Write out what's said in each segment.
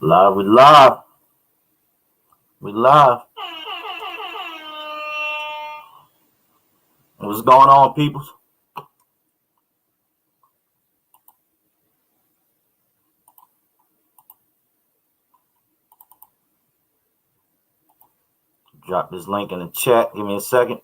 Live, we live. We live. What's going on, people? Drop this link in the chat. Give me a second.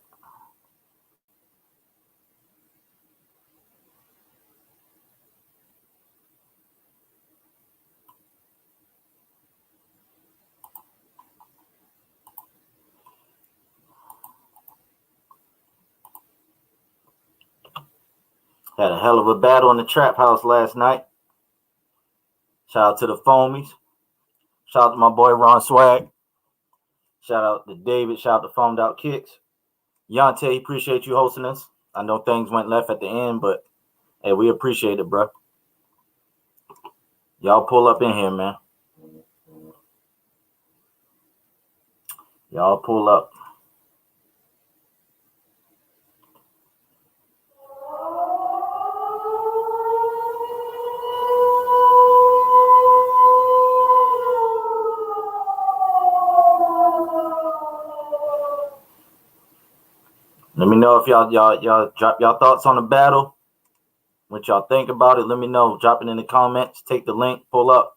Had a hell of a battle in the trap house last night. Shout out to the Foamies. Shout out to my boy Ron Swag. Shout out to David. Shout out to Foamed Out Kicks. Yante, appreciate you hosting us. I know things went left at the end, but hey, we appreciate it, bro. Y'all pull up in here, man. Y'all pull up. Let me know if y'all drop y'all thoughts on the battle. What y'all think about it? Let me know. Drop it in the comments. Take the link. Pull up.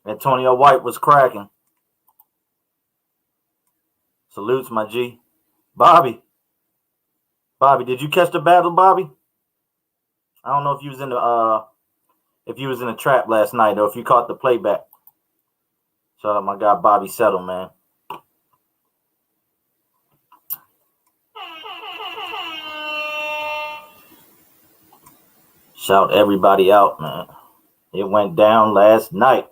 Antonio White was cracking. Salutes, my G. Bobby, did you catch the battle, Bobby? I don't know if you was in the trap last night or if you caught the playback. Shout out my guy Bobby Settle, man. Shout everybody out, man. It went down last night.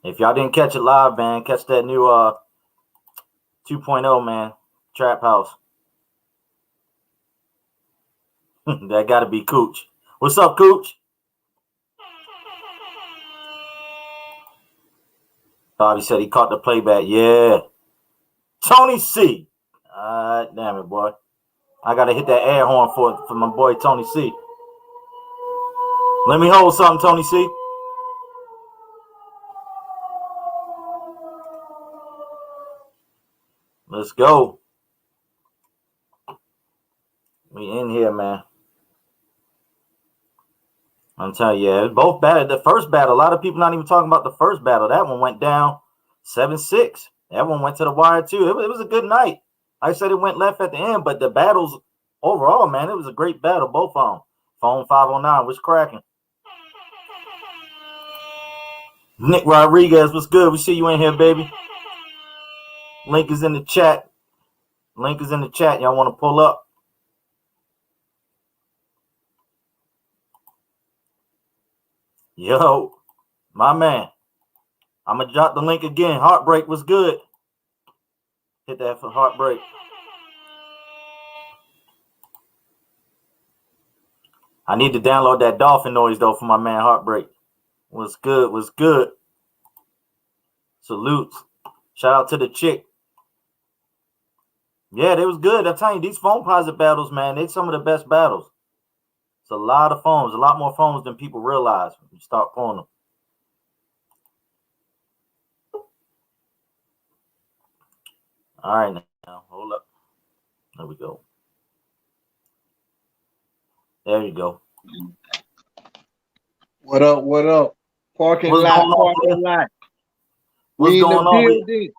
If y'all didn't catch it live, man, catch that new 2.0, man. Trap House. That gotta be Cooch. What's up, Cooch? Bobby said he caught the playback. Yeah. Tony C. Damn it, boy. I gotta hit that air horn for my boy Tony C. Let me hold something, Tony C. Let's go. We in here, man. I'm telling you, yeah, both battle. The first battle, a lot of people not even talking about the first battle. That one went down 7-6. That one went to the wire too. It was a good night. I said it went left at the end, but the battles overall, man, it was a great battle. Both of them. Phone 509 was cracking. Nick Rodriguez, what's good? We see you in here, baby. Link is in the chat. Y'all want to pull up? Yo, my man. I'm going to drop the link again. Heartbreak was good. Hit that for Heartbreak. I need to download that dolphin noise, though, for my man Heartbreak. Was good. Salutes. Shout out to the chick. Yeah, they was good. I'm telling you, these Foamposite battles, man, they're some of the best battles. It's a lot of foams, a lot more foams than people realize when you start pulling them. All right, now, hold up. There we go. There you go. What up? Parking lot. What's going on?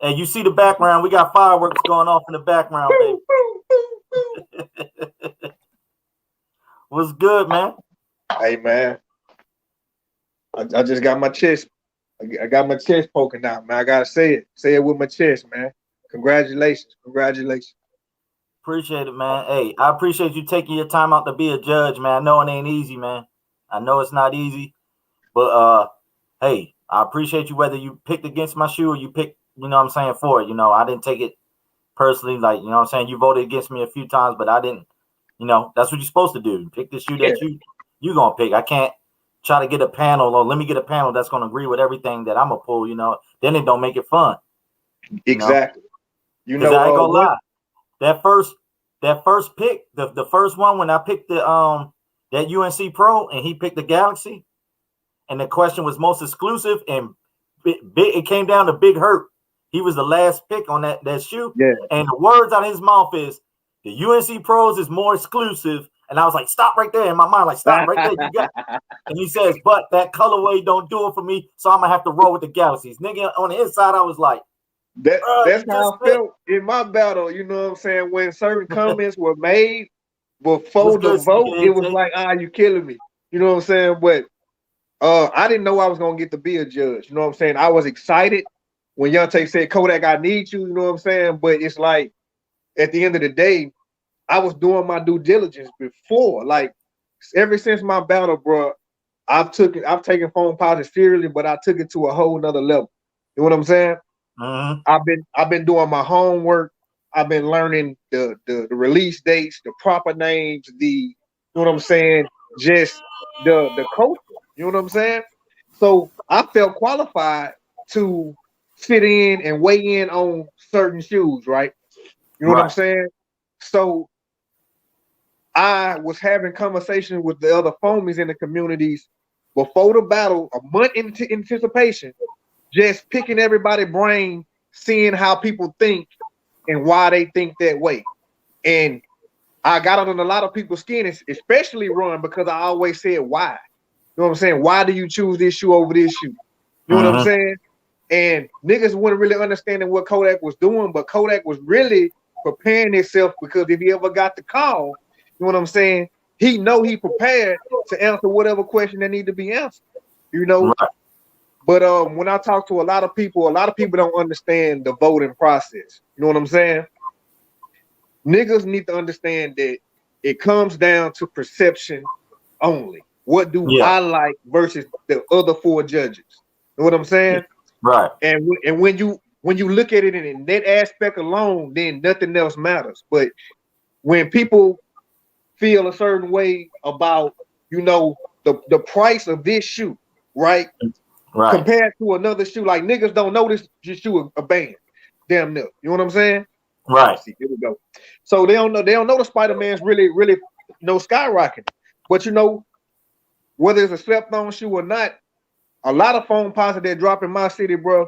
Hey, you see the background? We got fireworks going off in the background, baby. What's good, man? Hey, man. I just got my chest. I got my chest poking out, man. I gotta say it. Say it with my chest, man. Congratulations. Appreciate it, man. Hey, I appreciate you taking your time out to be a judge, man. I know it ain't easy, man. I know it's not easy, but hey, I appreciate you whether you picked against my shoe or you picked, you know what I'm saying, for it. You know, I didn't take it personally, like, you know what I'm saying? You voted against me a few times, but I didn't, you know, that's what you're supposed to do. Pick the shoe that you gonna pick. I can't try to get a panel, or let me get a panel that's gonna agree with everything that I'm gonna pull, you know. Then it don't make it fun. Exactly. You know, I ain't gonna lie. That first pick, the first one when I picked the that UNC Pro, and he picked the Galaxy, and the question was most exclusive, and it came down to Big Hurt. He was the last pick on that shoe. Yeah. And the words out of his mouth is, the UNC Pros is more exclusive. And I was like, stop right there. In my mind, like, stop right there. You got it. And he says, but that colorway don't do it for me, so I'm going to have to roll with the Galaxies. Nigga, on the inside, I was like, that's how I felt in my battle. You know what I'm saying? When certain comments were made before the vote, it was like, you killing me. You know what I'm saying? But I didn't know I was going to get to be a judge. You know what I'm saying? I was excited when Yante said, Kodak, I need you. You know what I'm saying? But it's like, at the end of the day, I was doing my due diligence before. Like, ever since my battle, bro, I've taken Foamposite seriously, but I took it to a whole nother level. You know what I'm saying? I've been doing my homework. I've been learning the release dates, the proper names, you know what I'm saying? Just the culture. You know what I'm saying? So I felt qualified to fit in and weigh in on certain shoes, right? You know what I'm saying? So I was having conversations with the other foamies in the communities before the battle, a month into anticipation, just picking everybody's brain, seeing how people think and why they think that way. And I got on a lot of people's skin, especially Ron, because I always said why. You know what I'm saying? Why do you choose this shoe over this shoe? You know what I'm saying? And niggas weren't really understanding what Kodak was doing, but Kodak was really preparing himself, because if he ever got the call, you know what I'm saying, he prepared to answer whatever question that need to be answered, you know. But when I talk to a lot of people don't understand the voting process. You know what I'm saying? Niggas need to understand that it comes down to perception only. What do I like versus the other four judges? You know what I'm saying? Right. And when you look at it in that aspect alone, then nothing else matters. But when people feel a certain way about, you know, the price of this shoe, right? Compared to another shoe, like niggas don't know this shoe a band, damn near. You know what I'm saying? Right. See, here we go. So they don't know the Spider-Man's really, you know, skyrocketing. But you know, whether it's a slept-on shoe or not, a lot of Foamposite that drop in my city, bro,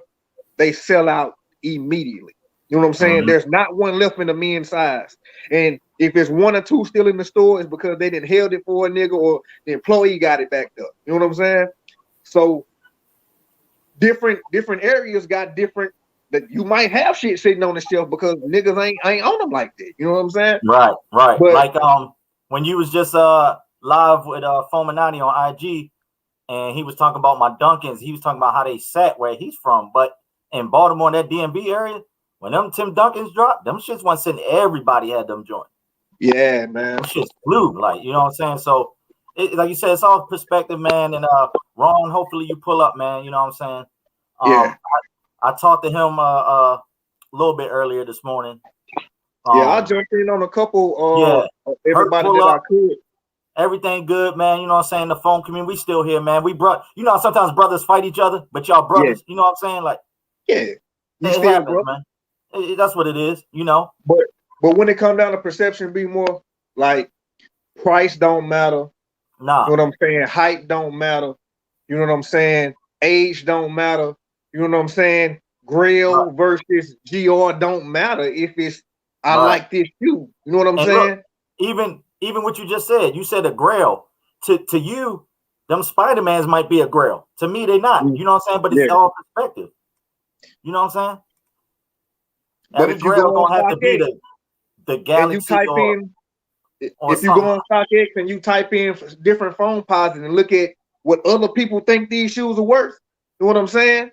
they sell out immediately. You know what I'm saying? There's not one left in the men's size. And if it's one or two still in the store, it's because they didn't held it for a nigga or the employee got it backed up. You know what I'm saying? So different areas got different, that you might have shit sitting on the shelf because niggas ain't on them like that. You know what I'm saying? Right. But, like when you was just live with Foaminati on IG, and he was talking about my Dunkins, he was talking about how they sat where he's from. But in Baltimore, that DMV area, when them Tim Dunkins dropped, them shits wasn't sitting, everybody had them joint. Yeah, man. Them shits flew, like, you know what I'm saying? So, like you said, it's all perspective, man. And Ron, hopefully you pull up, man. You know what I'm saying? I talked to him a little bit earlier this morning. I jumped in on a couple. Everybody that I could. Everything good, man. You know what I'm saying? The phone community, we still here, man. We you know, sometimes brothers fight each other, but y'all brothers. You know what I'm saying? Like, it happens, man. That's what it is, you know. But when it comes down to perception, be more like price don't matter. Nah. You know what I'm saying? Height don't matter. You know what I'm saying? Age don't matter. You know what I'm saying? Grail versus GR don't matter if it's I like this shoe. You know what I'm saying? Look, even what you just said, you said a Grail. To you, them Spider-Mans might be a Grail. To me, they not. You know what I'm saying? But it's all perspective. You know what I'm saying? But every Grail gonna have to be the Galaxy if you go on StockX and you type in different Foamposites and look at what other people think these shoes are worth, you know what I'm saying?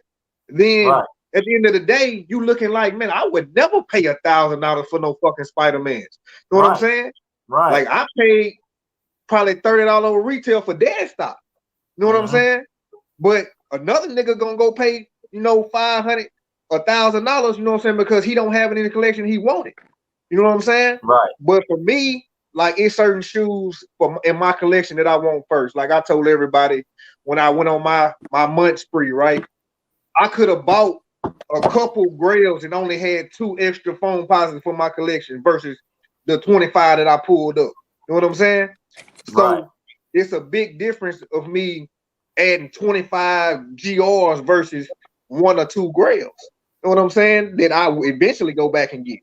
Then at the end of the day, you looking like, man, I would never pay $1,000 for no fucking Spider-Mans. You know what I'm saying? Right. Like I paid probably $30 over retail for dead stock. You know what I'm saying? But another nigga gonna go pay, you know, $500, $1,000, you know what I'm saying, because he don't have it in the collection he wanted. You know what I'm saying? Right. But for me, like it's certain shoes in my collection that I want first. Like I told everybody when I went on my month spree, right? I could have bought a couple Grails and only had 2 extra Foamposites for my collection versus the 25 that I pulled up. You know what I'm saying? So it's a big difference of me adding 25 GRs versus 1 or 2 grails. You know what I'm saying? That I will eventually go back and get.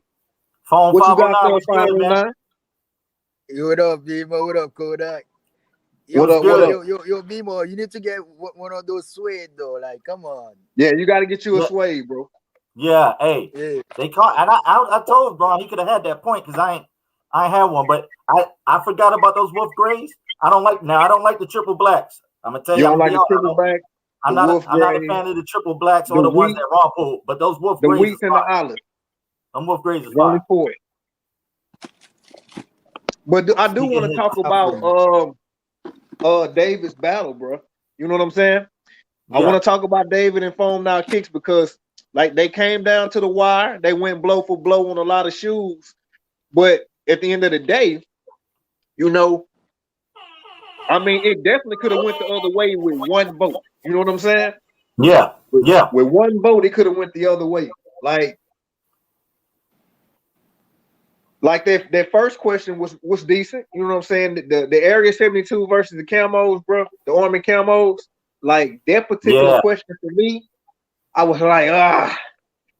Phone What you got 509, there, what's good, man? 509? What up, Bimo? What up, Kodak? What up? What up? Yo, Bimo, you need to get one of those suede though. Like, come on. Yeah, you got to get you a suede, bro. Yeah, hey, they caught, and I told Braun he could have had that point because I ain't had one, but I forgot about those wolf grays. I don't like the triple blacks. I'm gonna tell you, You don't like the triple black? I'm not a fan of the triple blacks or the ones that Ron pulled, but those wolf grays. The wheats and the olives. Them wolf grays is only fine. for it. But I do want to talk about David's battle, bro. You know what I'm saying? Yeah. I want to talk about David and Foam Now Kicks because like they came down to the wire, they went blow for blow on a lot of shoes, but at the end of the day, you know, I mean, it definitely could have went the other way with one vote. You know what I'm saying? Yeah, yeah. With one vote, it could have went the other way. Like that first question was decent. You know what I'm saying? The Area 72 versus the camos, bro, the Army camos. Like that particular question for me, I was like,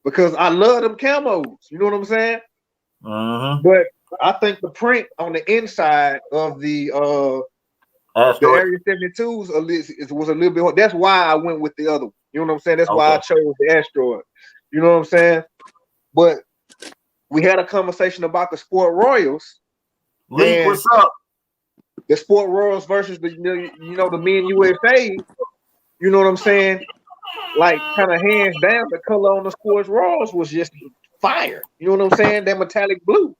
because I love them camos. You know what I'm saying? But I think the print on the inside of the Area 72s was a little bit hard. That's why I went with the other one. You know what I'm saying? That's why I chose the asteroid. You know what I'm saying? But we had a conversation about the Sport Royals. Lee, what's up? The Sport Royals versus the the Men USA. You know what I'm saying? Like kind of hands down, the color on the Sport Royals was just fire. You know what I'm saying? That metallic blue.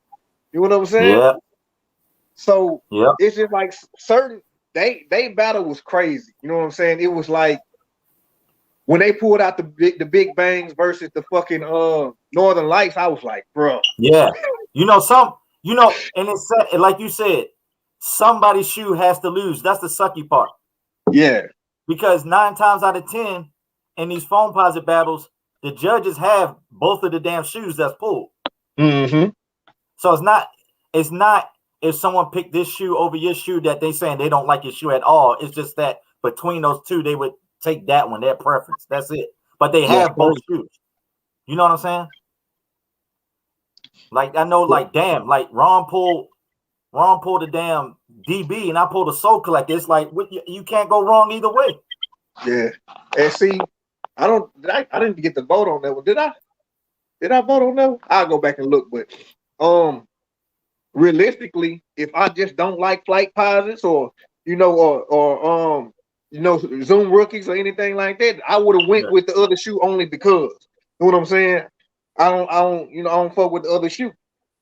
You know what I'm saying? Yeah. So it's just like certain they battle was crazy. You know what I'm saying? It was like when they pulled out the big bangs versus the fucking Northern Lights, I was like, bro. Yeah. And it's like you said, somebody's shoe has to lose. That's the sucky part. Yeah. Because 9 times out of 10 in these Foamposite battles, the judges have both of the damn shoes that's pulled. So it's not if someone picked this shoe over your shoe that they saying they don't like your shoe at all. It's just that between those two, they would take that one, their preference. That's it. But they have both shoes. You know what I'm saying? Like I know, like damn, like Ron pulled the damn DB and I pulled a Soul Collector. It's like you can't go wrong either way. Yeah. And see, I didn't get the vote on that one. Did I? Did I vote on that one? I'll go back and look, but realistically, if I just don't like flight posits or Zoom rookies or anything like that, I would have went with the other shoe only because. You know what I'm saying? I don't fuck with the other shoe.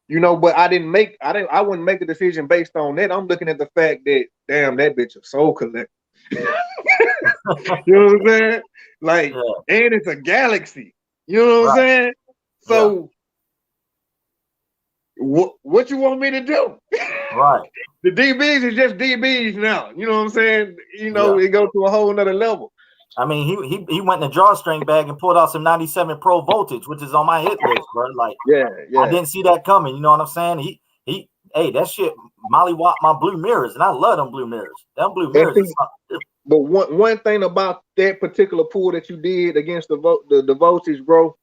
But I wouldn't make a decision based on that. I'm looking at the fact that damn, that bitch a Soul Collector. You know what I'm saying? Like, and it's a Galaxy. You know what I'm saying? So what you want me to do? Right. The DBs is just DBs now. You know what I'm saying? It goes to a whole nother level. I mean, he went in the drawstring bag and pulled out some 97 Pro Voltage, which is on my hit list, bro. Like, I didn't see that coming. You know what I'm saying? Hey, that shit mollywopped my blue mirrors, and I love them blue mirrors. Them blue mirrors. But one thing about that particular pull that you did against the Voltage, bro,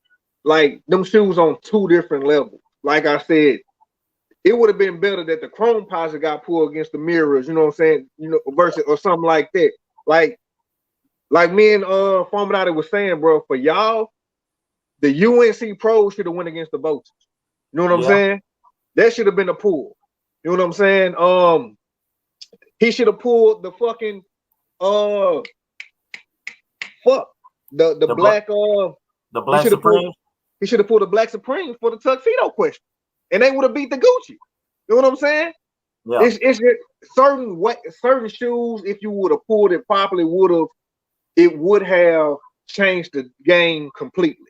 like them shoes on 2 different levels. Like I said, it would have been better that the Chrome Posit got pulled against the mirrors. You know what I'm saying? Versus or something like that. Like me and Foamposite was saying, bro, for y'all, the UNC Pros should have went against the Voltage. You know what I'm saying? That should have been a pull. You know what I'm saying? He should have pulled the fucking the black the Black Supreme. He should have pulled the Black Supreme for the tuxedo question, and they would have beat the Gucci. You know what I'm saying? Yeah. It's just certain shoes. If you would have pulled it properly, would have changed the game completely.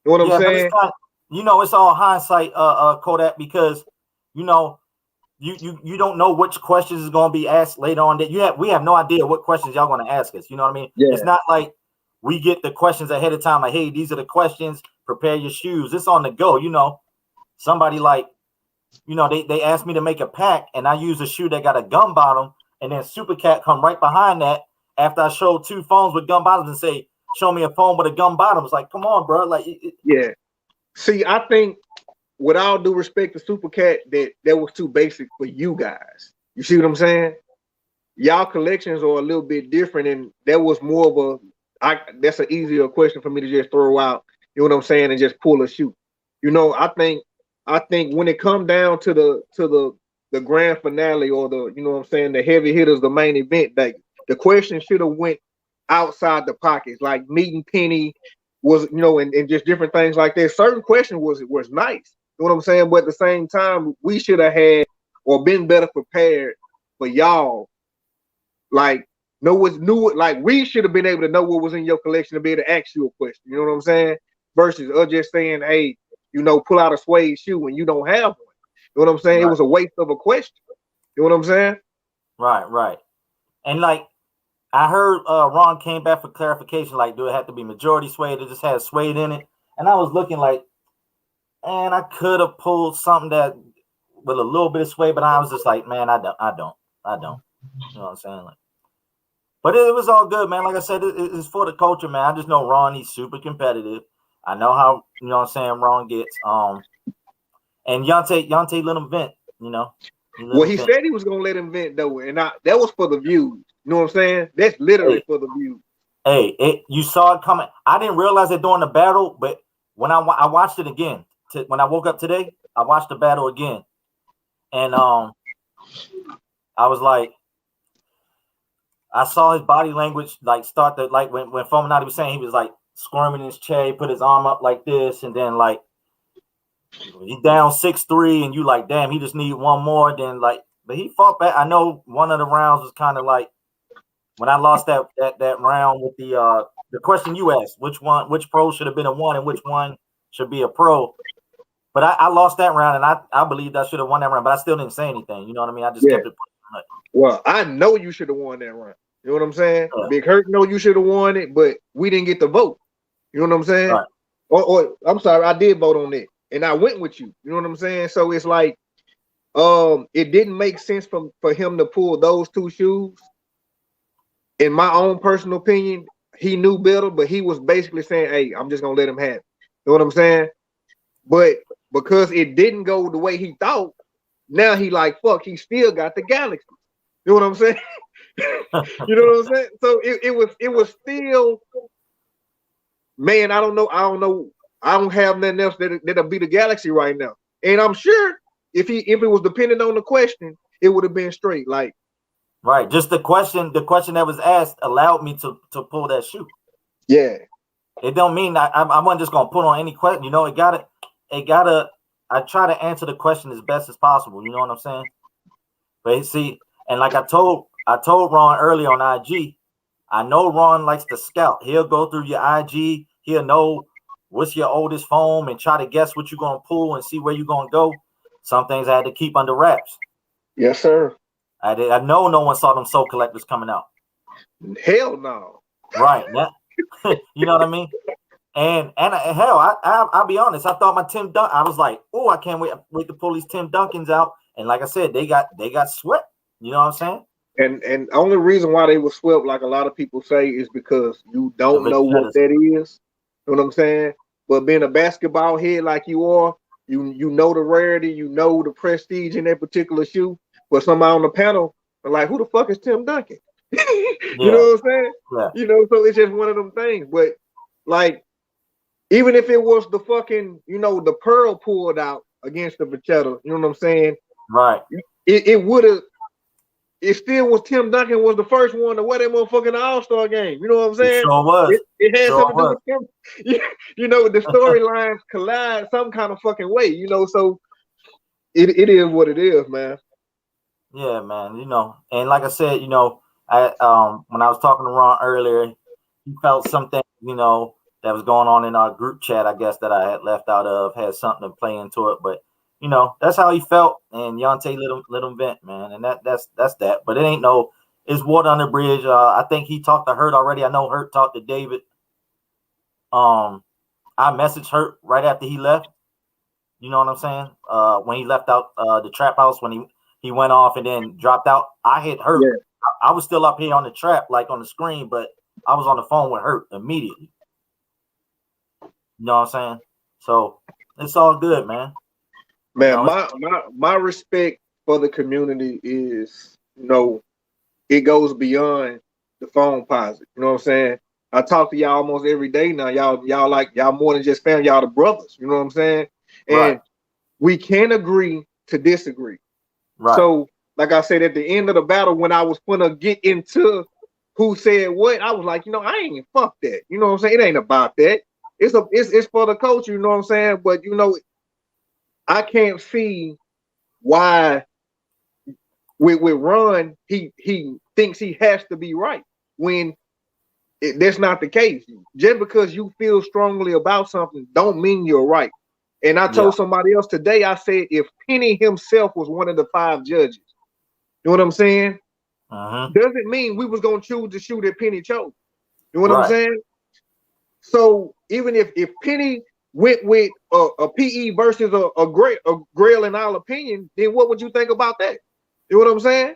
You know what I'm saying? It's all hindsight, Kodak, because you don't know which questions is going to be asked later on. That we have no idea what questions y'all going to ask us. You know what I mean? Yeah. It's not like we get the questions ahead of time. Like, hey, these are the questions. Prepare your shoes. It's on the go. Somebody like, they asked me to make a pack, and I use a shoe that got a gum bottom, and then Super Cat come right behind that after I showed 2 phones with gun bottoms and say, show me a phone with a gun bottom. It's like, come on, bro. Like, yeah. See, I think, with all due respect to Super Cat, that was too basic for you guys. You see what I'm saying? Y'all collections are a little bit different, and that was more of that's an easier question for me to just throw out. You know what I'm saying? And just pull a shoot. You know, I think when it come down to the grand finale, or the, you know what I'm saying, the heavy hitters, the main event, that the question should have went outside the pockets, like meeting Penny was, you know, and just different things like that. Certain question was nice. You know what I'm saying? But at the same time, we should have had or been better prepared for y'all. Like, like we should have been able to know what was in your collection to be able to ask you a question. You know what I'm saying? Versus us just saying, hey, you know, pull out a suede shoe when you don't have one. You know what I'm saying? Right. It was a waste of a question. You know what I'm saying? Right. And like, I heard Ron came back for clarification. Like, do it have to be majority suede? It just has suede in it. And I was looking like, and I could have pulled something that with a little bit of suede, but I was just like, man, I don't. You know what I'm saying? Like, but it was all good, man. Like I said, it's for the culture, man. I just know Ron, he's super competitive. I know how, you know what I'm saying, Ron gets. And Yante let him vent, you know. He said he was gonna let him vent though, and that was for the views. You know what I'm saying? That's literally for the views. Hey, you saw it coming. I didn't realize it during the battle, but when I watched it again, when I woke up today, I watched the battle again, and I was like, I saw his body language like start to, like, when Foamposite was saying, he was like squirming in his chair, he put his arm up like this, and then like he's down 6-3, and you like, damn, he just need one more. Then like, but he fought back. I know one of the rounds was kind of like when I lost that round with the question you asked, which pro should have been a 1 and which one should be a pro. But I lost that round, and I believed I should have won that round, but I still didn't say anything. You know what I mean? I just kept it. Well, I know you should have won that round. You know what I'm saying? Yeah. Big Hurt know you should have won it, but we didn't get the vote. You know what I'm saying? Right. Or I'm sorry, I did vote on it, and I went with you. You know what I'm saying? So it's like, it didn't make sense for him to pull those 2 shoes. In my own personal opinion, he knew better, but he was basically saying, hey, I'm just gonna let him have it. You know what I'm saying? But because it didn't go the way he thought, now he like, fuck, he still got the Galaxy. You know what I'm saying? You know what I'm saying? So it was still, man, I don't know. I don't have nothing else that'll be the Galaxy right now. And I'm sure if it was dependent on the question, it would have been straight. Like, right. Just the question that was asked allowed me to pull that shoe. Yeah. It don't mean I wasn't just gonna put on any question. You know, it gotta. I try to answer the question as best as possible. You know what I'm saying? But see, and like I told Ron earlier on IG, I know Ron likes to scout. He'll go through your IG. He'll know what's your oldest foam and try to guess what you're gonna pull and see where you're gonna go. Some things I had to keep under wraps. Yes, sir. I know no one saw them Soul Collectors coming out. Hell no. Right. You know what I mean? And hell, I'll be honest. I thought my Tim Duncan. I was like, oh, I can't wait to pull these Tim Duncans out. And like I said, they got swept. You know what I'm saying? And the only reason why they were swept, like a lot of people say, is because you don't know what that is. You know what I'm saying? But being a basketball head like you are, you know the rarity, you know the prestige in that particular shoe. But somebody on the panel are like, who the fuck is Tim Duncan? You know what I'm saying? Yeah. You know, so it's just one of them things. But like, even if it was the fucking, you know, the pearl pulled out against the Vachetta, you know what I'm saying? Right. It would have. It still was Tim Duncan was the first one to wear that motherfucking All-Star game. You know what I'm saying? It sure was. It had something to do with Tim. You know, the storylines collide some kind of fucking way. You know, so it is what it is, man. Yeah, man. You know, and like I said, you know, when I was talking to Ron earlier, he felt something, you know, that was going on in our group chat, I guess, that I had left out of, had something to play into it. But, you know, that's how he felt. And Yante let him vent, man. And that's that. But it ain't it's water under the bridge. I think he talked to Hurt already. I know Hurt talked to David. I messaged Hurt right after he left. You know what I'm saying? When he left out the trap house, when he went off and then dropped out, I hit Hurt I was still up here on the trap, like on the screen, but I was on the phone with Hurt immediately. You know what I'm saying? So it's all good, man. Man, my respect for the community is, it goes beyond the Foamposite. You know what I'm saying? I talk to y'all almost every day now. Y'all more than just family. Y'all the brothers. You know what I'm saying? And right. We can agree to disagree. Right. So, like I said, at the end of the battle, when I was gonna get into who said what, I was like, I ain't fuck that. You know what I'm saying? It ain't about that. It's for the culture. You know what I'm saying? But I can't see why with Ron he thinks he has to be right when that's not the case. Just because you feel strongly about something don't mean you're right. And I told somebody else today, I said, if Penny himself was one of the 5 judges, you know what I'm saying? Doesn't mean we was gonna choose to shoot at Penny chose. You know what I'm saying? So even if Penny went with a PE versus a Grail in our opinion, then what would you think about that? You know what I'm saying?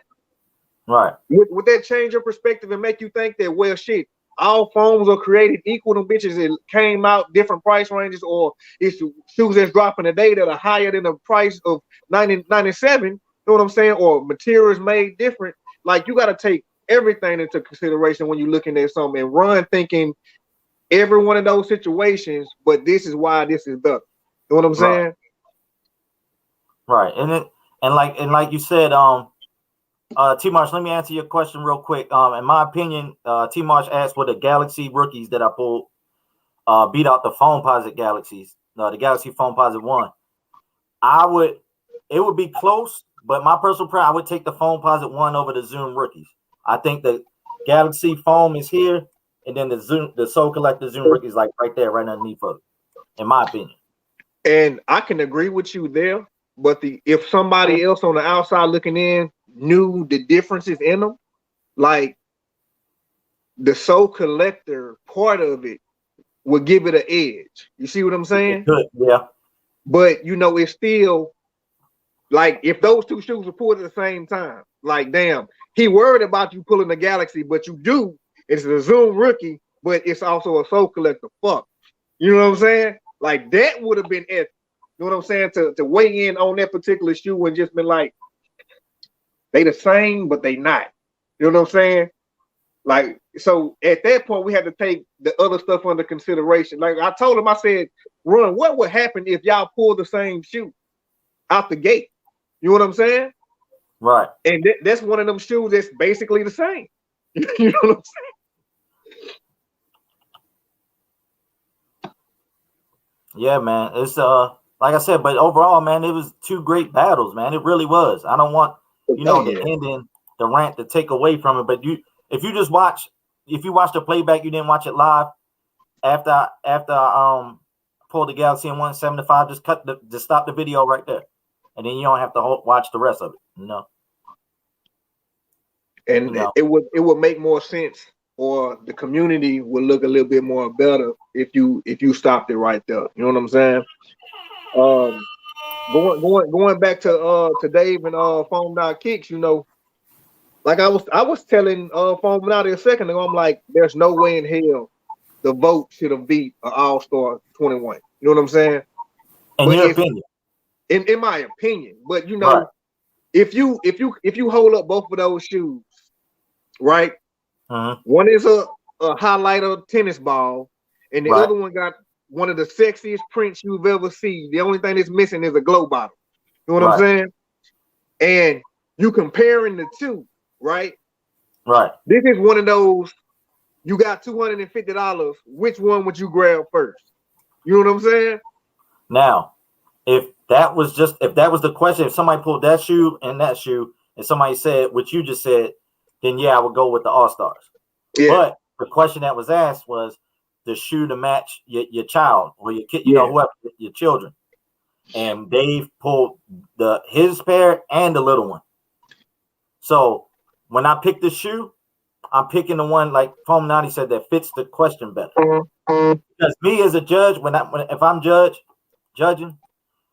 Right. Would that change your perspective and make you think that, well, shit, all foams are created equal to bitches? It came out different price ranges, or it's shoes that's dropping today that are higher than the price of 97. You know what I'm saying? Or materials made different. Like, you got to take everything into consideration when you're looking at something and run thinking every one of those situations, but this is why this is better. You know what I'm saying? Right. And like you said, T-Marsh, let me answer your question real quick. In my opinion, T-Marsh asked what the Galaxy rookies that I pulled beat out the Foamposite Galaxies, the Galaxy Foamposite 1. It would be close, but my personal preference, I would take the Foamposite 1 over the Zoom rookies. I think the Galaxy Foam is here, and then the Soul Collector Zoom rookies like right there, right underneath of it, in my opinion. And I can agree with you there, but if somebody else on the outside looking in knew the differences in them, like the Soul Collector part of it would give it an edge. You see what I'm saying? Yeah. But it's still like, if those 2 shoes were pulled at the same time, like, damn, he worried about you pulling the Galaxy, but you do. It's a Zoom rookie, but it's also a Soul Collector. Fuck. You know what I'm saying? Like, that would have been epic. You know what I'm saying? To weigh in on that particular shoe and just been like, they the same, but they not. You know what I'm saying? Like, so at that point, we had to take the other stuff under consideration. Like I told him, I said, Run, what would happen if y'all pull the same shoe out the gate? You know what I'm saying? Right. And that's one of them shoes that's basically the same. You know what I'm saying? Yeah, man. It's like I said, but overall, man, it was 2 great battles, man. It really was. I don't want the ending, the rant to take away from it. But if you watch the playback, you didn't watch it live. After I pulled the Galaxy in 175, just stop the video right there, and then you don't have to watch the rest of it. And it would make more sense, or the community would look a little bit more better if you stopped it right there. You know what I'm saying? Going back to Dave and Foam Out Kicks, like I was telling Foam Out a second ago, I'm like, there's no way in hell the vote should have beat an All-Star 21. You know what I'm saying? In your opinion. In my opinion. But right. if you hold up both of those shoes, right? One is a highlighter tennis ball, and the other one got one of the sexiest prints you've ever seen. The only thing that's missing is a glow bottle. You know what I'm saying? And you comparing the 2, right? Right. This is one of those, you got $250. Which one would you grab first? You know what I'm saying? Now, if that was the question, if somebody pulled that shoe and that shoe, and somebody said what you just said, then yeah, I would go with the All-Stars. Yeah. But the question that was asked was the shoe to match your child or your kid, whoever, your children. And Dave pulled his pair and the little one. So when I pick the shoe, I'm picking the one, like Foam Naughty said, that fits the question better. Because me as a judge, if I'm judging,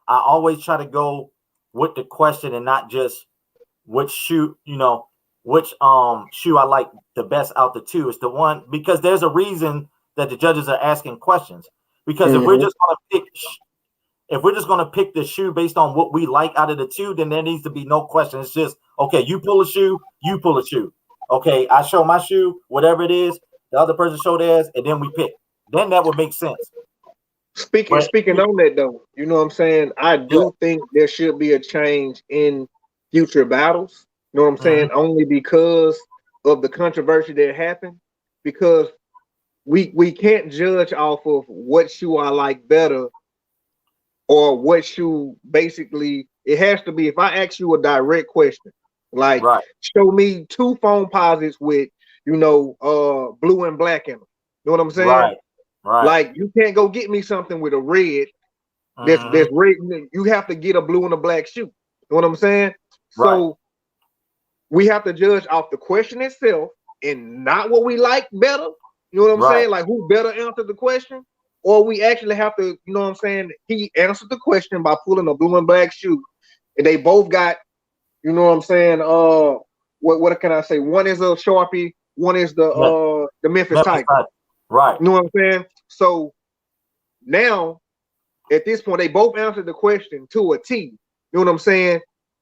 I always try to go with the question and not just which shoe, which shoe I like the best out the two. It's the one because there's a reason that the judges are asking questions. Because if we're just gonna pick the shoe based on what we like out of the two, then there needs to be no question. It's just okay. You pull a shoe, you pull a shoe. Okay, I show my shoe, whatever it is. The other person show theirs, and then we pick. Then that would make sense. Speaking on that though, you know what I'm saying? I do think there should be a change in future battles. You know what I'm saying? Only because of the controversy that happened. Because we can't judge off of what shoe I like better or what shoe basically. It has to be if I ask you a direct question, like show me 2 Foamposites with blue and black in them. You know what I'm saying? Right. Like you can't go get me something with a red. That's red. You have to get a blue and a black shoe. You know what I'm saying? So we have to judge off the question itself and not what we like better. You know what I'm saying? Like who better answered the question, or we actually have to. You know what I'm saying? He answered the question by pulling a blue and black shoe, and they both got. You know what I'm saying? What can I say? One is a Sharpie. One is the Memphis Tiger. Right. You know what I'm saying? So now, at this point, they both answered the question to a T. You know what I'm saying?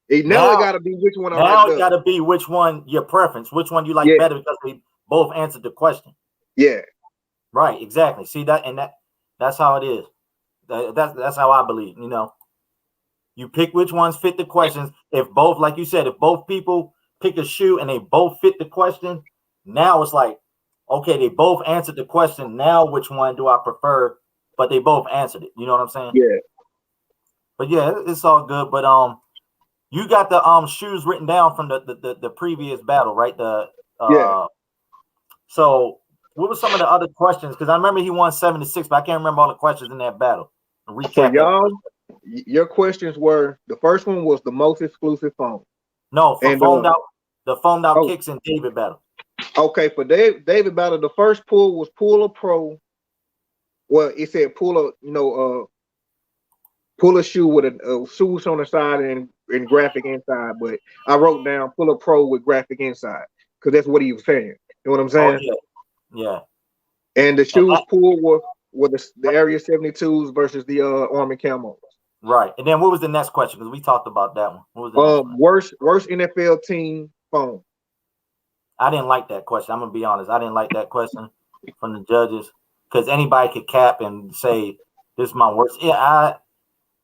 Now it got to be which one. Now it got to be which one your preference, which one you like better because they both answered the question. Yeah. Right. Exactly. See that, and that's how it is. That's how I believe. You know, you pick which ones fit the questions. If both, like you said, if both people pick a shoe and they both fit the question, now it's like. Okay, they both answered the question. Now, which one do I prefer? But they both answered it. You know what I'm saying? Yeah. But yeah, it's all good. But you got the shoes written down from the previous battle, right? So, what were some of the other questions? Because I remember he won 7-6, but I can't remember all the questions in that battle. Recap. For y'all, your questions were the first one was the most exclusive foam. No, for the foamed out kicks and David battle. Okay, for David battle, the first pull was pull a pro. Well, it said pull a shoe with a swoosh on the side and graphic inside. But I wrote down pull a pro with graphic inside because that's what he was saying. You know what I'm saying? Oh, yeah. And the shoes pulled were the Area 72s versus the Army Camos. Right. And then what was the next question? Because we talked about that one. What was the worst NFL team foam? I didn't like that question. I'm gonna be honest. I didn't like that question from the judges because anybody could cap and say this is my worst. Yeah,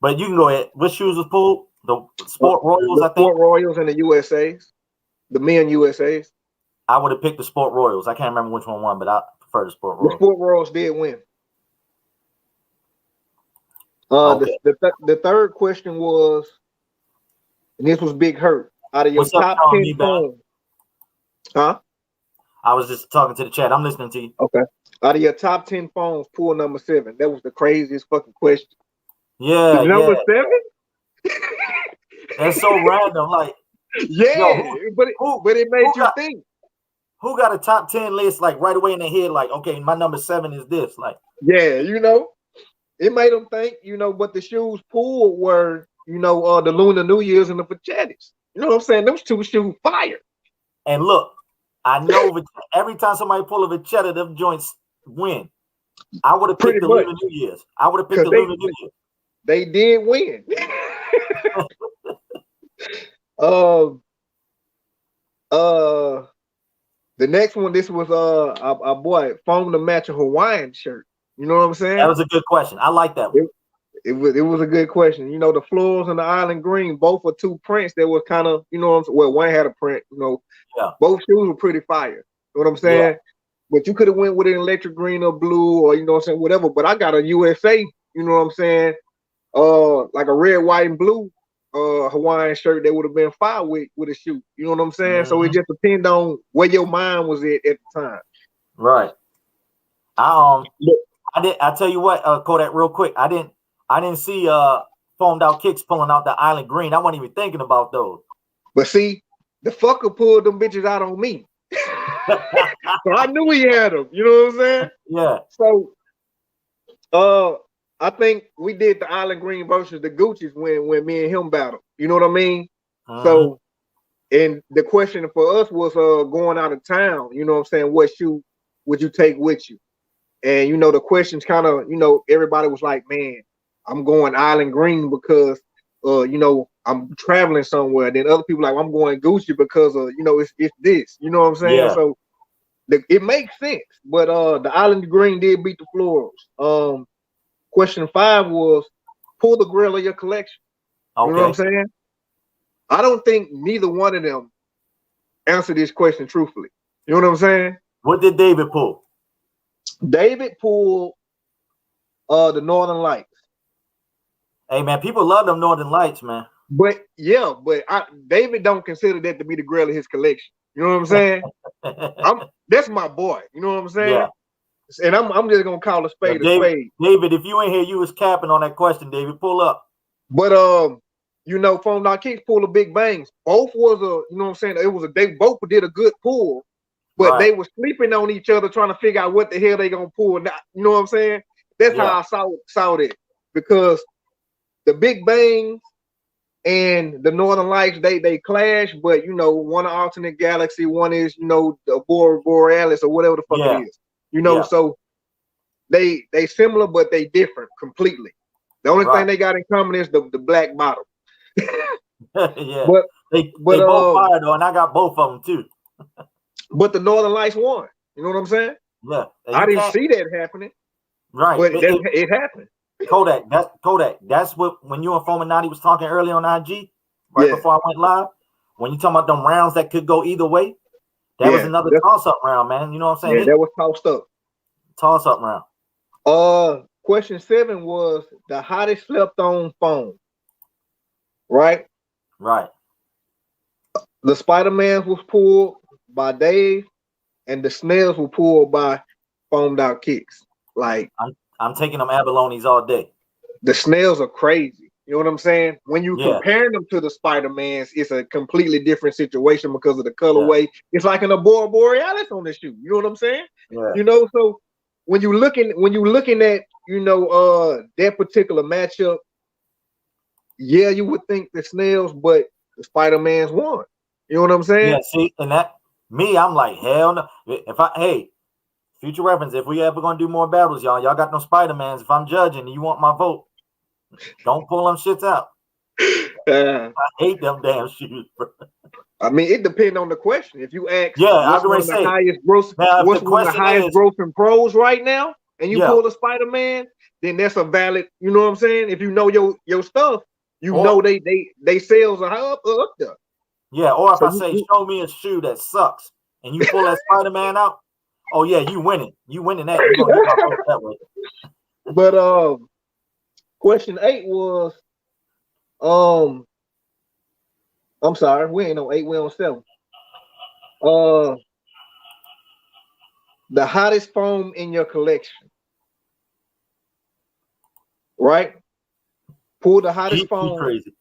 but you can go ahead. What shoes was pulled? The Sport Royals, I think. Sport Royals and the USAs, the men USAs. I would have picked the Sport Royals. I can't remember which one won, but I prefer the Sport Royals. The Sport Royals did win. The third question was, and this was Big Hurt. Out of your top 10 foams. Huh? I was just talking to the chat. I'm listening to you. Okay. Out of your top 10 phones, pull number 7. That was the craziest fucking question. Yeah. Number 7? That's so random. Like, but it made you think. Who got a top 10 list like right away in their head? Like, okay, my number 7 is this. Like, yeah, it made them think. But the shoes pulled were, the Lunar New Year's and the Fachettes. You know what I'm saying? Those 2 shoes fire. And look. I know every time somebody pull a Vachetta, them joints win. I would have picked the Lunar New Year's. I would have picked the Lunar New Year's. They did win. The next one, this was our boy foam to match a Hawaiian shirt. You know what I'm saying? That was a good question. I like that one. It was a good question. The florals and the island green, both were 2 prints that was kind of, well, one had a print, both shoes were pretty fire. You know what I'm saying? Yeah. But you could have went with an electric green or blue or, what I'm saying, whatever. But I got a USA, you know what I'm saying? Like a red, white, and blue Hawaiian shirt that would have been fire with a shoe. You know what I'm saying? So it just depends on where your mind was at the time. Right. I tell you what, Kodak, real quick. I didn't see foamed out kicks pulling out the island green. I wasn't even thinking about those. But see, the fucker pulled them bitches out on me. So I knew he had them. You know what I'm saying? Yeah. So I think we did the island green versus the Gucci's when me and him battled. You know what I mean? So And the question for us was going out of town, you know what I'm saying? What shoe would you take with you? And you know, the questions kind of, you know, everybody was like, man, I'm going Island Green because you know, I'm traveling somewhere. Then other people like, I'm going Gucci because you know, it's this, you know what I'm saying? Yeah. So it makes sense. But the Island Green did beat the florals. Question 5 was pull the grill of your collection. You know what I'm saying? I don't think neither one of them answered this question truthfully. You know what I'm saying? What did David pull? David pulled the Northern Lights. Hey man, people love them Northern Lights, man. But yeah, David don't consider that to be the grill of his collection. You know what I'm saying? That's my boy. You know what I'm saying? Yeah. And I'm just gonna call a spade a spade. David, if you ain't here, you was capping on that question, David. Pull up. But you know, Foam Not Kicks pulled a big bangs. Both was you know what I'm saying? They both did a good pull, but they were sleeping on each other trying to figure out what the hell they gonna pull. Now, you know what I'm saying? That's how I saw that, because the Big Bangs and the Northern Lights, they clash, but you know, one alternate galaxy, one is, you know, the Borealis or whatever the fuck it is. You know, so they similar, but they different completely. The only thing they got in common is the black bottom. Yeah, they both fired though, and I got both of them too. But the Northern Lights won. You know what I'm saying? Yeah, I didn't see that happening. Right, but it happened. Kodak. That's what, when you and Foamposite was talking earlier on IG, before I went live, when you talking about them rounds that could go either way, that was another toss-up round, man. You know what I'm saying? Yeah, that was tossed up. Toss-up round. Question 7 was the hottest slept on foam. Right. The Spider-Man was pulled by Dave, and the Snails were pulled by Foamed Out Kicks. Like, I'm taking them abalones all day. The Snails are crazy. You know what I'm saying? When you comparing them to the Spider-Mans, it's a completely different situation because of the colorway. Yeah. It's like an Aurora Borealis on the shoe. You know what I'm saying? Yeah. You know, so when you looking at, you know, that particular matchup, yeah, you would think the Snails, but the Spider-Mans won. You know what I'm saying? Yeah, see, and I'm like, hell no. Future reference, if we ever gonna do more battles, y'all got no Spider-Mans. If I'm judging and you want my vote, don't pull them shits out. I hate them damn shoes, bro. I mean, it depends on the question. If you ask, what's one of the highest grossing pros right now, and you pull the Spider-Man, then that's a valid. You know what I'm saying? If you know your stuff, know they sales are up there. Yeah, or if I say show me a shoe that sucks, and you pull that Spider-Man out, oh yeah, you winning. You winning that. You're gonna get my vote that way. But question 8 was I'm sorry, we ain't on 8, we on 7. The hottest foam in your collection. Right? Pull the hottest foam. Crazy.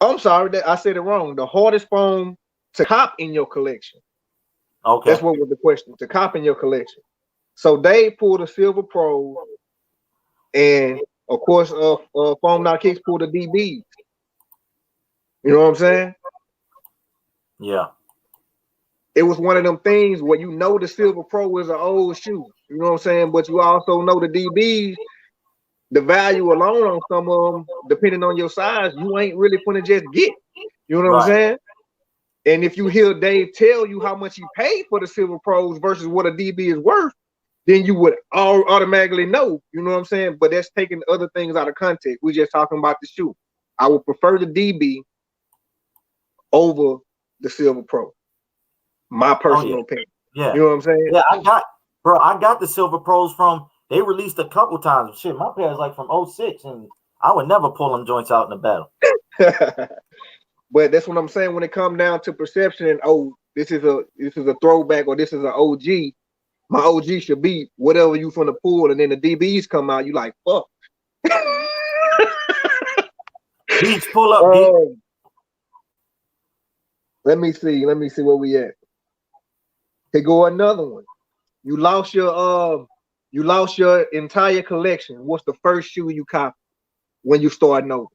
I'm sorry, I said it wrong. The hardest foam to cop in your collection. Okay. That's what was the question. To cop in your collection. So Dave pulled a Silver Pro, and of course, Foam Not Kicks pulled a DB. You know what I'm saying? Yeah. It was one of them things where you know the Silver Pro is an old shoe. You know what I'm saying? But you also know the DBs, the value alone on some of them, depending on your size, you ain't really gonna just get. You know what I'm saying? And if you hear Dave tell you how much he paid for the Silver Pros versus what a DB is worth, then you would automatically know. You know what I'm saying? But that's taking other things out of context. We're just talking about the shoe. I would prefer the DB over the Silver Pro. My personal opinion. Yeah. You know what I'm saying? Yeah, I got the Silver Pros from, they released a couple times. Shit, my pair is like from 06, and I would never pull them joints out in the battle. But that's what I'm saying when it comes down to perception and this is a throwback or this is an OG. My OG should be whatever you from the pool, and then the DBs come out, you like, fuck. Beach, pull up, Let me see where we at. Here go another one. You lost your entire collection. What's the first shoe you copied when you started over?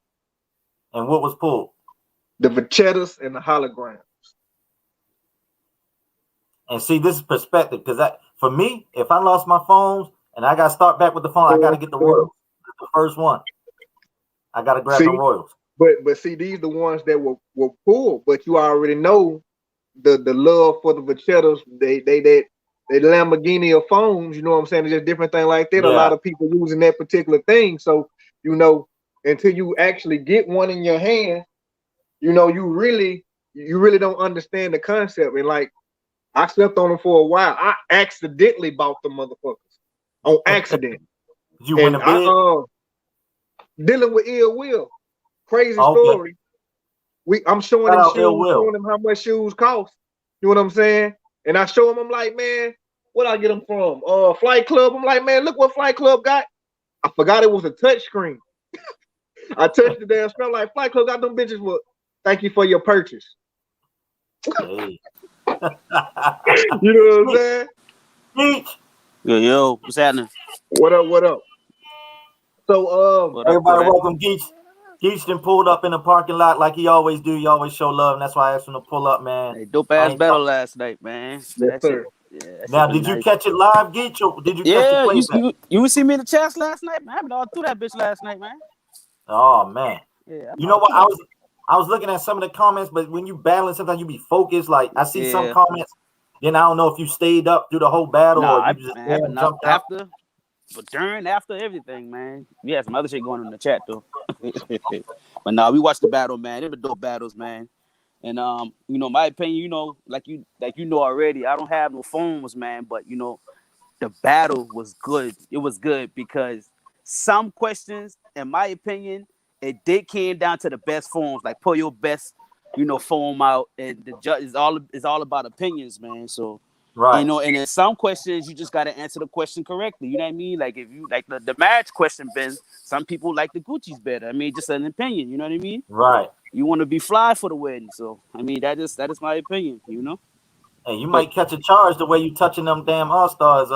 And what was pulled? The Vachettas and the holograms. And see, this is perspective, because for me, if I lost my phones and I got to start back with the phone, I got to get the Royals. The first one. I got to grab the Royals. But see, these the ones that were pulled, but you already know the love for the Vachettas, they Lamborghini of phones, you know what I'm saying? It's just different thing like that. Yeah. A lot of people using that particular thing. So, you know, until you actually get one in your hand, you know, you really don't understand the concept. And like, I slept on them for a while. I accidentally bought the motherfuckers on accident. You went to bed? Dealing with ill will. Crazy story. I'm showing him shoes, showing him how much shoes cost. You know what I'm saying? And I show him, I'm like, man, what I get them from? Flight Club. I'm like, man, look what Flight Club got. I forgot it was a touch screen. I touched the damn screen. Like, Flight Club got them bitches with, thank you for your purchase. Hey. You know what I'm saying? Yo, what's happening? What up? So everybody welcome Geach. Geach done pulled up in the parking lot like he always do. He always show love, and that's why I asked him to pull up, man. Hey, dope ass battle last night, man. Yes, sir. Now, did you catch it live, Geach, or did you catch the playback? you see me in the chest last night, man. I've been all through that bitch last night, man. Oh man. Yeah. You know what? I was looking at some of the comments, but when you battling, sometimes you be focused. Like I see some comments, then I don't know if you stayed up through the whole battle or you just jumped out. But during, after everything, man. We had some other shit going on in the chat though. But we watched the battle, man. They were dope battles, man. And you know, my opinion, you know, like you know already, I don't have no phones, man. But you know, the battle was good. It was good because some questions, in my opinion, it did came down to the best forms. Like pull your best, you know, form out. And the judge is all about opinions, man. So right, you know, and in some questions you just gotta answer the question correctly. You know what I mean? Like if you like the marriage question, Ben, some people like the Gucci's better. I mean, just an opinion, you know what I mean? Right. You want to be fly for the wedding. So I mean that is my opinion, you know. Hey, you might catch a charge the way you touching them damn all-stars,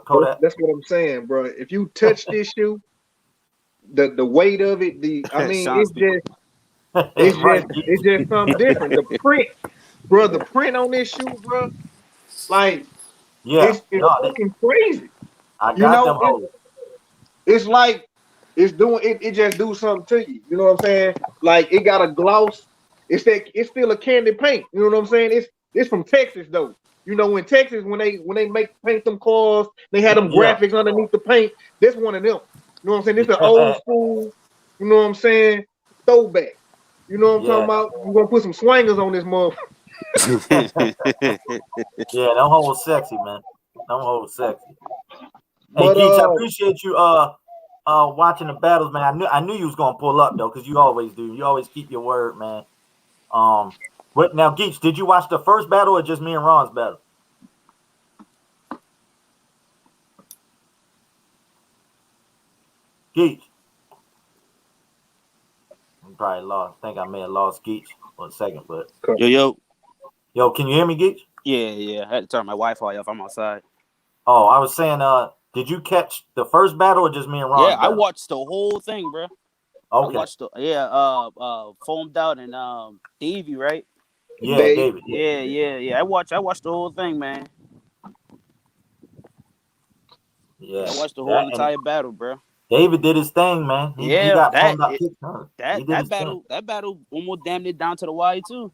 Kodak. That's what I'm saying, bro. If you touch this shoe, the weight of it, I mean, it's just something different. The print, bro, the print on this shoe, bro, like, it's fucking crazy. I got them hoes. It's like it's doing it just do something to you. You know what I'm saying? Like it got a gloss. It's still a candy paint. You know what I'm saying? It's from Texas though. You know, in Texas, when they paint them cars, they had them graphics underneath the paint. This one of them. You know what I'm saying? This is an old school, you know what I'm saying, throwback. You know what I'm talking about? We're gonna put some swangers on this motherfucker. Yeah, them hoes sexy, man. Them hoes sexy. Hey, Geach, I appreciate you watching the battles, man. I knew you was gonna pull up though, because you always do. You always keep your word, man. But now, Geach, did you watch the first battle or just me and Ron's battle? Geach. I'm probably lost. I think I may have lost Geach for a second, but Yo, can you hear me, Geach? Yeah. I had to turn my Wi-Fi off. I'm outside. Oh, I was saying, did you catch the first battle or just me and Ron? Yeah, battle? I watched the whole thing, bro. Okay. I watched Foamed Out and Davey, right? Yeah, David. Yeah. I watched the whole thing, man. Yeah. I watched the whole entire battle, bro. David did his thing, man. He got foamed out. That battle almost damn it down to the wire too.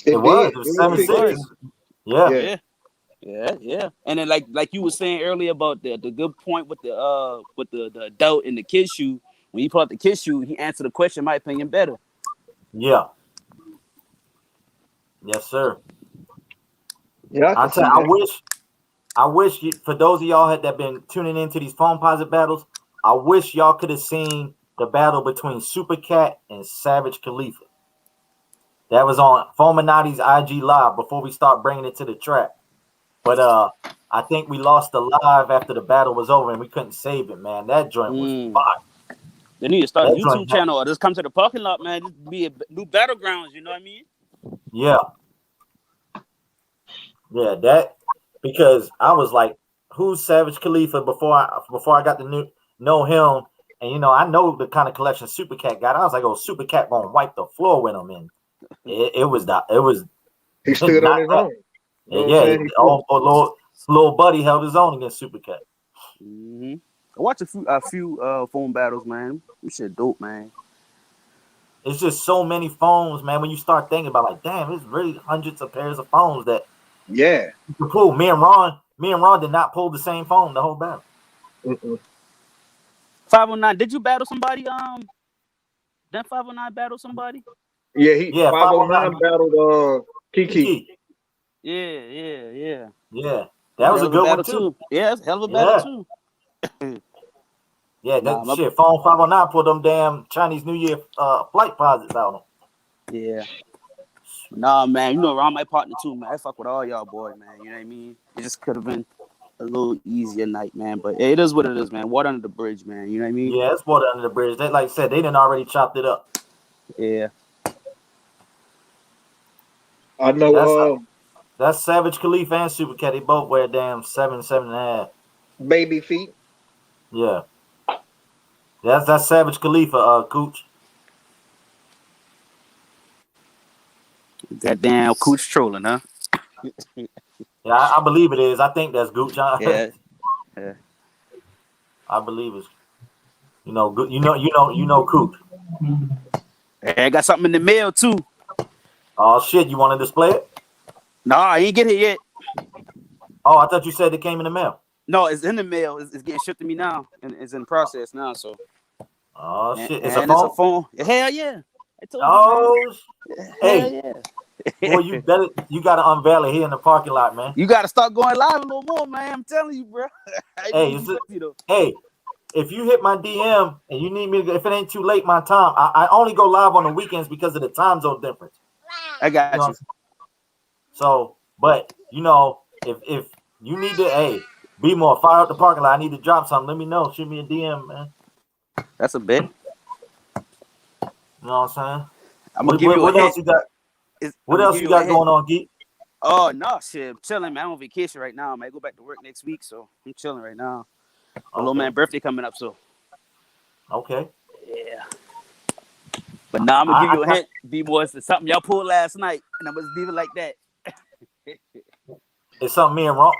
It was 7-6. Yeah. And then like you were saying earlier about the good point with the adult in the kid shoe. When he pulled out the kid shoe, he answered the question, in my opinion, better. Yeah. Yes, sir. Yeah, I wish for those of y'all that been tuning into these Foamposite battles, I wish y'all could have seen the battle between Super Cat and Savage Khalifa. That was on Foaminati's IG Live before we start bringing it to the track. But I think we lost the live after the battle was over and we couldn't save it, man. That joint was fire. They need to start a YouTube channel or just come to the parking lot, man. Just be a new battlegrounds, you know what I mean? Yeah. Yeah, that because I was like, who's Savage Khalifa before I got to know him, And I know the kind of collection Super Cat got. I was like, oh, Super Cat gonna wipe the floor with him, and it was he stood on his that. own. You know Yeah, little buddy held his own against Super Cat. Mm-hmm. I watched a few foam battles, man. This shit dope, man. It's just so many phones, man. When you start thinking about, like, damn, it's really hundreds of pairs of phones that you can pull. Me and Ron did not pull the same phone the whole battle. 509. Did you battle somebody? Did 509 battle somebody? Yeah, 509 battled Kiki. Yeah. That was a good one too. Yeah, it's a hell of a battle too. Yeah, shit. Phone 509 pulled them damn Chinese New Year flight posits out. Yeah. Nah, man. You know, Ron my partner too, man. I fuck with all y'all boys, man. You know what I mean? It just could have been a little easier night, man. But it is what it is, man. Water under the bridge, man. You know what I mean? Yeah, it's water under the bridge. They, like I said, they didn't already chopped it up. Yeah. I know. That's Savage Khalif and Super Cat. They both wear damn 7.5 baby feet. Yeah. That's Savage Khalifa, Cooch. That damn Cooch trolling, huh? Yeah, I believe it is. I think that's Gooch. Yeah. I believe it's. You know, Cooch. Hey, I got something in the mail too. Oh shit! You want to display it? No, I ain't get it yet. Oh, I thought you said it came in the mail. No, it's in the mail. It's getting shipped to me now, and it's in process now. So. Oh shit! It's a phone. Hell yeah! I told you, hey, boy, you gotta unveil it here in the parking lot, man. You gotta start going live a little more, man. I'm telling you, bro. Hey, if you hit my DM and you need me to, if it ain't too late, my time, I only go live on the weekends because of the time zone difference. I got you. So, but if you need to, be more fire up the parking lot. I need to drop something. Let me know. Shoot me a DM, man. That's a bet. You know what I'm saying? I'm gonna give you what else you got? What else you got going on, Geek? Oh no, shit. I'm chilling, man. I'm on vacation right now. I might go back to work next week, so I'm chilling right now. My little man birthday coming up, so. Okay. Yeah. But now I'm gonna give you a hint, B-boys. It's something y'all pulled last night, and I'm gonna leave it like that. It's something me and Ron,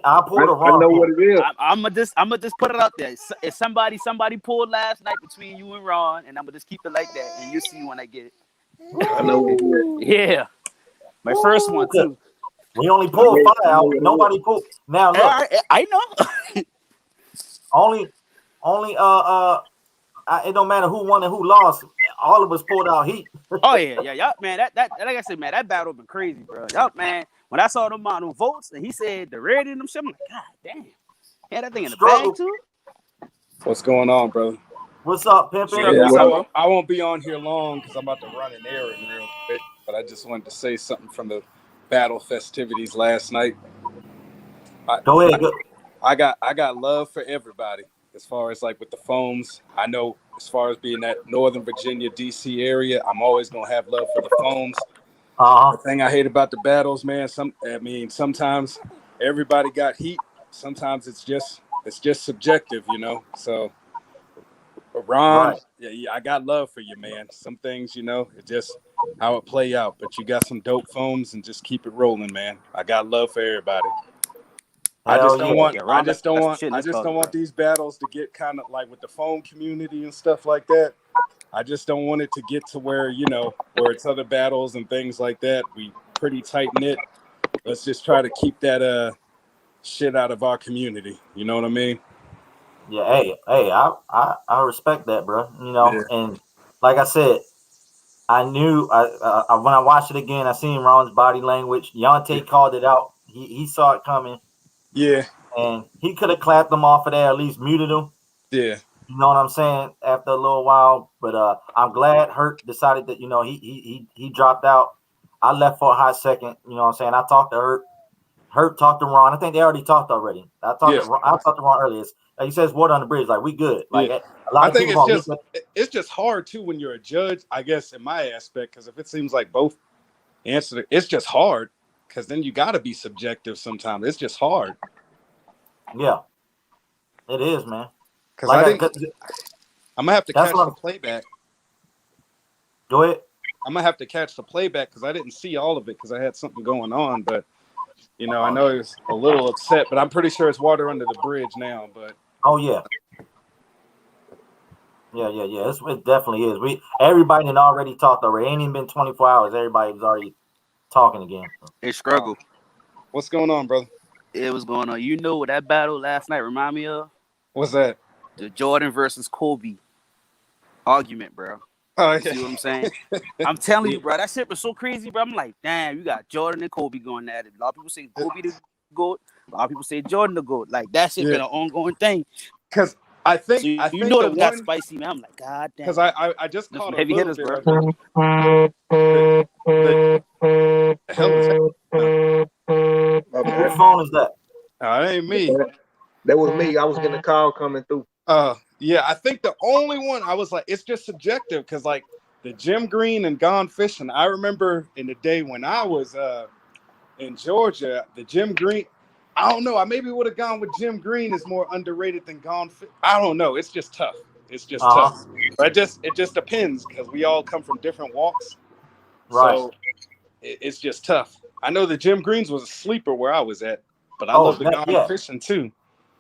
I pulled a Ron. I know what it is. I'm gonna just put it out there. It's somebody pulled last night between you and Ron, and I'm gonna just keep it like that, and you'll see when I get it. I know what it is. Yeah. My first one too. We only pulled 5 out. Nobody pulled. Now look, I know. only it don't matter who won and who lost. All of us pulled out heat. Oh yeah, man. That like I said, man, that battle been crazy, bro. Y'all, man. When I saw them votes and he said the red in them shit, I'm like, God damn. Had that thing in the bag too. What's going on, brother? What's up, Pimpin'? Yeah, I won't be on here long because I'm about to run an errand real quick. But I just wanted to say something from the battle festivities last night. Go ahead. I got love for everybody as far as like with the foams. I know as far as being that Northern Virginia, DC area, I'm always gonna have love for the foams. The thing I hate about the battles, man, sometimes everybody got heat. Sometimes it's just subjective, So, Ron, right. yeah, I got love for you, man. Some things, it's just how it play out. But you got some dope foams, and just keep it rolling, man. I got love for everybody. I just don't want these battles to get kind of like with the foam community and stuff like that. I just don't want it to get to where, where it's other battles and things like that. We pretty tight knit. Let's just try to keep that shit out of our community. You know what I mean? Yeah, hey, I respect that, bro. And like I said, I knew I when I watched it again, I seen Ron's body language. Yante called it out. He saw it coming. Yeah. And he could have clapped them off of there, at least muted them. Yeah. You know what I'm saying? After a little while, but I'm glad Hurt decided that he dropped out. I left for a hot second. You know what I'm saying? I talked to Hurt. Hurt talked to Ron. I think they already talked already. I talked to Ron earlier. He says water on the bridge. Like, we good. Like a lot of people. It's just hard too when you're a judge. I guess in my aspect, because if it seems like both answered it, it's just hard. Because then you got to be subjective sometimes. It's just hard. Yeah, it is, man. Because I'm gonna have to catch the playback. Go ahead. I'm gonna have to catch the playback because I didn't see all of it because I had something going on. But you know, I know he was a little upset, but I'm pretty sure it's water under the bridge now. But yeah. It definitely is. Everybody had already talked already. It ain't even been 24 hours. Everybody was already talking again. It struggled. What's going on, brother? It was going on. You know what that battle last night remind me of? What's that? The Jordan versus Kobe argument, bro. Oh, yeah. See what I'm saying? I'm telling you, bro, that shit was so crazy, bro. I'm like, damn, you got Jordan and Kobe going at it. A lot of people say Kobe the GOAT. A lot of people say Jordan the GOAT. Like, that shit been an ongoing thing. Because I think you know that got spicy, man. I'm like, God damn. Because I just caught a heavy little hitters, bit bro. The hell is that? What phone is that? It ain't me. That was me. I was getting a call coming through. Yeah, I think the only one I was like, it's just subjective because like the Jim Green and Gone Fishing. I remember in the day when I was in Georgia, the Jim Green. I don't know. I maybe would have gone with Jim Green is more underrated than Gone Fishing. I don't know. It's just tough. It's just tough. But it just depends because we all come from different walks. Right. So it's just tough. I know the Jim Green's was a sleeper where I was at, but I love the Gone Fishing too.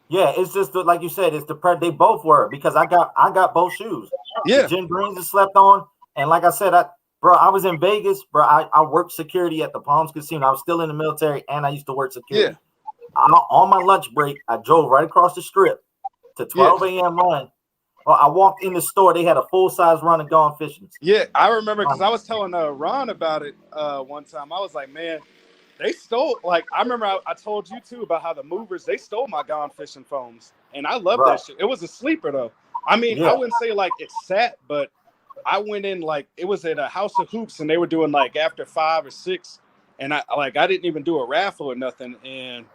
Yeah, it's just like you said, it's they both were because I got both shoes. Yeah, the Jim Greens is slept on, and like I said, I was in Vegas, bro. I worked security at the Palms Casino. I was still in the military, and I used to work security. Yeah. On my lunch break, I drove right across the strip to 12 a.m. run. Well, I walked in the store. They had a full-size run of Gone Fishing. Yeah, I remember because I was telling Ron about it one time. I was like, man, they stole, like, I remember I told you, too, about how the movers, they stole my Gone Fishing foams. And I love that shit. It was a sleeper, though. I mean, I wouldn't say, like, it sat, but I went in, like, it was at a House of Hoops, and they were doing, like, after 5 or 6. And, I didn't even do a raffle or nothing. And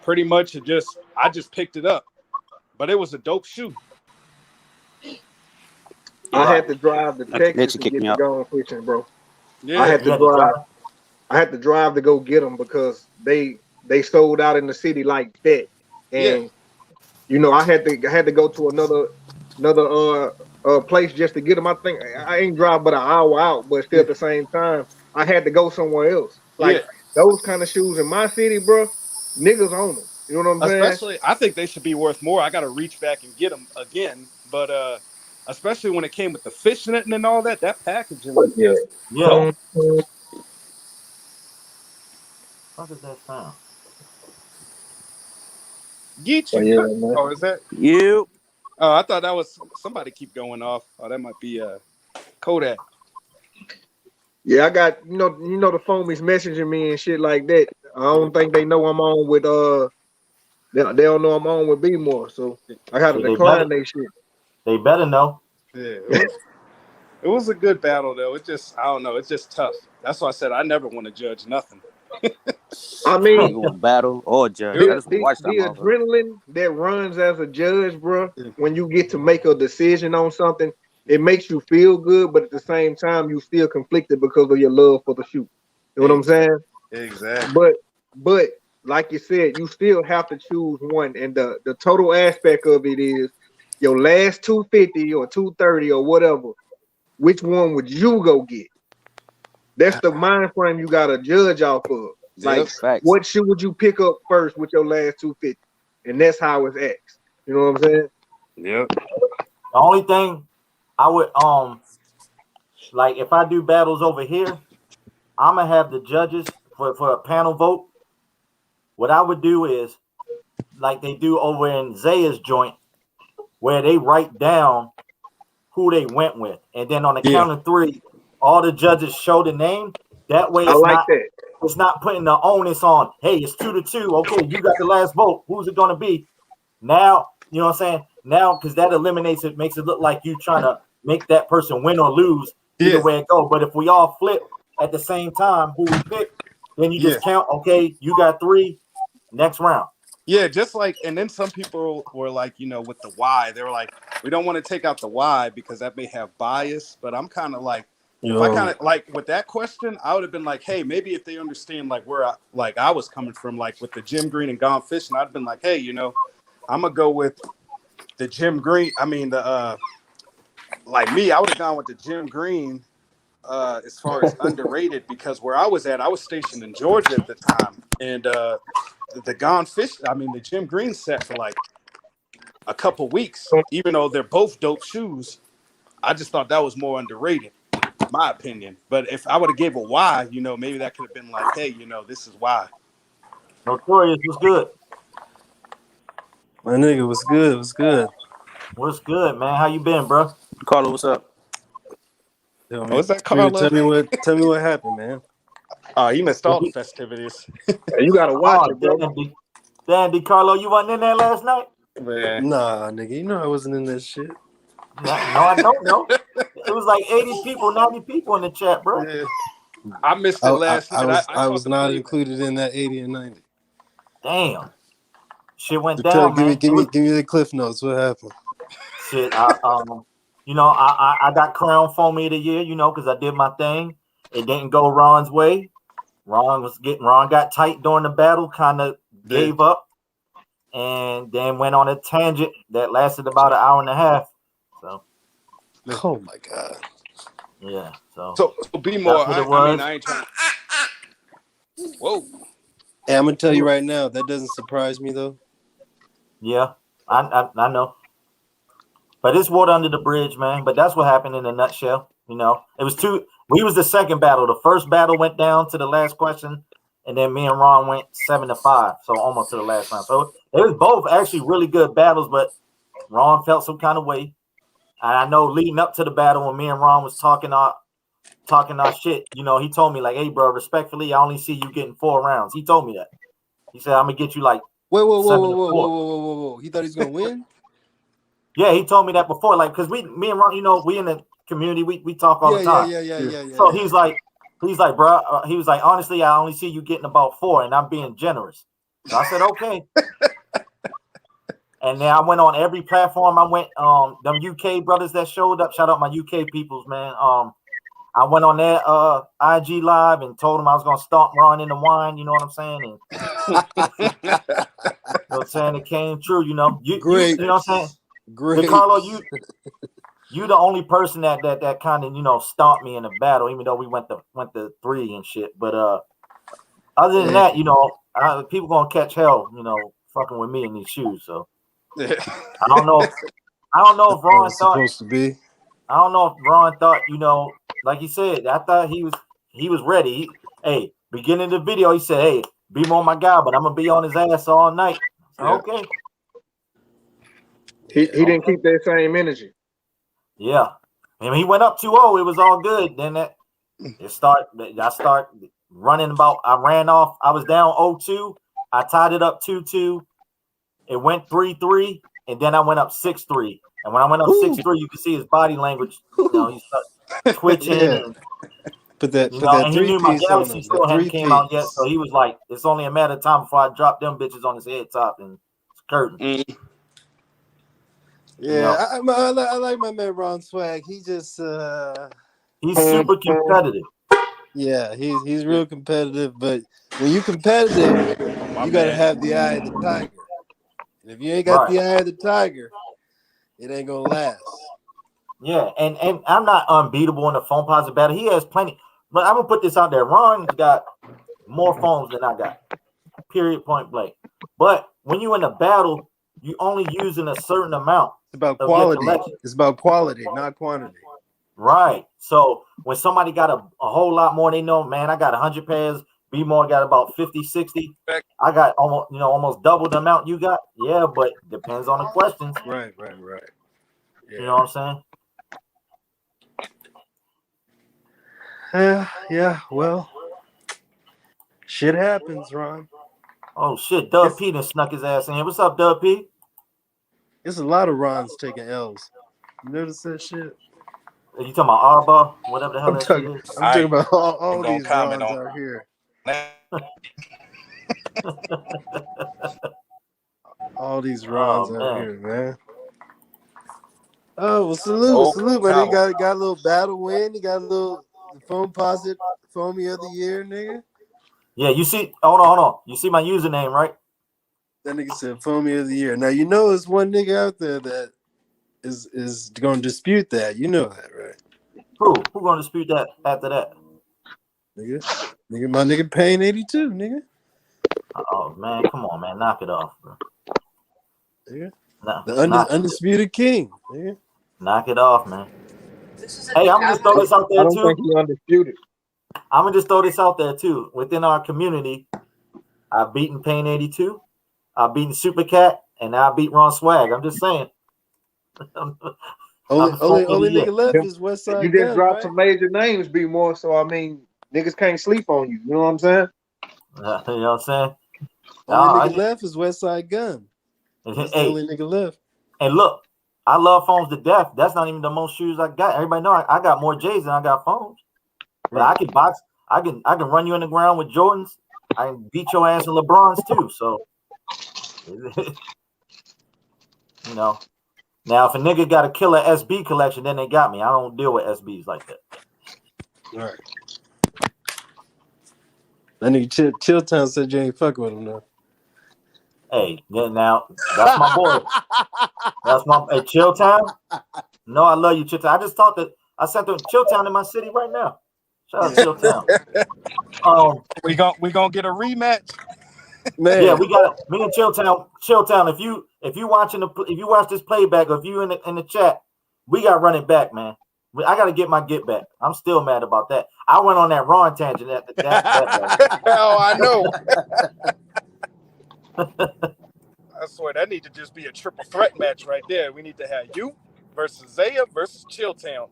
pretty much I just picked it up. But it was a dope shoe. I had to drive to Texas to get the Gone Fishing, bro. Yeah. I had to drive to go get them because they sold out in the city like that. And you know, I had to go to another place just to get them. I think I ain't drive but an hour out, but still at the same time, I had to go somewhere else. Like those kind of shoes in my city, bro, niggas own them. You know what I'm saying? Especially, I think they should be worth more. I got to reach back and get them again. But especially when it came with the fishnet and all that packaging was dope. What is that sound? Get you. Oh, is that you? Oh, I thought that was somebody keep going off. Oh, that might be Kodak. Yeah, I got you know the Foamies messaging me and shit like that. I don't think they know I'm on with they don't know I'm on with B more, so I had to decline their shit. They better know. Yeah, it was a good battle though. It just I don't know. It's just tough. That's why I said I never want to judge nothing. I mean, battle or judge. The adrenaline that runs as a judge, bro. When you get to make a decision on something, it makes you feel good, but at the same time, you still conflicted because of your love for the shoe. You know what I'm saying? Exactly. But like you said, you still have to choose one, and the total aspect of it is your last 250 or 230 or whatever. Which one would you go get? That's the mind frame you gotta judge off of. Like, what shoe would you pick up first with your last 250? And that's how it's asked. You know what I'm saying? Yep. The only thing I would like if I do battles over here, I'm gonna have the judges for a panel vote. What I would do is like they do over in Zaya's joint, where they write down who they went with, and then on the count of 3, all the judges show the name. That way, it's not putting the onus on. Hey, it's 2-2. Okay, you got the last vote. Who's it gonna be? Now, you know what I'm saying? Now, because that eliminates it, makes it look like you trying to make that person win or lose. Either way it go. But if we all flip at the same time, who we pick, then you just count. Okay, you got 3. Next round. Yeah, just like, and then some people were like, you know, with the why, they were like, we don't want to take out the why because that may have bias. But I'm kind of like, if I kind of like with that question, I would have been like, hey, maybe if they understand like where I was coming from, like with the Jim Green and Gone Fishing, I'd been like, hey, you know, I'm gonna go with the Jim Green. I mean the like me, I would have gone with the Jim Green as far as underrated, because where I was at, I was stationed in Georgia at the time, and the Gone Fish, I mean, the Jim Green set for like a couple weeks, even though they're both dope shoes. I just thought that was more underrated, my opinion. But if I would have gave a why, you know, maybe that could have been like, hey, you know, this is why. Notorious was good. My nigga, what's good? What's good? What's good, man? How you been, bro? Carlo, what's up? Yo, What's that, Carlo? Tell me what happened, man. You missed all the festivities. You gotta watch it, bro. Damn, DiCarlo, you wasn't in there last night? Man. Nah, nigga, you know I wasn't in that shit. No, I don't know. It was like 80 people, 90 people in the chat, bro. Yeah. I missed it last night. I was not included in that 80 and 90. Damn. Shit went down, give man. me the cliff notes. What happened? Shit, you know, I got crowned Foamy of the Year, you know, because I did my thing. It didn't go Ron's way. Ron got tight during the battle, kind of gave up, and then went on a tangent that lasted about an hour and a half. So, oh my god, yeah. So be more. I mean, I ain't trying. Whoa. Hey, I'm gonna tell you right now, that doesn't surprise me though. Yeah, I know. But it's water under the bridge, man. But that's what happened in a nutshell. You know, it was two. We was the second battle. The first battle went down to the last question, and then me and Ron went 7-5, so almost to the last round. So it was both actually really good battles, but Ron felt some kind of way. And I know leading up to the battle, when me and Ron was talking our shit, you know, he told me like, "Hey, bro, respectfully, I only see you getting 4 rounds." He told me that. He said, "I'm gonna get you like." Whoa! He thought he was gonna win. Yeah, he told me that before, like, because me and Ron, you know, we in the community, we talk all the time. Yeah. So he's like, bro, he was like, honestly, I only see you getting about 4, and I'm being generous. So I said, okay. And then I went on every platform. I went, them UK brothers that showed up. Shout out my UK peoples, man. I went on their IG live and told them I was gonna stomp Ron in the wine. You know what I'm saying? And, you know what I'm saying? It came true. You know, you know what I'm saying? Great, Carlo, you the only person that kind of, you know, stomped me in the battle, even though we went to 3 and shit. But other than that, you know, people gonna catch hell, you know, fucking with me in these shoes. So I don't know if Ron thought supposed to be. I don't know if Ron thought, you know, like he said, I thought he was ready. Hey, beginning of the video, he said, "Hey, be more my guy, but I'm gonna be on his ass all night." So, okay. He didn't keep that same energy. Yeah. And he went up 2-0. It was all good. Then I start running I ran off. I was down 0-2. I tied it up 2-2. It went 3-3. And then I went up 6-3. And when I went up 6-3, you could see his body language. You know, he started twitching. And, Put that and he knew my Galaxy still hadn't came out yet. So he was like, it's only a matter of time before I drop them bitches on his head top and curtain. Yeah, you know? I like my man Ron Swag. He just he's super competitive. Yeah, he's real competitive. But when you competitive, you gotta have the eye of the tiger. And if you ain't got the eye of the tiger, it ain't gonna last. Yeah, and I'm not unbeatable in the Foamposite battle. He has plenty, but I'm gonna put this out there. Ron's got more foams than I got. Period, point blank. But when you in a battle, you only using a certain amount. It's about quality. It's about quality, not quantity. Right. So when somebody got a whole lot more, they know, man, I got 100 pairs. B-More got about 50, 60. I got almost double the amount you got. Yeah, but depends on the questions. Right. Yeah. You know what I'm saying? Yeah. Well, shit happens, Ron. Oh shit, Dub P done snuck his ass in here. What's up, Dub P? There's a lot of Rons taking L's. You notice that shit? Are you talking about Arba? Whatever the hell that shit is? I'm talking about all these Rons out here. All these Rons out here, man. Oh, well, salute, man. He got a little battle win. He got a little Foamposite Foamy of the Year, nigga. Yeah, you see, hold on. You see my username, right? That nigga said Foamy of the Year. Now, you know there's one nigga out there that is going to dispute that. You know that, right? Who going to dispute that after that? Nigga, my nigga Payne 82, nigga. Oh man, come on, man, knock it off, bro. Nigga. Nah, The undisputed king, nigga. Knock it off, man. Hey, I'm gonna just throw this out there I don't too. think he undisputed. I'm gonna just throw this out there too. Within our community, I've beaten Payne 82, I've beaten Super Cat, and now I beat Ron Swag. I'm just saying. Only nigga left is West Side. You just Gun, dropped right? some major names, be more. So I mean, niggas can't sleep on you. You know what I'm saying? You know what I'm saying? Only nigga left is West Side Gun. That's the Hey, only nigga left. And look, I love phones to death. That's not even the most shoes I got. Everybody know I got more J's than I got phones. But I can box. I can run you in the ground with Jordans. I can beat your ass in LeBrons too. So, you know. Now, if a nigga got a killer SB collection, then they got me. I don't deal with SBs like that. Right. That nigga Chilltown said you ain't fucking with him though. Hey, now that's my boy. That's my Chilltown. No, I love you, Chilltown. I sent them Chilltown in my city right now. Shout out Chilltown. We gonna get a rematch. Man. Yeah, we got me and Chilltown. If you watch this playback, or if you in the chat, we got to run it back, man. I got to get my get back. I'm still mad about that. I went on that Ron tangent. Oh, I know. I swear that need to just be a triple threat match right there. We need to have you versus Zaya versus Chilltown.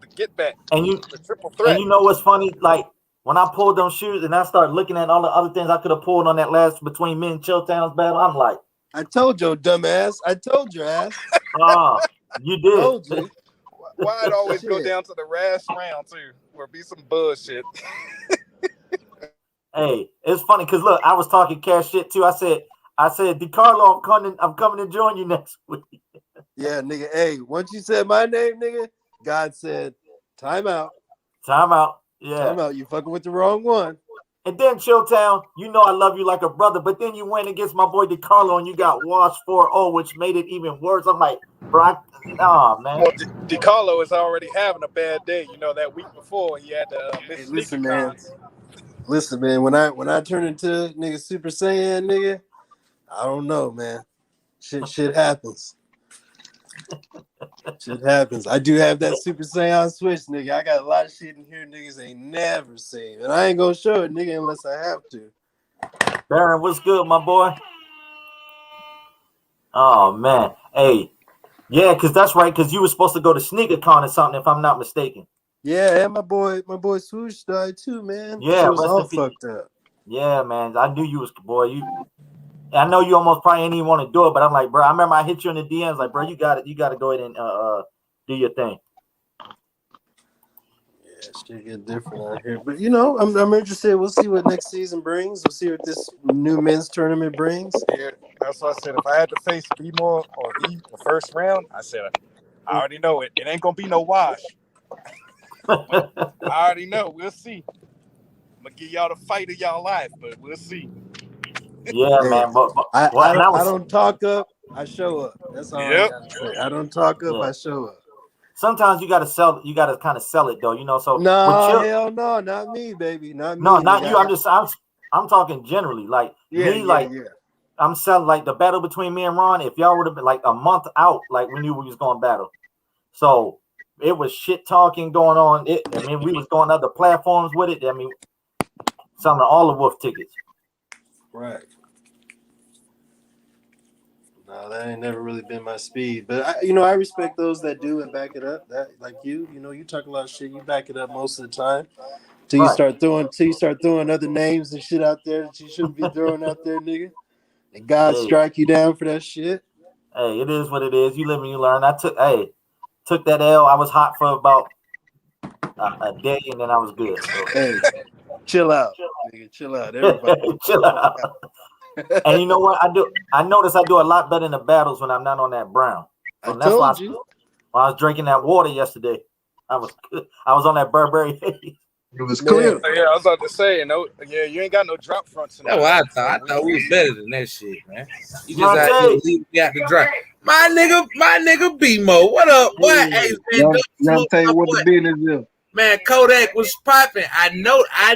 The get back. The triple threat. And you know what's funny? Like when I pulled them shoes and I started looking at all the other things I could have pulled on that last between me and Chilltown's battle, I'm like, I told you, dumbass. I told your ass. You did. Told you. Why it always go down to the last round too? Or be some bullshit. Hey, it's funny because look, I was talking cash shit too. I said, DiCarlo, I'm coming to join you next week. Yeah, nigga. Hey, once you said my name, nigga, God said, time out. Time out. Yeah. Time out. You fucking with the wrong one. And then Chilltown, you know I love you like a brother, but then you went against my boy DiCarlo and you got washed 4-0, which made it even worse. I'm like, bro, man. Well, DiCarlo is already having a bad day. You know, that week before he had to miss listen, man. Listen, man. When I turn into nigga Super Saiyan, nigga, I don't know, man. Shit happens. Shit happens. I do have that Super Saiyan switch, nigga. I got a lot of shit in here niggas ain't never seen. And I ain't gonna show it, nigga, unless I have to. Baron, what's good, my boy? Oh, man. Hey. Yeah, because that's right, because you were supposed to go to SneakerCon or something, if I'm not mistaken. Yeah, and my boy Swoosh died too, man. Yeah, it was all fucked up. Yeah, man. I knew you was, boy. I know you almost probably ain't even want to do it, but I'm like, bro, I remember I hit you in the DMs, like, bro, you got it. You got to go ahead and do your thing. Yeah, shit get different out here. But, you know, I'm interested. We'll see what next season brings. We'll see what this new men's tournament brings. Yeah, that's what I said. If I had to face B-More or V the first round, I said, I already know it. It ain't going to be no wash. I already know. We'll see. I'm going to give y'all the fight of y'all life, but we'll see. Yeah, man. But I don't talk up, I show up. That's all I gotta say. I don't talk up, I show up. Sometimes you gotta sell. You gotta kind of sell it, though. You know. So hell no, not me, baby, not me. No, not you. I'm talking generally. Like I'm selling like the battle between me and Ron. If y'all would have been like a month out, like we knew we was going to battle. So it was shit talking going on. We was going to other platforms with it. Selling all the Wolf tickets. Right. No, that ain't never really been my speed. But I respect those that do and back it up. That like you talk a lot of shit. You back it up most of the time. Till you start throwing other names and shit out there that you shouldn't be throwing out there, nigga. And God strike you down for that shit. Hey, it is what it is. You live and you learn. I took that L. I was hot for about a day, and then I was good. So. Hey, chill out, nigga. Chill out, everybody. Chill out. And you know what I do? I notice I do a lot better in the battles when I'm not on that brown. And that's why when I was drinking that water yesterday, I was on that Burberry. It was clear. Yeah, I was about to say, you ain't got no drop fronts. That's what I thought. I thought we was better than that shit, man. You just have to leave me out the drop. My nigga B-Mo. What up? What? Hey, man, y'all tell you what the business is. Man, Kodak was popping. I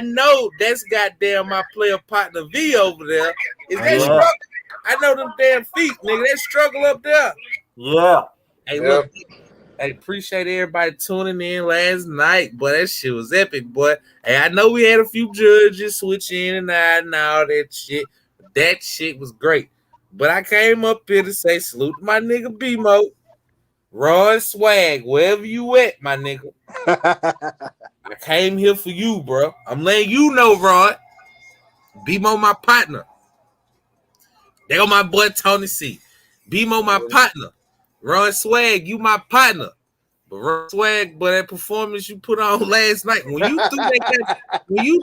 know that's goddamn my player partner V over there. Is that struggle? I know them damn feet, nigga. That struggle up there. Yeah. Hey, look. Hey, appreciate everybody tuning in last night, boy. That shit was epic, boy. Hey, I know we had a few judges switch in and out and all that shit. That shit was great. But I came up here to say salute to my nigga B-Mo. Ron Swag, wherever you at, my nigga. I came here for you, bro. I'm letting you know, Ron. B-Mo my partner. There go my boy Tony C. B-Mo my partner. Ron Swag, you my partner. But Ron Swag, but that performance you put on last night, when you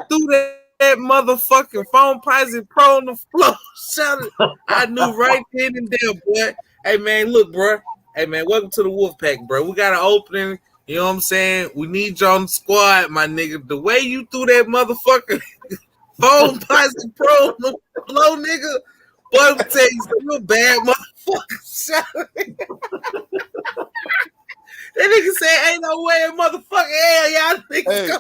threw that motherfucking Foamposite Pro on the floor, I knew right then and there, boy. Hey man, look, bro. Hey man, welcome to the Wolfpack, bro. We got an opening. You know what I'm saying? We need you on the squad, my nigga. The way you threw that motherfucker Foamposite Pro on the floor, nigga. Boy, I'm tell you, some real bad motherfucker. That nigga said, ain't no way in motherfucking hell y'all niggas go.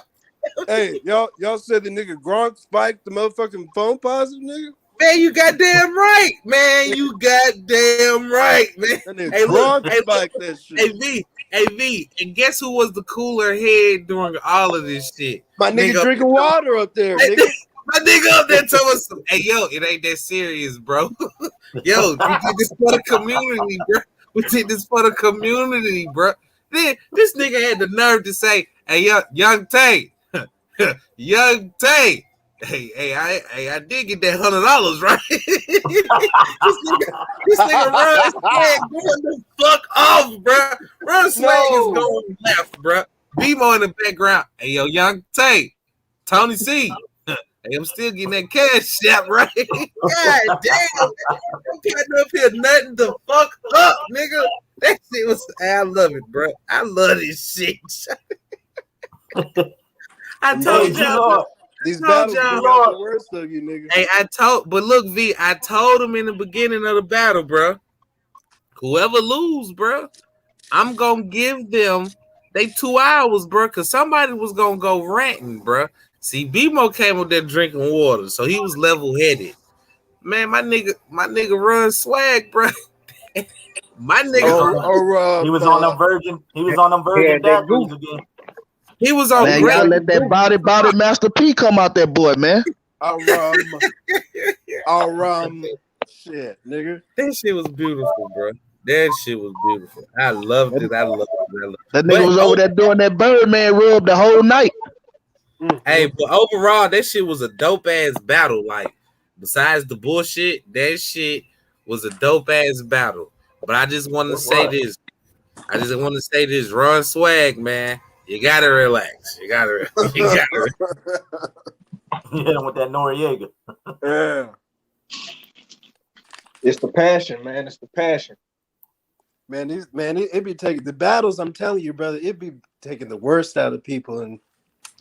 Hey, y'all said the nigga Gronk spiked the motherfucking Foamposite, nigga? Man, you goddamn right, man. You goddamn right, man. Hey, look, spiked that shit. Hey, V, and guess who was the cooler head during all of this shit? My nigga drinking water up there, nigga. My nigga up there told us, hey, yo, it ain't that serious, bro. Yo, we did this for the community, bro. We did this for the community, bro. Then this nigga had the nerve to say, hey, young Tay, young Tay. Hey, I did get that $100, right? this nigga Ron Swag going the fuck off, bro. Ron Swag is going left, bro. B-Mo in the background. Hey, yo, young Tay, Tony C. Hey, I'm still getting that cash shot, right? God damn. I'm getting up here nothing to fuck up, nigga. That shit was, I love it, bro. I love this shit. I told y'all. These battles got the worst of you, nigga. Hey, but look, V, I told him in the beginning of the battle, bro. Whoever lose, bro, I'm gonna give them they 2 hours, bro, because somebody was gonna go ranting, bro. See, B-Mo came up there drinking water, so he was level-headed. Man, my nigga Run Swag, bro. My nigga, he was on them virgin. He was on them virgin daiquiris again. He was on. Man, y'all let that body Master P come out that boy, man. All shit, nigga. That shit was beautiful, bro. That shit was beautiful. I loved it. That nigga was over there doing that Birdman rub the whole night. Hey, but overall, that shit was a dope ass battle. Like, besides the bullshit, that shit was a dope ass battle. But I just want to say this. Ron Swag, man. You gotta relax. You gotta hit him with that Noriega. Yeah. It's the passion, man. It's the passion. Man, it be taking the battles. I'm telling you, brother, it be taking the worst out of people. And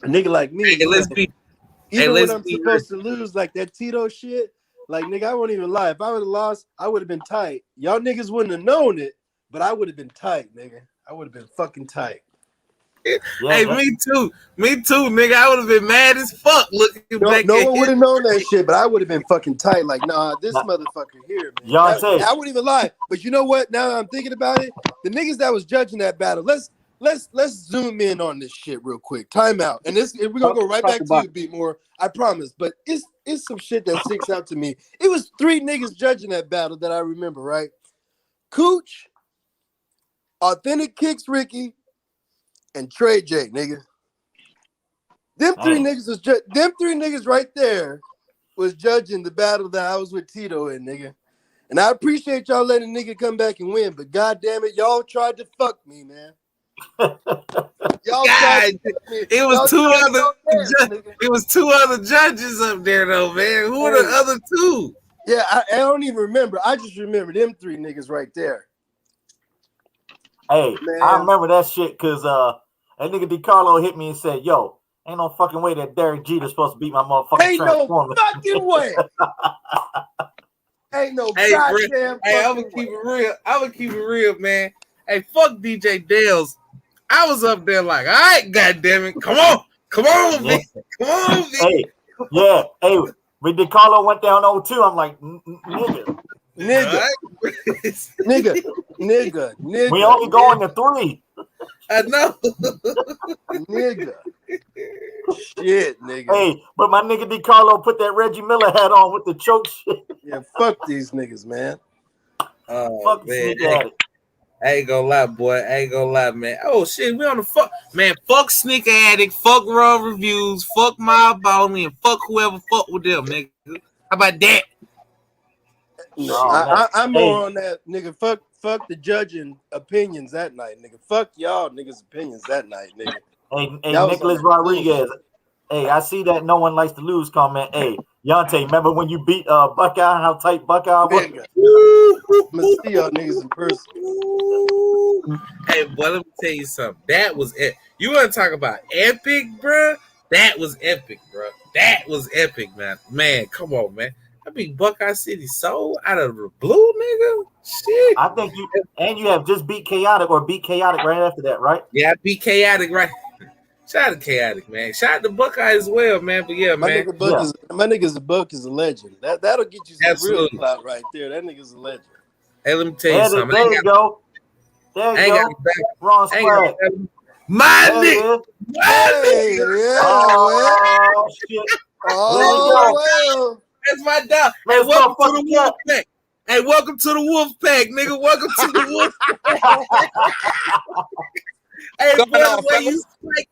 a nigga like me, even when I'm supposed to lose, like that Tito shit, like nigga, I won't even lie. If I would have lost, I would have been tight. Y'all niggas wouldn't have known it, but I would have been tight, nigga. I would have been fucking tight. Yeah, hey, me too, nigga. I would have been mad as fuck looking back. No one would have known that shit, but I would have been fucking tight. Like, nah, this motherfucker here, man. I wouldn't even lie. But you know what? Now that I'm thinking about it, the niggas that was judging that battle, let's zoom in on this shit real quick. Time out, and we're gonna go right back to you, Beat More. I promise. But it's some shit that sticks out to me. It was 3 niggas judging that battle that I remember, right? Cooch, Authentic Kicks Ricky, and Trey J, nigga. Them 3 niggas was them 3 niggas right there was judging the battle that I was with Tito in, nigga. And I appreciate y'all letting nigga come back and win, but goddamn it, y'all tried to fuck me, man. Y'all tried to fuck me. It was 2 other judges up there though, man. Who are the other 2? Yeah, I don't even remember. I just remember them 3 niggas right there. Hey, man. I remember that shit because that nigga DiCarlo hit me and said, yo, ain't no fucking way that Derek Jeter's supposed to beat my motherfucking Transformer. Ain't no fucking way. Ain't no goddamn. Hey, I'm gonna keep it real, man. Hey, fuck DJ Dales. I was up there like, all right, goddamn it, come on, Vic. Come on, Vic. Hey, yeah, hey, when DeCarlo went down 0-2, I'm like, nigga. We only going to 3. I know. Nigga. Shit, nigga. Hey, but my nigga DeCarlo put that Reggie Miller hat on with the choke shit. Yeah, fuck these niggas, man. Fuck Man, Sneak Addict. I ain't gonna lie, boy. I ain't gonna lie, man. Oh shit, we on the fuck, man. Fuck Sneaker Addict, fuck Raw Reviews, fuck My Ballin', and fuck whoever fuck with them, nigga. How about that? No, I'm more on that, nigga. Fuck the judging opinions that night, nigga. Fuck y'all niggas' opinions that night, nigga. Hey, Nicholas Rodriguez. Hey, I see that no one likes to lose comment. Hey, Yante, remember when you beat Buckeye? How tight Buckeye was? I'm gonna see y'all niggas in person. Hey, boy, let me tell you something. That was it. You want to talk about epic, bro? That was epic, bro. That was epic, man. Man, come on, man. I beat Buckeye City so out of the blue, nigga. Shit. I think you have just beat Chaotic right after that, right? Yeah, I beat Chaotic, right? Shout out to Chaotic, man. Shout out to Buckeye as well, man. But yeah, my man. My nigga's Buck is a legend. That'll get you some Absolutely. real clout right there. That nigga's a legend. Hey, let me tell you something. There you go. There you go. Wrong squad. My nigga. Hey, yeah. Oh, shit. Oh, that's my dog. Hey, welcome to the Wolf Pack. Hey, welcome to the Wolf Pack, nigga. Welcome to the Wolf Pack. Hey, boy, the way you spike,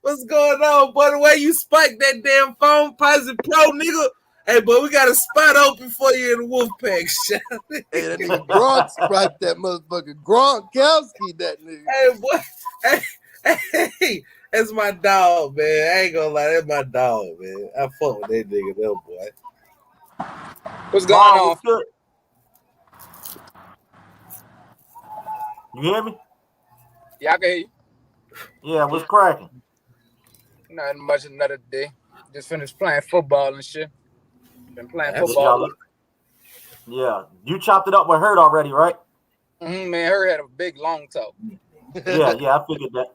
what's going on, boy? The way you spike that damn Foamposite Pro, nigga. Hey, boy, we got a spot open for you in the Wolf Pack. Hey, that nigga Gronk spiked that motherfucker. Gronkowski, that nigga. Hey, boy. Hey, that's my dog, man. I ain't gonna lie, that's my dog, man. I fuck with that nigga, though, boy. What's going on? Good. You hear me? Yeah, I can hear you. Yeah, what's cracking? Nothing much. Another day. Just finished playing football and shit. Been playing football. Yeah, you chopped it up with Hurt already, right? Man, Hurt had a big long talk. Yeah, I figured that.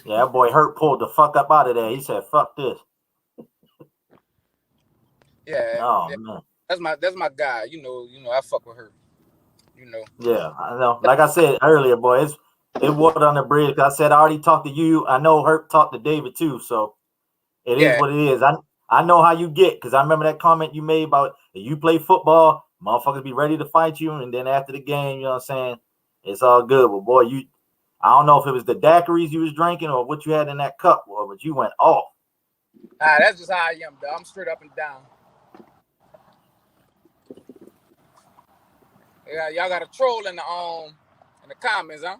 Yeah, that boy Hurt pulled the fuck up out of there. He said, "Fuck this." Yeah. Oh yeah. man, that's my guy. You know, I fuck with Hurt. You know. Yeah, I know. Like I said earlier, boy, it water on the bridge. I said I already talked to you. I know Hurt talked to David too, so it is what it is. I know how you get, because I remember that comment you made about if you play football, motherfuckers be ready to fight you, and then after the game, you know what I'm saying, it's all good. But boy, I don't know if it was the daiquiris you was drinking or what you had in that cup, boy, but you went off. That's just how I am, though. I'm straight up and down. Yeah, y'all got a troll in the comments, huh?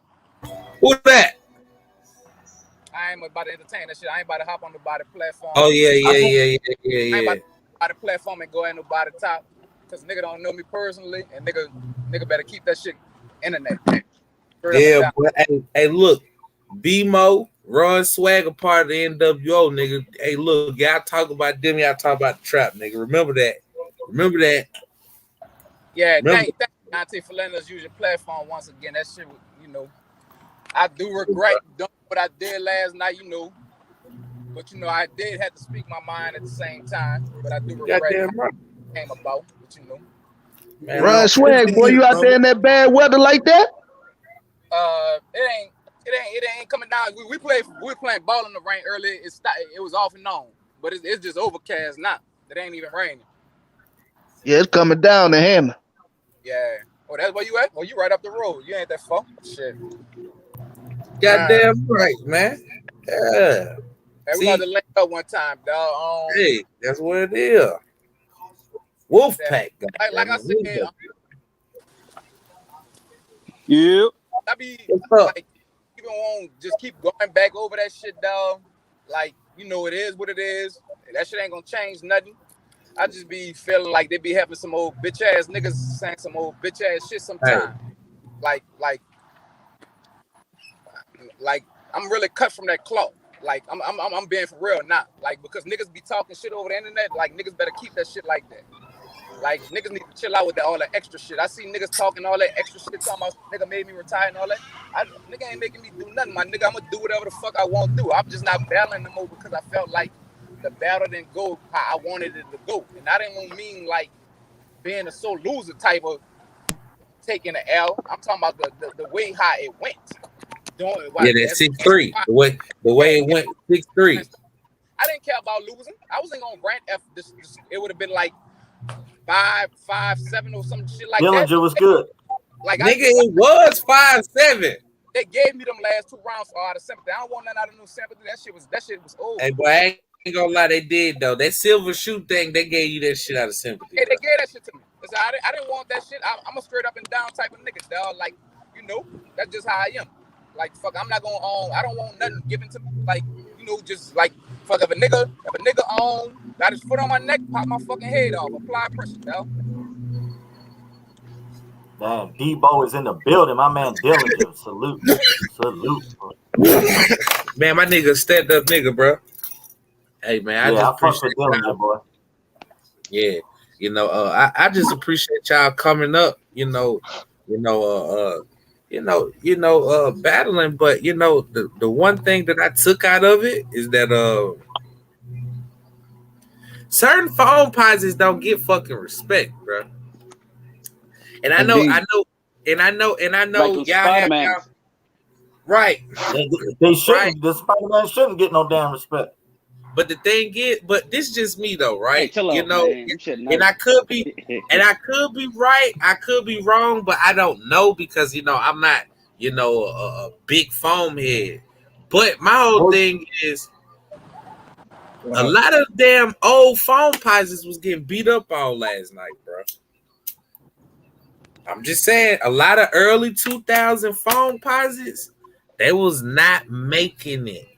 Who's that? I ain't about to entertain that shit. I ain't about to hop on nobody's platform. Oh yeah. I ain't about to hop on the platform and go at nobody's top, because nigga don't know me personally, and nigga better keep that shit internet. Yeah, but hey, look, B-Mo, Ron Swagger, part of the NWO, nigga. Hey, look, y'all talk about them, y'all talk about the trap, nigga. Remember that. Yeah, thank you, Auntie, for letting us use your platform once again. That shit, you know, I do regret doing what I did last night, you know. But, you know, I did have to speak my mind at the same time. But I do regret it came about, but, you know. Man, Run Swag, boy, you out there in that bad weather like that? It ain't coming down. We were playing ball in the rain earlier. It was off and on. But it's just overcast now. It ain't even raining. Yeah, it's coming down the hammer. Yeah. Oh, that's where you at? Oh, you right up the road. You ain't that far. Shit. Goddamn right, man. Yeah. Hey, we got to link up one time, dog. Hey, that's what it is. Wolf Pack. Like I said, yeah. I be like, even won't just keep going back over that shit, dog. Like, you know, it is what it is. That shit ain't gonna change nothing. I just be feeling like they be having some old bitch ass niggas saying some old bitch ass shit sometimes. Like I'm really cut from that cloth. Like I'm being for real now. Like, because niggas be talking shit over the internet. Like, niggas better keep that shit like that. Like niggas need to chill out with all that extra shit. I see niggas talking all that extra shit, talking about nigga made me retire and all that. Nigga ain't making me do nothing, my nigga. I'm gonna do whatever the fuck I want to do. I'm just not battling no more because I felt like the battle didn't go how I wanted it to go. And I didn't mean like being a so loser type of taking the L. I'm talking about the way how it went. That's 6-3. The way it went 6-3. I didn't care about losing. I wasn't gonna grant F this it would have been like 5-7 or some shit like Dillinger that. Dillinger was good. Like nigga, it was 5-7. They gave me them last 2 rounds for out of sympathy. I don't want nothing out of no sympathy. That shit was old. Hey, boy, I ain't gonna lie, they did though. That silver shoe thing, they gave you that shit out of sympathy. Hey, they gave that shit to me. I didn't want that shit. I'm a straight up and down type of nigga, dog. Like, you know, that's just how I am. Like, fuck, I'm not gonna I don't want nothing given to me. Like, you know, just like fuck if a nigga got his foot on my neck, pop my fucking head off, apply pressure, dog. Damn, Debo is in the building. My man Dillinger. Salute. Bro. Man, my nigga stepped up nigga, bro. Hey man, I appreciate Dillinger, boy. Yeah, you know, I just appreciate y'all coming up, battling. But you know, the one thing that I took out of it is that certain Foamposites don't get fucking respect, bro. And I know, like y'all have y'all, right. They shouldn't. Right. The Spider-Man shouldn't get no damn respect. But the thing is, but this is just me though, right? Hey, you know, and I could be, right, I could be wrong, but I don't know because I'm not, a big foam head. But my whole thing is, a lot of damn old Foamposites was getting beat up all last night, bro. I'm just saying, a lot of early 2000 Foamposites, they was not making it.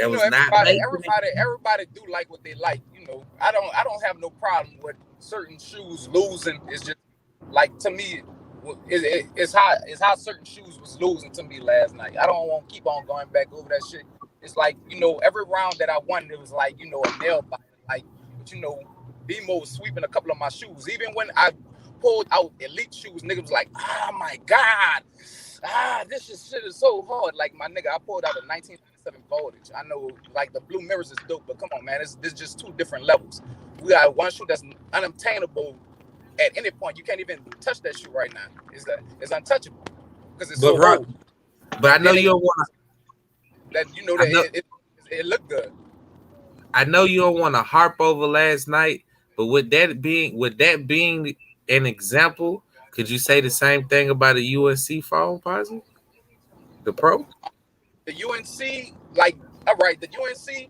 Everybody do like what they like. You know, I don't have no problem with certain shoes losing. It's just like, to me, it's how certain shoes was losing to me last night. I don't want to keep on going back over that shit. It's like, every round that I won, it was like, a nail biter. Like, but BMO was sweeping a couple of my shoes. Even when I pulled out elite shoes, niggas was like, oh my God, this shit is so hard. Like, my nigga, I pulled out a 1997 Voltage. I know, like, the blue mirrors is dope, but come on, man, it's just 2 different levels. We got one shoe that's unobtainable at any point. You can't even touch that shoe right now. It's untouchable because it's so old. But I know you don't want to. That it looked good. I know you don't want to harp over last night, but with that being an example, could you say the same thing about a UNC Foamposite? The pro? The UNC, like, all right, the UNC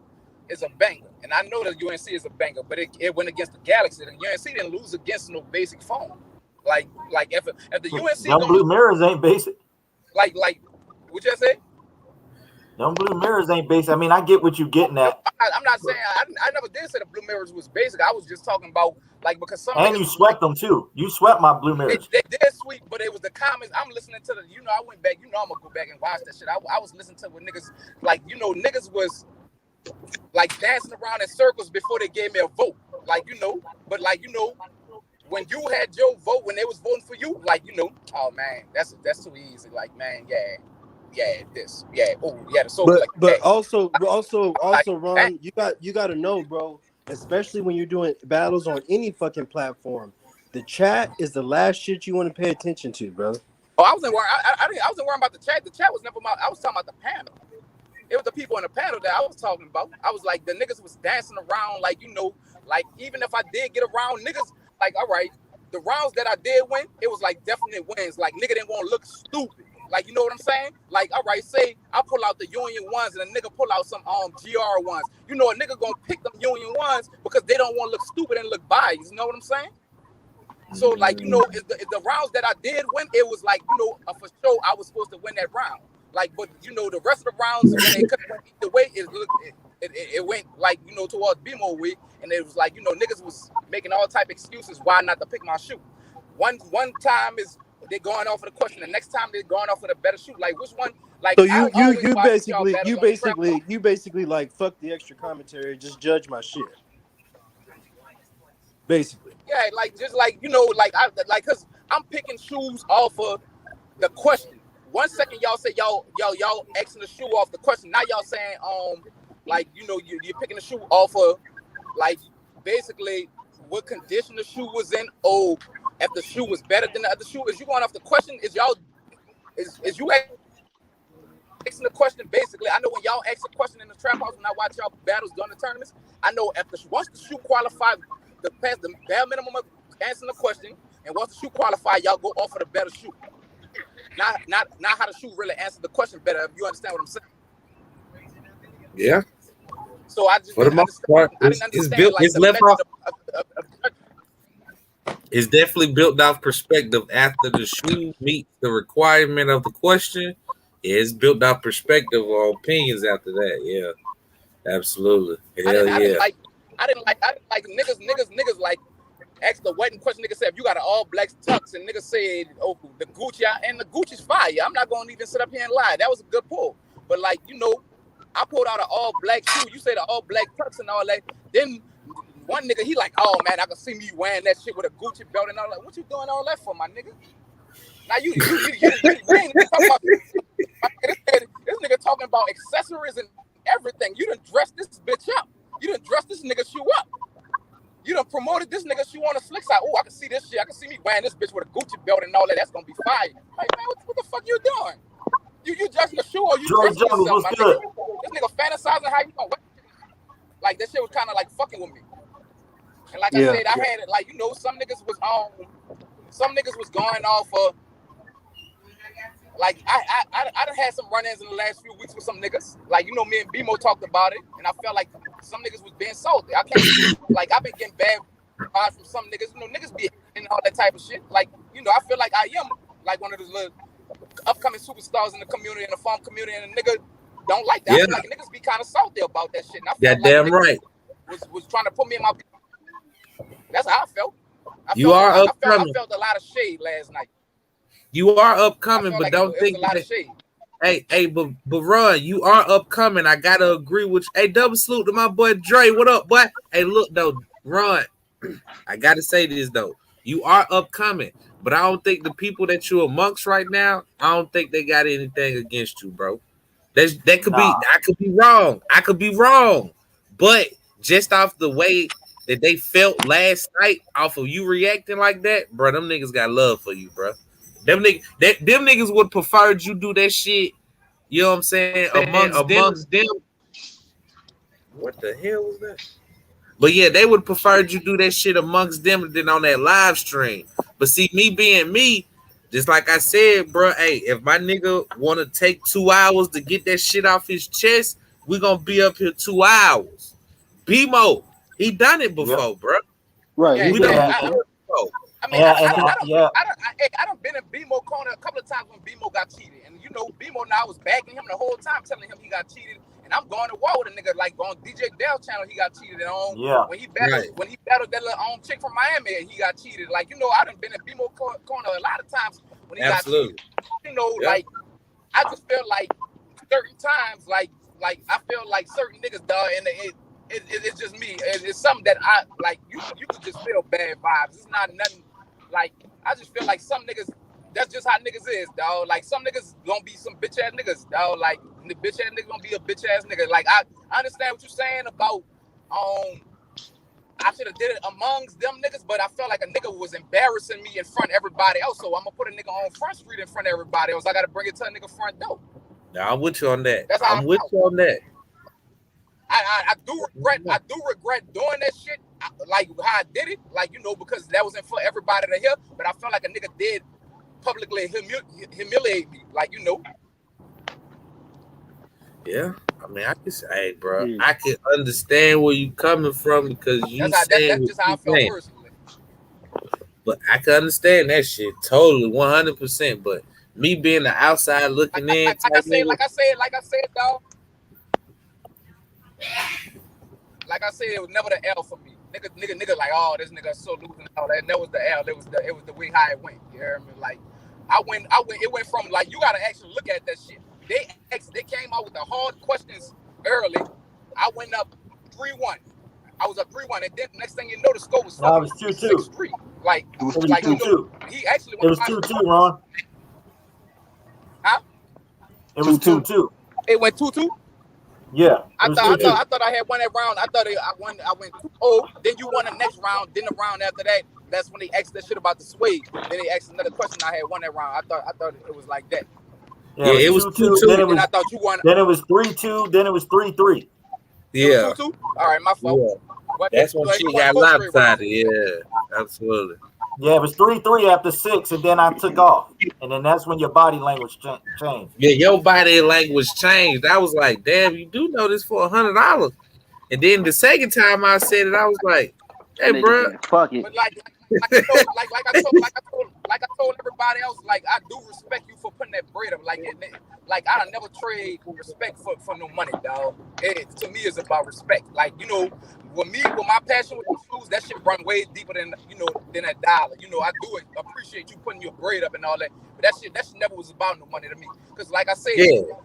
is a banger. And I know the UNC is a banger, but it went against the Galaxy. The UNC didn't lose against no basic foam. Like if the UNC them blue mirrors ain't basic. Like what you say? Them blue mirrors ain't basic. I mean, I get what you getting at. I'm not saying I never did say the blue mirrors was basic. I was just talking about, like, because some and you swept them too. You swept my blue mirrors. They did sweep, but it was the comments. I'm listening to I went back. I'm gonna go back and watch that shit. I was listening to what niggas, like, niggas was like dancing around in circles before they gave me a vote. Like, but like, when you had your vote, when they was voting for you, like, oh man, that's too easy. Like, man, this, the soul. But also, Ron, you got to know, bro. Especially when you're doing battles on any fucking platform, the chat is the last shit you want to pay attention to, bro. Oh, I wasn't worried. I wasn't worried about the chat. The chat was never I was talking about the panel. It was the people in the panel that I was talking about. I was like, the niggas was dancing around, like, like, even if I did get around, niggas, like, all right, the rounds that I did win, it was like definite wins. Like, nigga didn't want to look stupid. Like, you know what I'm saying? Like, all right, say I pull out the Union ones and a nigga pull out some GR ones. A nigga gonna pick them Union ones because they don't want to look stupid and look biased. You know what I'm saying? So, like, if the rounds that I did win, it was like, for sure I was supposed to win that round. Like, but the rest of the rounds, when they could either way, it went like, towards BMO way, and it was like, niggas was making all type of excuses why not to pick my shoe. One time is they're going off of the question, the next time they're going off with a better shoe. Like, which one? Like, so you basically like, fuck the extra commentary, just judge my shit. basically. Yeah, like just like cause I'm picking shoes off of the question. 1 second y'all say y'all asking the shoe off the question. Now y'all saying like you're picking the shoe off of like basically what condition the shoe was in. Oh, if the shoe was better than the other shoe, is you going off the question? Is you asking the question basically? I know when y'all ask a question in the trap house when I watch y'all battles during the tournaments, I know once the shoe qualified the past the bare minimum of answering the question, and once the shoe qualified, y'all go off of the better shoe. Not how the shoe really answered the question better. If you understand what I'm saying? Yeah. So I just for the most part, it's built. Like it's left off. It's definitely built off perspective. After the shoe meets the requirement of the question, it's built off perspective or opinions. After that, yeah, absolutely. Hell I yeah. I didn't like niggas like asked the wedding question. Nigga said if you got an all black tux, and nigga said, oh, the Gucci, and the Gucci's fire. I'm not gonna even sit up here and lie. That was a good pull. But like I pulled out an all black shoe. You said an all black tux and all that. Then one nigga, he like, oh man, I can see me wearing that shit with a Gucci belt and all that. What you doing all that for, my nigga? Now you ain't even talking about this nigga talking about accessories and everything. You done dressed this bitch up. You done dressed this nigga shoe up. You done promoted this nigga shoe on the slick side. Oh, I can see this shit. I can see me wearing this bitch with a Gucci belt and all that. That's gonna be fire. Like, man, what the fuck you doing? You dressing the shoe or you dressing yourself, my nigga? This nigga fantasizing how you gonna wear it. Like, that shit was kind of like fucking with me. And like I said, I had it like, some niggas was going off of, like, I done had some run-ins in the last few weeks with some niggas. Like, me and BMO talked about it, and I felt like some niggas was being salty. I can't, like, I've been getting bad vibes from some niggas. Niggas be and all that type of shit. Like, I feel like I am, like, one of those little upcoming superstars in the community, in the farm community, and a nigga don't like that. Yeah. I feel like niggas be kind of salty about that shit. And I felt damn right. Was trying to put me in my... That's how I felt. I felt a lot of shade last night. You are upcoming, but like don't think but Ron, you are upcoming. I gotta agree with you. Hey, double salute to my boy Dre. What up, boy? Hey, look though, Ron, I gotta say this though. You are upcoming, but I don't think the people that you're amongst right now, I don't think they got anything against you, bro. That could be, I could be wrong. I could be wrong. But just off the way that they felt last night, off of you reacting like that, bro, them niggas got love for you, bro. Them niggas would prefer you do that shit, you know what I'm saying, amongst them. What the hell was that? But yeah, they would prefer you do that shit amongst them than on that live stream. But see, me being me, just like I said, bro, hey, if my nigga want to take 2 hours to get that shit off his chest, we gonna be up here 2 hours. BMO, he done it before, bro. Right. Yeah, we done it before. I mean, I done been in BMO corner a couple of times when BMO got cheated. And BMO now was bagging him the whole time, telling him he got cheated. And I'm going to war with a nigga, like on DJ Dell channel, he got cheated on. Yeah. When he battled that little chick from Miami, he got cheated. Like, I done been in BMO corner a lot of times when he got cheated. Like, I just feel like certain times, like I feel like certain niggas, dog, and it's just me. It's something that I like. You could just feel bad vibes. It's not nothing. Like, I just feel like some niggas, that's just how niggas is, dog. Like, some niggas gonna be some bitch ass niggas, dog. Like, the bitch ass nigga gonna be a bitch ass nigga. Like, I understand what you're saying about I should have did it amongst them niggas, but I felt like a nigga was embarrassing me in front of everybody else. So I'm gonna put a nigga on Front Street in front of everybody else. I gotta bring it to a nigga front door. Now I'm with you on that. I'm with you on that. I do regret doing that shit, like how I did it, like, because that wasn't for everybody to hear, but I felt like a nigga did publicly humiliate me, like, Yeah, I mean, I can say, bro, I can understand where you coming from because that's just how I felt personally. But I can understand that shit totally, 100%. But me being the outside looking in, like I said, dog. Like I said, it was never the L for me. Nigga, like, oh, this nigga so losing all that. And that was the L. It was the way how it went. You hear me? Like, it went from, like, you gotta actually look at that shit. They came out with the hard questions early. I went up 3-1. I was up 3-1, and then next thing you know, the score was No, it was 2-2. 6-3. Like, It was like 2-2. you know, he actually It was 2-2, Ron. Huh? It was 2-2. 2-2. It went 2-2. Yeah, I thought I had won that round. I went 2-0. Then you won the next round. Then the round after that, that's when they asked that shit about the suede. Then they asked another question. I had won that round. I thought it was like that. Yeah, it was 2-2. Then it was, I thought you won. Then it was 3-2. Then it was 3-3. Yeah. 2-2. All right, my fault. Yeah. That's when she got lopsided. Yeah, absolutely. Yeah, it was 3-3 after 6, and then I took off, and then that's when your body language changed. Yeah, your body language changed. I was like, damn, you do know this for $100. And then the second time I said it, I was like, hey, bro, fuck it. But like I told everybody else, like I do respect you for putting that bread up. Like I never trade respect for no money, dog. To me, it's about respect. Like with my passion with the shoes, that shit run way deeper than than a dollar. I do appreciate you putting your bread up and all that, but that shit never was about no money to me. Because like I said, you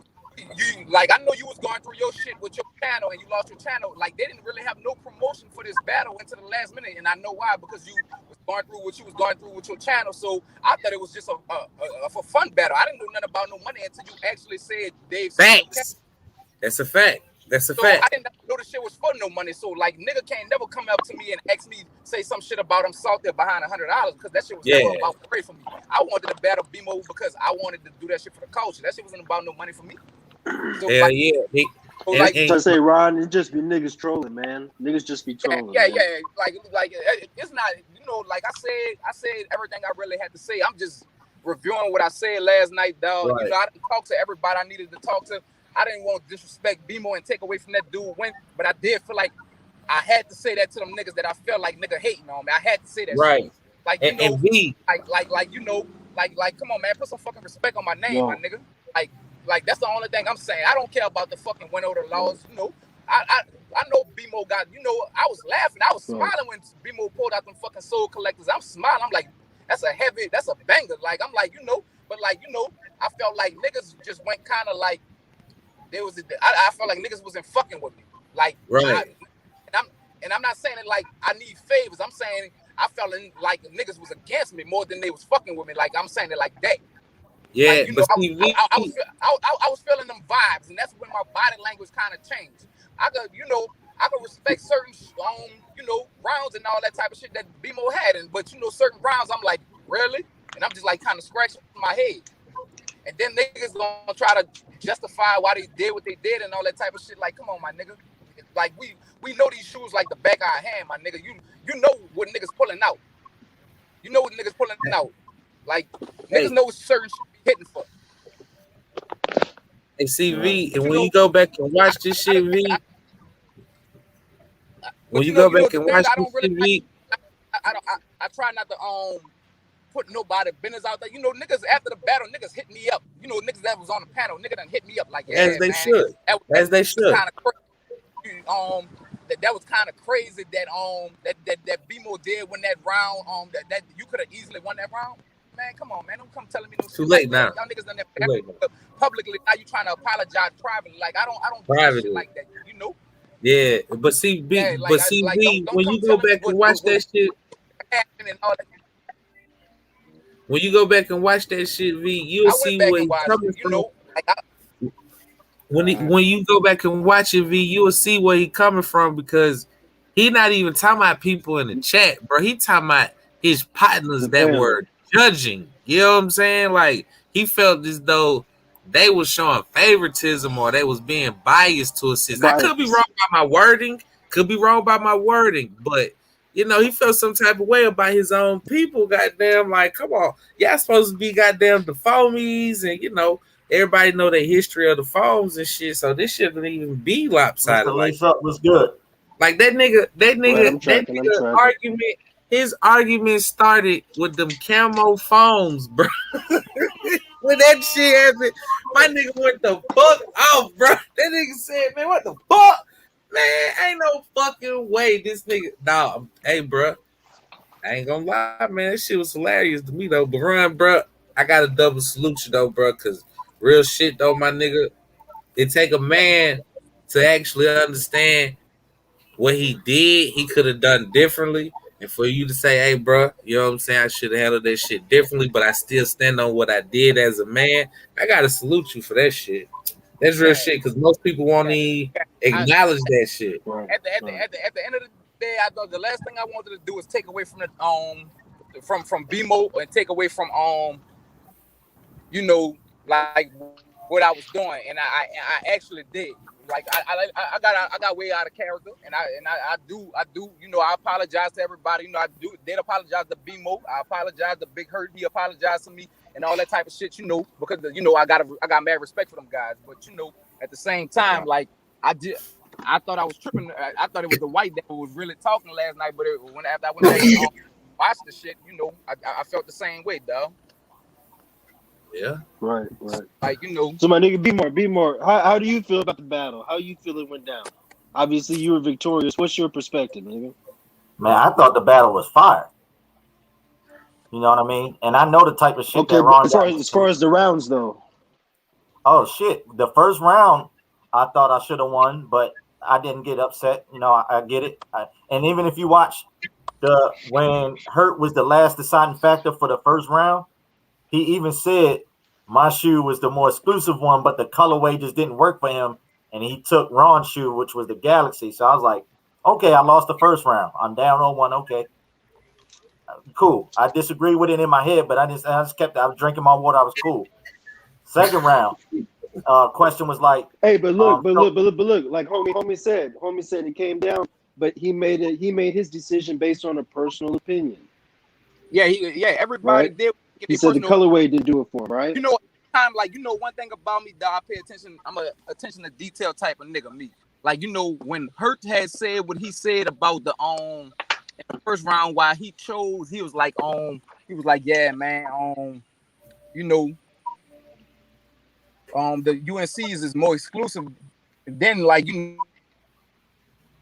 like I know you was going through your shit with your channel and you lost your channel. Like they didn't really have no promotion for this battle until the last minute, and I know why, because you was going through what you was going through with your channel. So I thought it was just a for fun battle. I didn't know nothing about no money until you actually said Dave. Facts. That's a fact. That's a fact. I didn't know the shit was for no money. So like nigga can't never come up to me and ask me say some shit about I'm salted behind $100 because that shit was never about free for me. I wanted to battle BMO because I wanted to do that shit for the culture. That shit wasn't about no money for me. So, hell yeah. So like, I say, Ron, it just be niggas trolling, man. Niggas just be trolling. Yeah. Like it's not, like I said everything I really had to say. I'm just reviewing what I said last night, dog. Right. I didn't talk to everybody I needed to talk to. I didn't want to disrespect BMO and take away from that dude win, but I did feel like I had to say that to them niggas that I felt like nigga hating on me. I had to say that right. shit. Like and come on, man, put some fucking respect on my name, my nigga. Like that's the only thing I'm saying. I don't care about the fucking win or the laws. I know BMO got. I was laughing. I was smiling when BMO pulled out them fucking Soul Collectors. I'm smiling. I'm like, that's a banger. Like I'm like, I felt like niggas just went kind of like there was. I felt like niggas wasn't fucking with me. Like right. I'm not saying it like I need favors. I'm saying I felt like niggas was against me more than they was fucking with me. Like I'm saying it like that. Yeah, like, I was feeling them vibes, and that's when my body language kind of changed. I could respect certain rounds and all that type of shit that BMO had, but certain rounds I'm like, really? And I'm just like kind of scratching my head. And then niggas gonna try to justify why they did what they did and all that type of shit. Like, come on, my nigga. Like we know these shoes like the back of our hand, my nigga. You know what niggas pulling out. You know what niggas pulling out. Like niggas know what certain shit be hitting for. Hey, CV, and when you go back and watch this shit, V. When you go back and watch this shit, V. I try not to put nobody business out there. Niggas after the battle, niggas hit me up. Niggas that was on the panel, nigga done hit me up like, yeah, as they man, should. As they should. Kind of crazy. That was kind of crazy that BMO did when that round. That you could have easily won that round. Man, come on, man! Don't come telling me no shit. Too late like now. Y'all niggas done that publicly. Now you trying to apologize privately. Like I don't do shit like that. Yeah, but see, B, yeah, like, but see, like, B, when you go back and watch that shit. And all that. When you go back and watch that shit, V, you'll see where he's coming from. When you go back and watch it, V, you'll see where he's coming from because he not even talking about people in the chat, bro. He talking about his partners that were judging. You know what I'm saying? Like he felt as though they were showing favoritism or they was being biased to assist. I could be wrong by my wording. But he felt some type of way about his own people. Goddamn, like, come on, y'all supposed to be goddamn the foamies, and everybody know the history of the foams and shit. So this shouldn't even be lopsided. Like that was good. Like that nigga argument. His argument started with them camo foams, bro. When that shit happened, my nigga went the fuck off, bro. That nigga said, man, what the fuck? Man, ain't no fucking way this nigga. Nah, hey, bro. I ain't gonna lie, man. That shit was hilarious to me, though. But Run, bro, I got a double salute you, though, bro, because real shit, though, my nigga, it take a man to actually understand what he did, he could have done differently. And for you to say, hey, bro, you know what I'm saying? I should have handled that shit differently, but I still stand on what I did as a man. I got to salute you for that shit. That's real shit because most people won't even acknowledge that shit. At the end of the day, I thought the last thing I wanted to do was take away from the from BMO and take away from you know, like what I was doing, and I actually did. Like I got way out of character, and I do, you know, I apologize to everybody. You know, I did apologize to BMO. I apologize to Big Hurt. He apologized to me and all that type of shit. You know, because you know I got mad respect for them guys. But you know, at the same time, like I thought I was tripping. I thought it was the white that was really talking last night. But after I went back and watched the shit, you know, I felt the same way, dog. Yeah. Right. Like, you know. So my nigga, be more. How do you feel about the battle? How you feel it went down? Obviously, you were victorious. What's your perspective, nigga? Man, I thought the battle was fire. You know what I mean? And I know the type of shit that Ron. As far as the rounds, though. Oh shit! The first round, I thought I should have won, but I didn't get upset. You know, I get it. And even if you watch when Hurt was the last deciding factor for the first round. He even said my shoe was the more exclusive one, but the colorway just didn't work for him. And he took Ron's shoe, which was the Galaxy. So I was like, okay, I lost the first round. I'm down 0-1. Okay. Cool. I disagree with it in my head, but I just kept I was drinking my water. I was cool. Second round, question was like, hey, but look, like homie said it came down, but he made his decision based on a personal opinion. Yeah, everybody did. He said the colorway didn't do it for him, right? You know, like, you know, one thing about me, dog, I pay attention. I'm a attention to detail type of nigga, me. Like, you know, when Hurt had said what he said about the in the first round, why he chose, he was like, yeah, man, you know, the UNC's is more exclusive than, like, you know,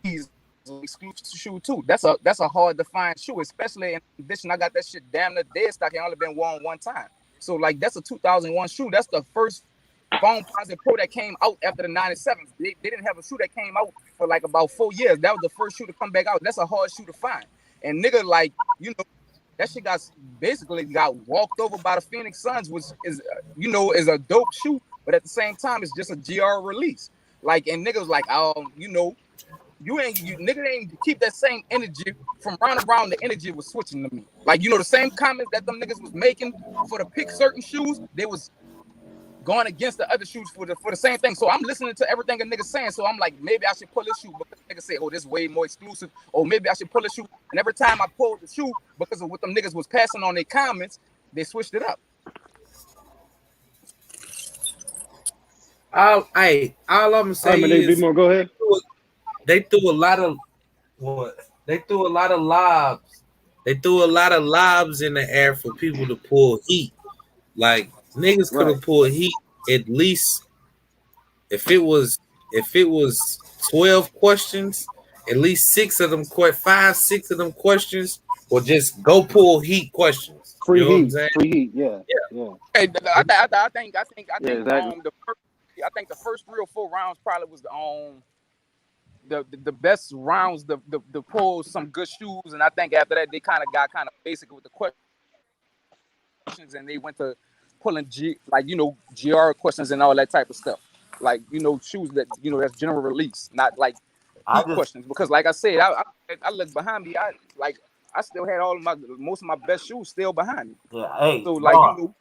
he's exclusive shoe too. That's a hard to find shoe, especially in addition. I got that shit damn near dead stock. It only been worn one time. So like that's a 2001 shoe. That's the first Foamposite Pro that came out after the 97. They didn't have a shoe that came out for like about 4 years. That was the first shoe to come back out. That's a hard shoe to find. And nigga, like, you know, that shit basically got walked over by the Phoenix Suns, which is you know, is a dope shoe, but at the same time it's just a GR release. Like, and niggas like, you know, nigga ain't keep that same energy from round and round. The energy was switching to me. Like, you know, the same comments that them niggas was making for the pick certain shoes, they was going against the other shoes for the same thing. So I'm listening to everything a nigga saying. So I'm like, maybe I should pull this shoe because the nigga say, oh, this way more exclusive. Or maybe I should pull this shoe. And every time I pulled the shoe, because of what them niggas was passing on their comments, they switched it up. All I'm gonna say is, go ahead. They threw a lot of They threw a lot of lobs. They threw a lot of lobs in the air for people to pull heat. Like niggas could have pulled heat at least if it was 12 questions, at least 6 of them 5, 6 of them questions, or just go pull heat questions. Free you know heat, free heat, yeah. Hey, I think exactly. I think the first 3 or 4 rounds probably was the best rounds, the pull some good shoes, and I think after that they got basic with the questions, and they went to pulling GR questions and all that type of stuff, like, you know, shoes that, you know, that's general release, not like questions, because like I said, I look behind me, I still had most of my best shoes still behind me. Yeah, hey, so like, you know,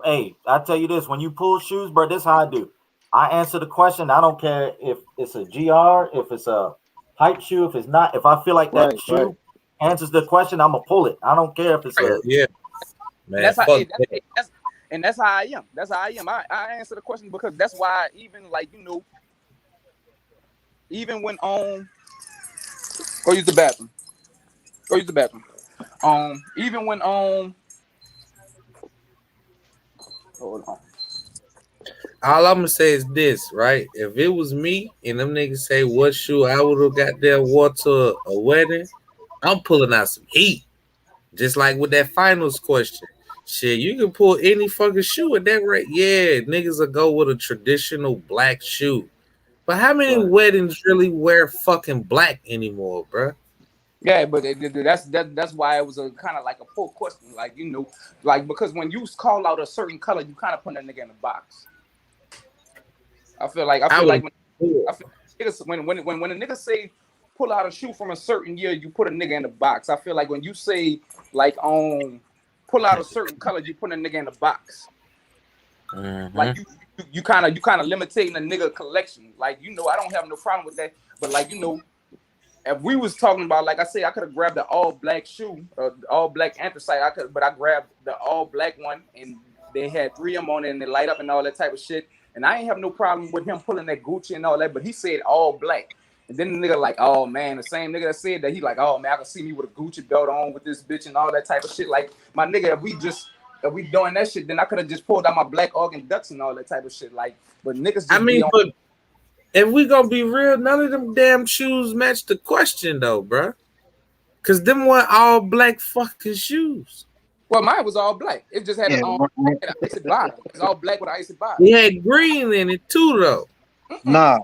hey, I tell you this: when you pull shoes, bro, this is how I do. I answer the question. I don't care if it's a GR, if it's a hype shoe, if it's not. If I feel like that shoe answers the question, I'm gonna pull it. I don't care if it's man. That's how I am. That's how I am. I answer the question because that's why even, like, you know, even when go use the bathroom. Even when hold on. All I'm gonna say is this, right? If it was me and them niggas say what shoe I would have got there wore to a wedding, I'm pulling out some heat. Just like with that finals question. Shit, you can pull any fucking shoe at that rate. Yeah, niggas will go with a traditional black shoe. But how many weddings really wear fucking black anymore, bro? Yeah, but that's why it was a kind of like a poor question, like like because when you call out a certain color, you kind of put a nigga in a box. I feel like when a nigga say pull out a shoe from a certain year, you put a nigga in a box. I feel like when you say like pull out a certain color, you put a nigga in a box. Mm-hmm. Like you kind of limiting a nigga collection. Like I don't have no problem with that, but like if we was talking about, like I say, I could have grabbed the all black shoe, all black anthracite. But I grabbed the all black one, and they had 3 of them on it, and they light up and all that type of shit. And I ain't have no problem with him pulling that Gucci and all that, but he said all black. And then the nigga like, oh man, the same nigga that said that, he like, oh man, I can see me with a Gucci belt on with this bitch and all that type of shit. Like, my nigga, if we doing that shit, then I could have just pulled out my black organ ducks and all that type of shit. Like, but niggas just but if we gonna be real, none of them damn shoes match the question though, bro. Cause them were all black fucking shoes. Well, mine was all black. It just had an icy bottom. It's all black with an icy bottom. It had green in it too, though. Nah.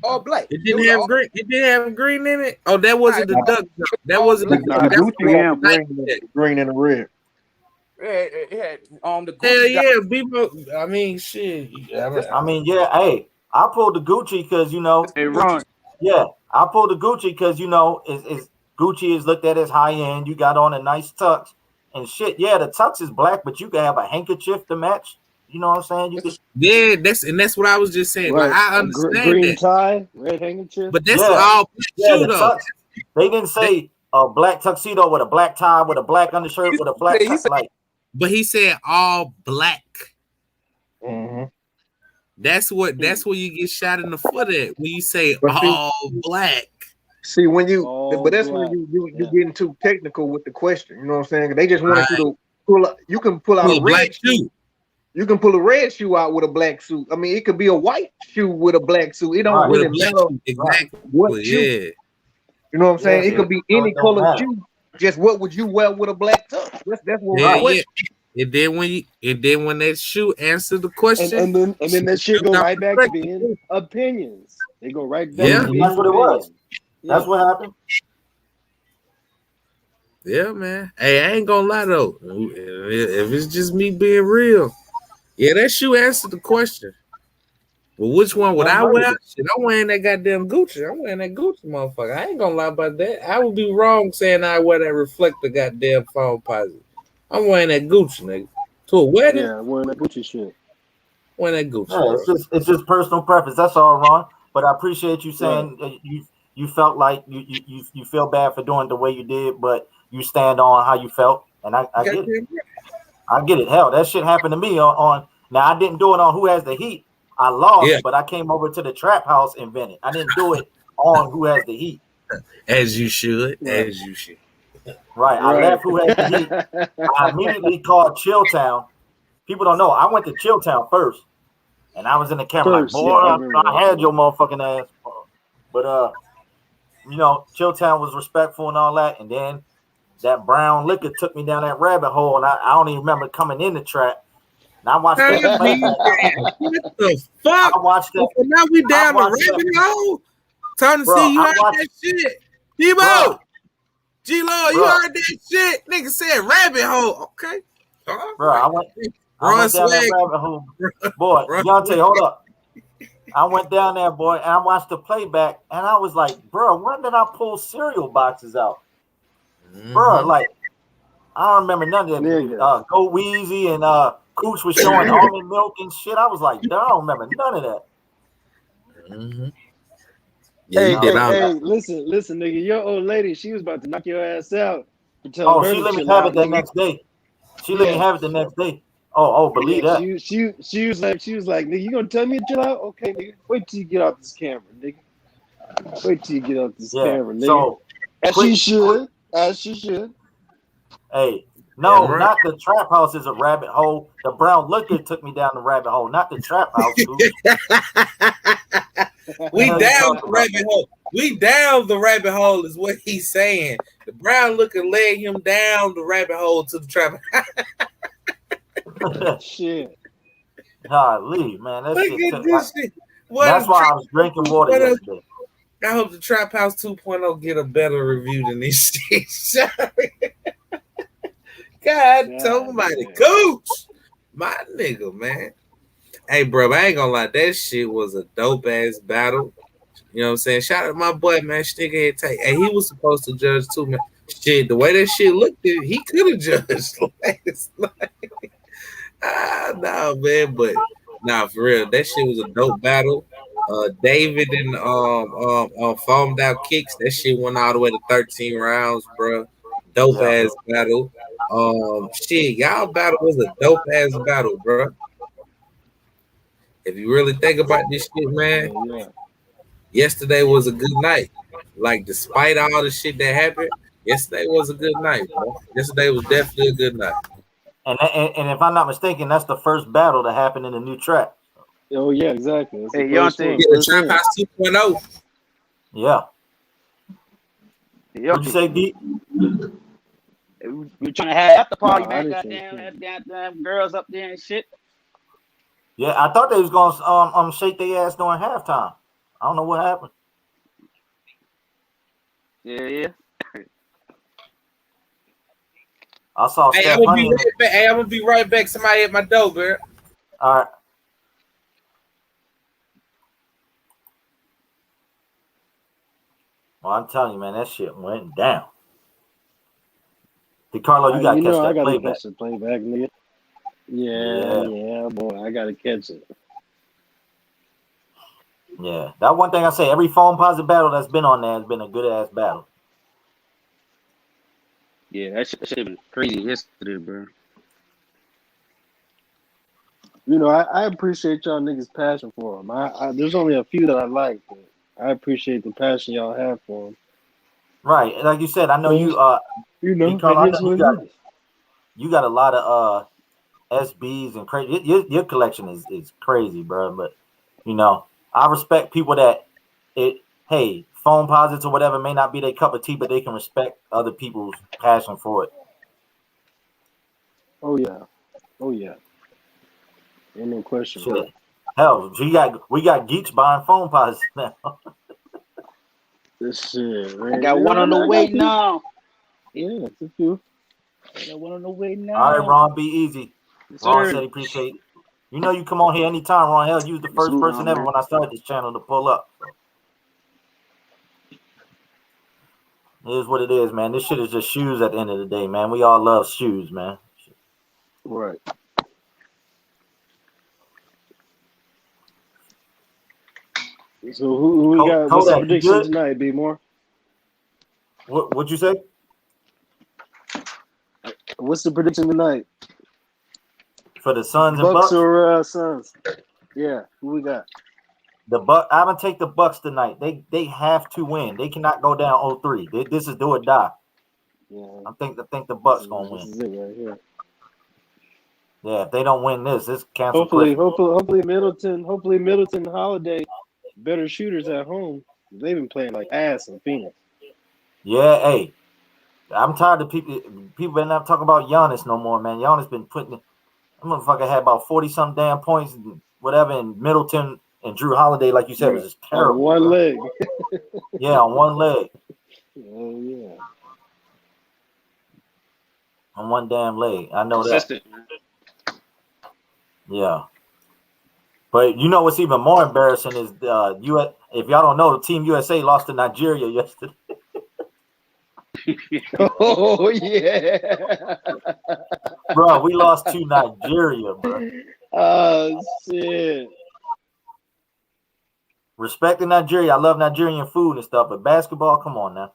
All black. It didn't have green. It didn't have green in it. Oh, that wasn't the duck. That wasn't the Gucci green and the red. It had the Gucci. Hell yeah, people. I mean, shit. I mean, yeah. Hey, I pulled the Gucci because Hey, Ron. Yeah, I pulled the Gucci because is Gucci is looked at as high end. You got on a nice tux and shit. Yeah, the tux is black, but you can have a handkerchief to match. You know what I'm saying? That's what I was just saying. Right. Like, I understand green that. tie, red handkerchief. But that's all the tux. They didn't say a black tuxedo with a black tie with a black undershirt with a black tux, like. But he said all black. Mm-hmm. That's where you get shot in the foot at when you say all black. See, when that's when you getting too technical with the question. You know what I'm saying? They just want you to pull up. You can pull out a red shoe. You can pull a red shoe out with a black suit. I mean, it could be a white shoe with a black suit. It don't really matter what shoe. You know what I'm saying? It could be any color shoe. Just what would you wear with a black tux? That's what we're question. And then when that shoe answered the question, and then that shit go right back to being opinions. They go right back. Yeah, that's what it was. That's what happened. Yeah, man. Hey, I ain't gonna lie though. If it's just me being real, yeah, that shoe answered the question. But which one would I wear? Shit, I'm wearing that goddamn Gucci. I'm wearing that Gucci, motherfucker. I ain't gonna lie about that. I would be wrong saying I wear that reflector goddamn Foamposite. I'm wearing that Gucci, nigga. To a wedding? Yeah, wearing that Gucci shit. Wearing that Gucci. Yeah, it's just personal preference. That's all, Ron. But I appreciate you saying that you felt like you feel bad for doing it the way you did, but you stand on how you felt, and I get it. I get it. Hell, that shit happened to me on. Now I didn't do it on Who Has the Heat. I lost, but I came over to the Trap House and vented. I didn't do it on Who Has the Heat. As you should. Right. As you should. Right. I left Who Has the Heat. I immediately called Chilltown. People don't know. I went to Chilltown first. And I was in the camera like, boy, I had your motherfucking ass. But Chilltown was respectful and all that. And then that brown liquor took me down that rabbit hole. And I don't even remember coming in the trap. And I watched that. What the fuck? I watched that. Now we down the rabbit hole. Time to see you heard that shit. Debo, G-Lo, you heard that shit? Nigga said rabbit hole. Okay. Bro, I went down that rabbit hole. Boy, Deontay, hold up. I went down there, boy, and I watched the playback, and I was like, bro, when did I pull cereal boxes out? Bro, like, I don't remember none of that. Go Wheezy and Cooch was showing almond milk and shit. I was like, I don't remember none of that. Mm-hmm. Yeah, hey, listen, nigga. Your old lady, she was about to knock your ass out. She let me have it the next day. She let me have it the next day. Oh, believe that. She was like, nigga, you gonna tell me to chill out? Okay, nigga. Wait till you get off this camera, nigga. Wait till you get off this camera, nigga. So, As she should. Hey. No, not the Trap House is a rabbit hole. The brown liquor took me down the rabbit hole, not the Trap House. We down the rabbit hole. We down the rabbit hole is what he's saying. The brown liquor led him down the rabbit hole to the trap. Shit. Golly, man. That shit. That's why I was drinking water yesterday. I hope the Trap House 2.0 get a better review than this shit. God, somebody, coach, my nigga, man. Hey, bro, I ain't gonna lie, that shit was a dope ass battle. You know what I'm saying? Shout out to my boy, man. Sneakerhead Tate. Hey, he was supposed to judge too, man. Shit, the way that shit looked, he could have judged last night. Nah, man, but nah, for real, that shit was a dope battle. David and foamed out kicks. That shit went all the way to 13 rounds, bro. Dope ass battle. Shit, y'all battle was a dope ass battle, bro. If you really think about this shit, man, yesterday was a good night. Like, despite all the shit that happened, yesterday was a good night, bro. Yesterday was definitely a good night. And if I'm not mistaken, that's the first battle that happened in the new track. Oh yeah, exactly. That's hey, the first one. The Trap House 2.0. Yeah. What'd you say, D? We trying to have after party, man. Goddamn girls up there and shit. Yeah, I thought they was gonna shake their ass during halftime. I don't know what happened. Yeah. I saw. Hey, I'm gonna be right back. Somebody at my door, bro. All right. Well, I'm telling you, man, that shit went down. DeCarlo, you gotta catch that playback. Catch the playback, nigga. Yeah, boy, I gotta catch it. Yeah, that one thing I say, every Foamposite battle that's been on there has been a good ass battle. Yeah, that shit been crazy yesterday, bro. You know, I appreciate y'all niggas' passion for them. There's only a few that I like, but I appreciate the passion y'all have for them. Right, like you said, I know you. You know, DeCarlo, you got a lot of SBs and crazy. Your collection is crazy, bro. But you know, I respect people that hey, Foamposites or whatever may not be their cup of tea, but they can respect other people's passion for it. Oh yeah. Ain't no question. Shit. Hell, we got geeks buying Foamposites now. This shit, man. I got one on the way now. Yeah, it's a few. I got one on the way now. All right, Ron, be easy. Yes, Ron sir. said he appreciate it. You know you come on here anytime, Ron. Hell, you was the first person ever when I started this channel to pull up. So. It is what it is, man. This shit is just shoes at the end of the day, man. We all love shoes, man. Right. So who we got? What's the prediction tonight, B-More? What'd you say? What's the prediction tonight? For the Suns and Bucks? or Suns? Yeah, who we got? I'm gonna take the Bucks tonight. They have to win. They cannot go down 0-3. This is do or die. Yeah. I think the Bucks gonna win. This is it right here. Yeah, if they don't win this cancel. Hopefully Middleton and Holiday better shooters at home. They've been playing like ass in Phoenix. Yeah, hey. I'm tired of people better not talk about Giannis no more, man. Giannis been putting that motherfucker had about 40-some damn points and whatever, and Middleton and Drew Holiday, like you said, was just terrible. On one leg. Yeah, on one leg. Oh yeah. On one damn leg. I know that. Yeah. But you know what's even more embarrassing is if y'all don't know, the Team USA lost to Nigeria yesterday. Oh yeah. Bro, we lost to Nigeria, bro. Oh shit. Respecting Nigeria. I love Nigerian food and stuff, but basketball, come on now.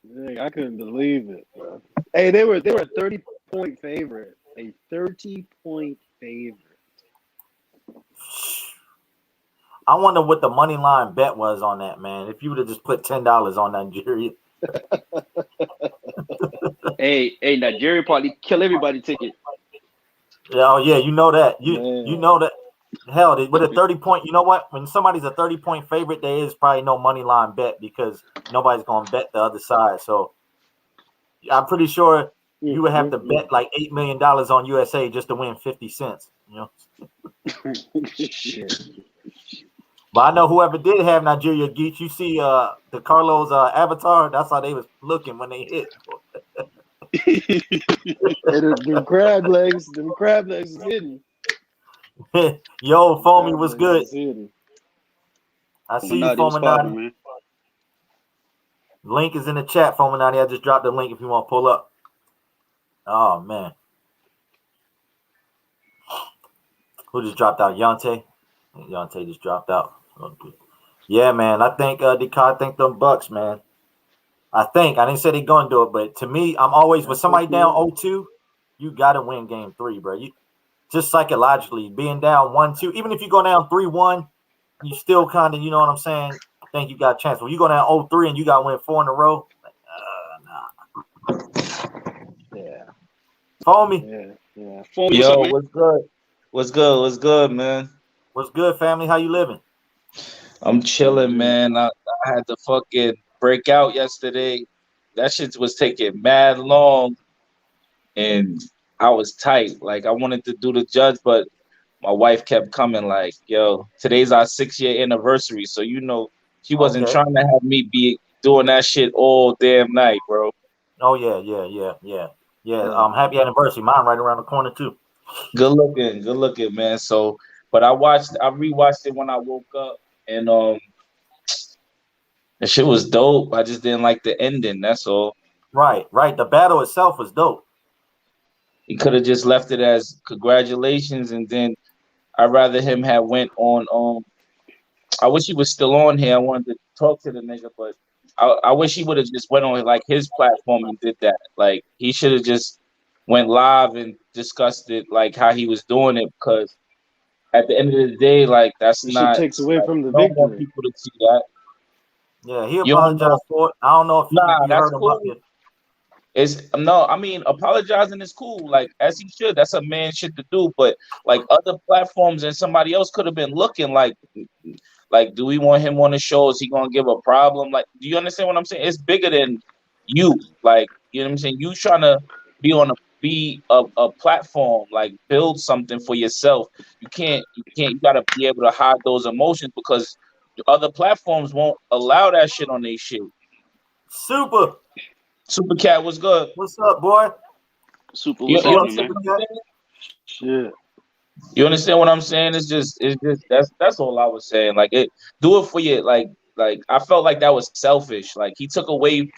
Dang, I couldn't believe it, bro. Hey, they were a 30-point favorite. A 30-point favorite. I wonder what the money line bet was on that, man. If you would have just put $10 on Nigeria. hey, Nigeria probably kill everybody ticket. Oh yeah, you know that. You know that. Hell, with a 30-point, you know what? When somebody's a 30-point favorite, there is probably no money line bet because nobody's gonna bet the other side. So I'm pretty sure you would have to bet like $8 million on USA just to win 50 cents. You know. Shit. But I know whoever did have Nigeria Geach, you see the Carlos avatar, that's how they was looking when they hit. Them crab legs is hidden. Yo, Foamy was good. I see you, Foaminati. Man. Link is in the chat, Foaminati. I just dropped the link if you want to pull up. Oh, man. Who just dropped out? Yonte? Yonte just dropped out. Okay. Yeah, man. I think I think them Bucks, man. I didn't say they're going to do it, but to me, I'm always with somebody down 0-2, you got to win game 3, bro. You just psychologically being down 1-2, even if you go down 3-1, you still kind of, you know what I'm saying, think you got a chance. When you go down 0-3 and you got to win 4 in a row, nah. Yeah. Foamy. Yeah. Foamy, yo, what's good? What's good, man? What's good, family? How you living? I'm chilling, man. I had to fucking break out yesterday. That shit was taking mad long, and I was tight. Like, I wanted to do the judge, but my wife kept coming like, yo, today's our 6-year anniversary. So, you know, she wasn't trying to have me be doing that shit all damn night, bro. Oh, yeah. Happy anniversary. Mine right around the corner, too. Good looking, man. So, but I rewatched it when I woke up, and the shit was dope. I just didn't like the ending. That's all. Right. The battle itself was dope. He could have just left it as congratulations, and then I'd rather him have went on. I wish he was still on here. I wanted to talk to the nigga, but I wish he would have just went on like his platform and did that. Like he should have just went live and discussed it like how he was doing it, because at the end of the day, like that's not takes away from the I don't victory. want people to see that. Yeah, he apologized for it. I don't know if you heard him up here. Apologizing is cool, like as he should. That's a man shit to do. But like other platforms and somebody else could have been looking like, do we want him on the show? Is he gonna give a problem? Like, do you understand what I'm saying? It's bigger than you. Like, you know what I'm saying? You trying to be on a platform, like build something for yourself. You gotta be able to hide those emotions because the other platforms won't allow that shit on their shit. Super Cat, what's good? What's up, boy? Super, what's happening, man? Shit. You understand what I'm saying? It's just that's all I was saying. Like do it for you. Like I felt like that was selfish. Like the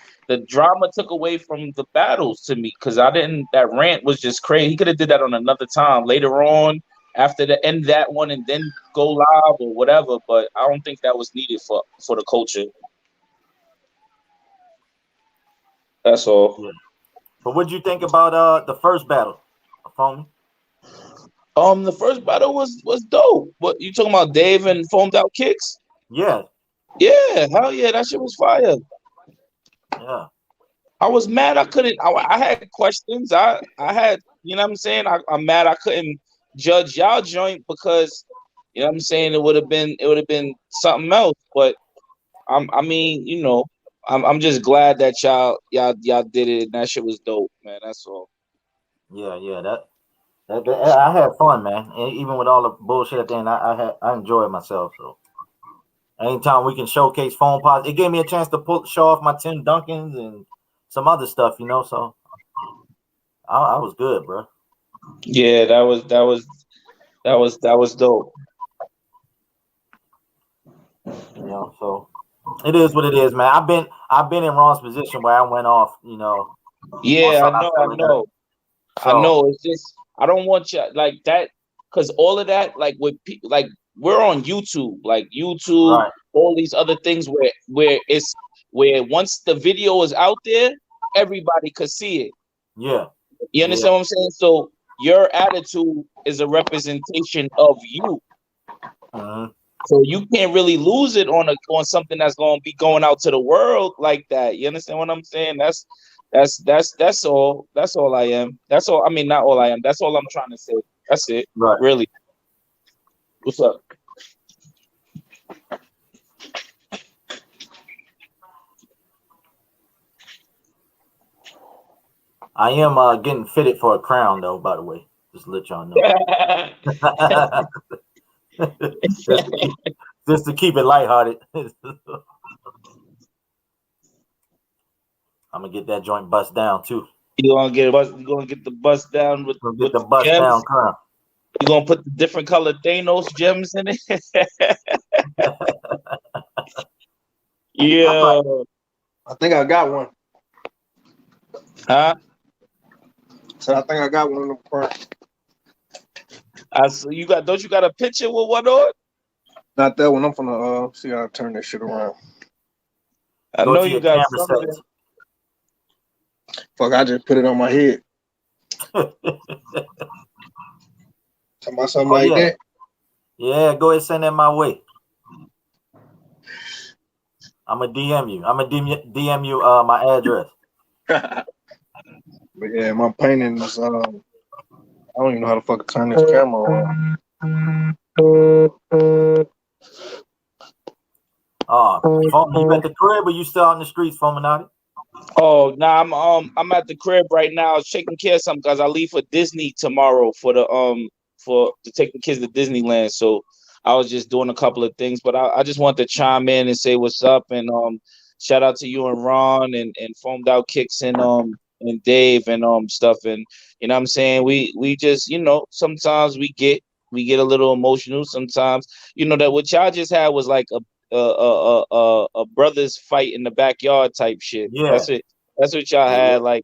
drama took away from the battles to me because that rant was just crazy. He could have did that on another time later on after the end that one and then go live or whatever. But I don't think that was needed for the culture. That's all. Yeah. But what'd you think about the first battle, Foamy? The first battle was dope. What you talking about, Dave and Foamed Out Kicks? Yeah. Yeah, hell yeah, that shit was fire. Yeah. I was mad I had questions. I had, you know what I'm saying? I'm mad I couldn't judge y'all joint because, you know what I'm saying, it would have been something else. But I'm just glad that y'all did it and that shit was dope, man. That's all. Yeah, I had fun, man. And even with all the bullshit at the end, I enjoyed myself. So anytime we can showcase Foamposite, it gave me a chance to show off my Tim Duncans and some other stuff, you know. So I was good, bro. Yeah, that was dope. You know, so it is what it is, man. I've been in Ron's position where I went off, you know. Yeah, I know. So, I know. It's just I don't want you like that because all of that, like with people, like we're on YouTube, right. All these other things where once the video is out there, everybody could see it. Yeah. You understand what I'm saying? So your attitude is a representation of you. Uh-huh. So you can't really lose it on something that's going to be going out to the world like that. You understand what I'm saying? That's all. That's all I am. That's all. I mean, not all I am. That's all I'm trying to say. That's it. Right. Really. What's up? I am getting fitted for a crown, though. By the way, just to let y'all know. just to keep it lighthearted. I'm gonna get that joint bust down too. You gonna get the bust down with the bust gems? Down crown. You gonna put the different color Thanos gems in it? Yeah. I think I got one. Huh? So I think I got one of them crowns. You got a picture with one on? Not that one. I'm gonna see how I turn this shit around. I know you got something. Fuck, I just put it on my head. Something like that. Yeah, go ahead and send that my way. I'm gonna DM you. I'm gonna DM you my address. But yeah, my painting is I don't even know how to fucking turn this camera on. You at the crib or you still out in the streets, Foamposite? Oh, nah, I'm at the crib right now taking care of something because I leave for Disney tomorrow for to take the kids to Disneyland. So I was just doing a couple of things, but I just want to chime in and say what's up and shout out to you and Ron and Foamed Out Kicks and Dave and stuff, and you know what I'm saying, we just, you know, sometimes we get a little emotional sometimes, you know, that what y'all just had was like a brothers fight in the backyard type shit. Yeah. That's what y'all had. Like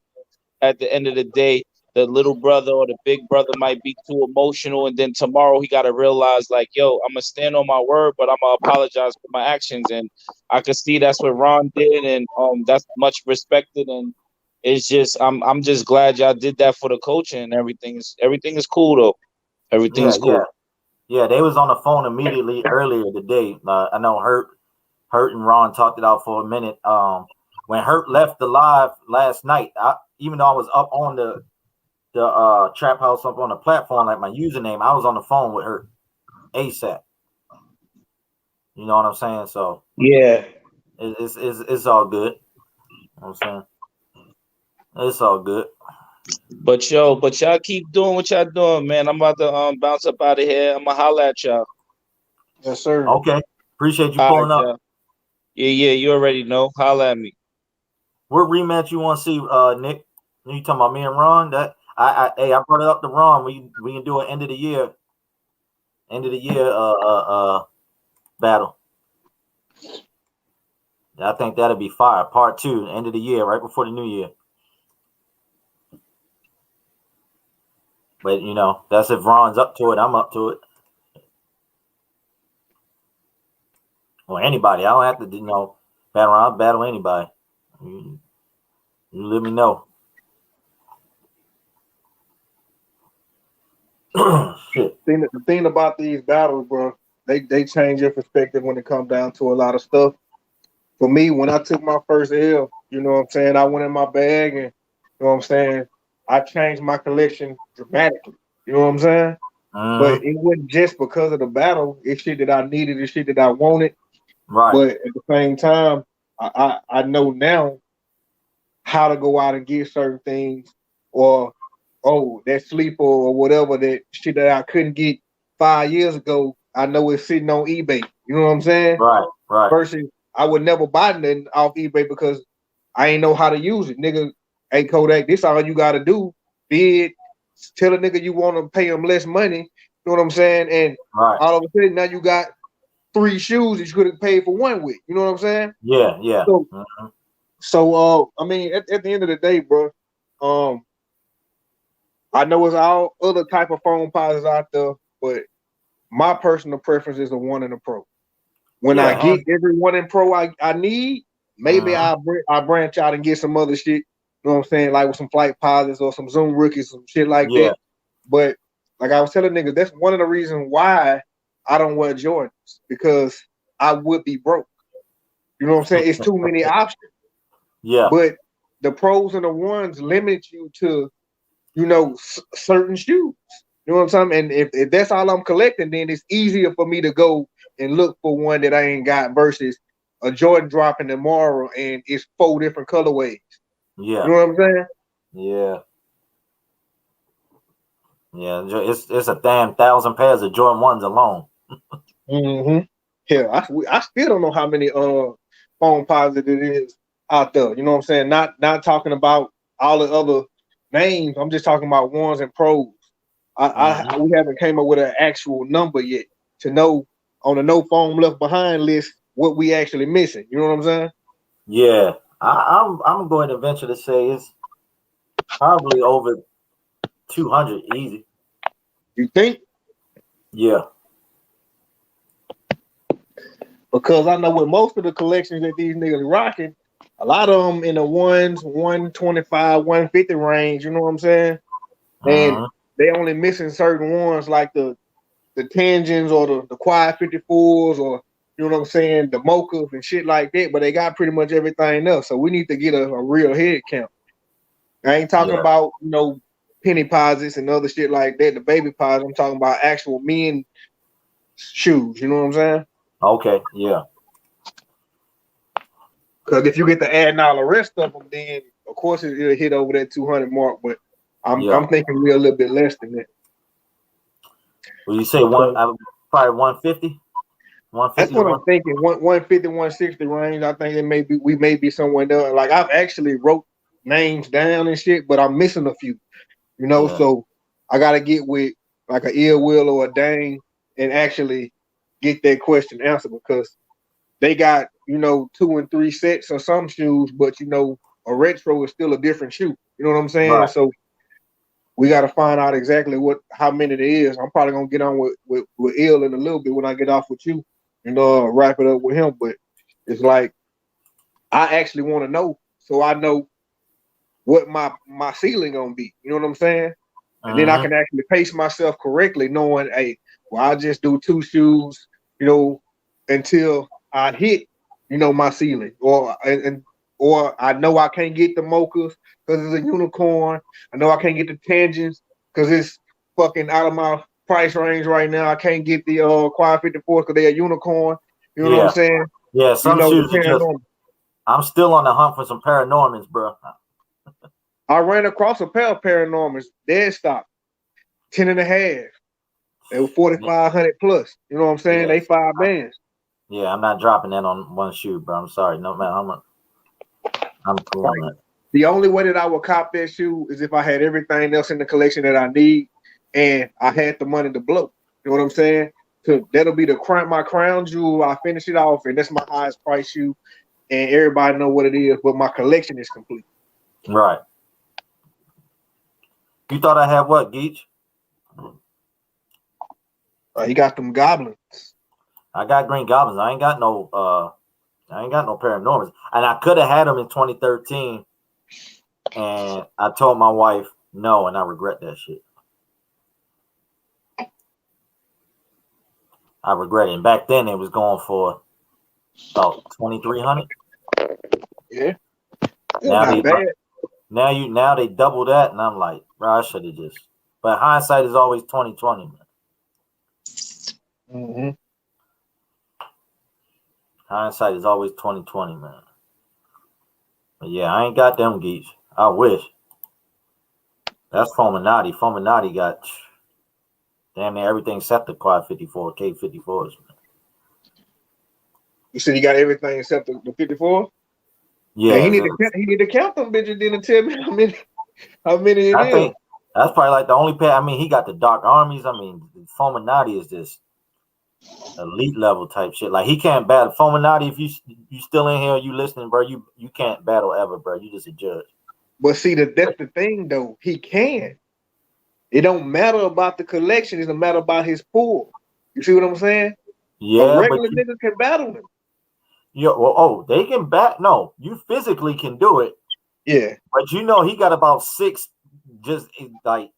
at the end of the day, the little brother or the big brother might be too emotional, and then tomorrow he got to realize, like, yo, I'm gonna stand on my word, but I'm gonna apologize for my actions. And I could see that's what Ron did, and that's much respected. And it's just I'm just glad y'all did that for the coaching, and everything is cool though. Everything is cool. Yeah, they was on the phone immediately earlier today. I know Hurt and Ron talked it out for a minute. When Hurt left the live last night, even though I was up on the trap house up on the platform, like my username, I was on the phone with Hurt ASAP. You know what I'm saying? So yeah, it's all good. You know what I'm saying? It's all good. But y'all keep doing what y'all doing, man. I'm about to bounce up out of here. I'm gonna holler at y'all. Yes, sir. Okay. Appreciate you pulling up. Y'all. Yeah, you already know. Holla at me. What rematch you want to see, Nick? You talking about me and Ron? I brought it up to Ron. We can do an end of the year battle. I think that'll be fire. Part 2, end of the year, right before the new year. But you know, that's if Ron's up to it. I'm up to it. Or anybody. I don't have to, you know, battle anybody. You let me know. Shit. The thing about these battles, bro, they change your perspective when it comes down to a lot of stuff. For me, when I took my first L, you know what I'm saying, I went in my bag and, you know what I'm saying, I changed my collection dramatically. You know what I'm saying? But it wasn't just because of the battle. It's shit that I needed, it's shit that I wanted. Right. But at the same time, I know now how to go out and get certain things, or that sleeper or whatever, that shit that I couldn't get 5 years ago. I know it's sitting on eBay. You know what I'm saying? Right. Versus I would never buy nothing off eBay because I ain't know how to use it. Nigga, hey Kodak, this all you gotta do. Bid, tell a nigga you want to pay him less money. You know what I'm saying? And all of a sudden now you got 3 shoes that you could have paid for one with. You know what I'm saying? Yeah. So I mean, at the end of the day, bro, I know it's all other type of Foamposites out there, but my personal preference is the one in the pro. When I get every one in pro I need, maybe I'll branch out and get some other shit. You know what I'm saying? Like with some flight posits or some Zoom rookies, some shit like that. But like I was telling niggas, that's one of the reasons why I don't wear Jordans, because I would be broke. You know what I'm saying? It's too many options. Yeah. But the pros and the ones limit you to, you know, certain shoes. You know what I'm saying? And if that's all I'm collecting, then it's easier for me to go and look for one that I ain't got versus a Jordan dropping tomorrow and it's 4 different colorways. Yeah. You know what I'm saying? Yeah. It's a damn 1,000 pairs of Jordan 1s alone. Mm-hmm. Yeah, I still don't know how many Foamposite it is out there. You know what I'm saying? Not talking about all the other names. I'm just talking about ones and pros. We haven't came up with an actual number yet to know on the no foam left behind list what we actually missing. You know what I'm saying? Yeah, I'm going to venture to say it's probably over 200 easy. You think? Yeah. Because I know with most of the collections that these niggas rocking, a lot of them in the 125, 150 range. You know what I'm saying? And they only missing certain ones like the tangents or the quad 54s or you know what I'm saying, the mochas and shit like that. But they got pretty much everything else. So we need to get a real head count. I ain't talking about penny posits and other shit like that. The baby posits. I'm talking about actual men shoes. You know what I'm saying? Okay, yeah. Because if you get to adding all the rest of them, then of course it'll hit over that 200 mark. But I'm thinking we're a little bit less than that. Well, you say probably 150. 150. That's what I'm thinking. 150, 160 range. I think we may be somewhere there. Like I've actually wrote names down and shit, but I'm missing a few. You know, so I gotta get with like an Ear Will or a Dane and actually get that question answered because they got, 2 and 3 sets of some shoes, but a retro is still a different shoe. You know what I'm saying? Right. So we got to find out exactly how many there is. I'm probably gonna get on with Ill in a little bit when I get off with you, wrap it up with him. But it's like I actually want to know, so I know what my ceiling gonna be. You know what I'm saying? And then I can actually pace myself correctly, knowing, hey, well, I just do 2 shoes, until I hit, my ceiling, or I know I can't get the mochas because it's a unicorn. I know I can't get the tangents because it's fucking out of my price range right now. I can't get the quad 54 because they're a unicorn. You know what I'm saying? Yeah, some shoes are just. I'm still on the hunt for some Paranormans, bro. I ran across a pair of Paranormans, dead stock, 10 and a half. They were 4,500 plus. You know what I'm saying? They 5 bands. Yeah, I'm not dropping that on one shoe, bro. I'm sorry. No matter how much. I'm cool on that. The only way that I would cop that shoe is if I had everything else in the collection that I need and I had the money to blow. You know what I'm saying? So that'll be my crown jewel. I finish it off, and that's my highest price shoe. And everybody know what it is, but my collection is complete. Right. You thought I had what, Geach? You got them goblins. I got green goblins. I ain't got no Paranormals. And I could have had them in 2013. And I told my wife no, and I regret that shit. I regret it. And back then it was going for about 2,300. Yeah. Now they double that, and I'm like, bro, I should have just. But hindsight is always 20/20, man. Mm-hmm. Hindsight is always 20/20, man. But yeah, I ain't got them geeks. I wish. That's Fominati. Fominati got damn near everything except the quad 54, K54s. Man. You said you got everything except the 54? Yeah. And he need to count them bitches then and tell me how many it is. I think that's probably like the only pair. I mean, he got the Dark Armies. I mean, Fominati is this elite level type shit. Like he can't battle. Fominati, if you still in here, you listening, bro, you can't battle ever, bro. You just a judge. But see, that's the thing though. He can. It don't matter about the collection. It's a matter about his pool. You see what I'm saying? Yeah, a regular nigga can battle him. Yeah. Well, they can bat. No, you physically can do it. Yeah. But he got about 6 just like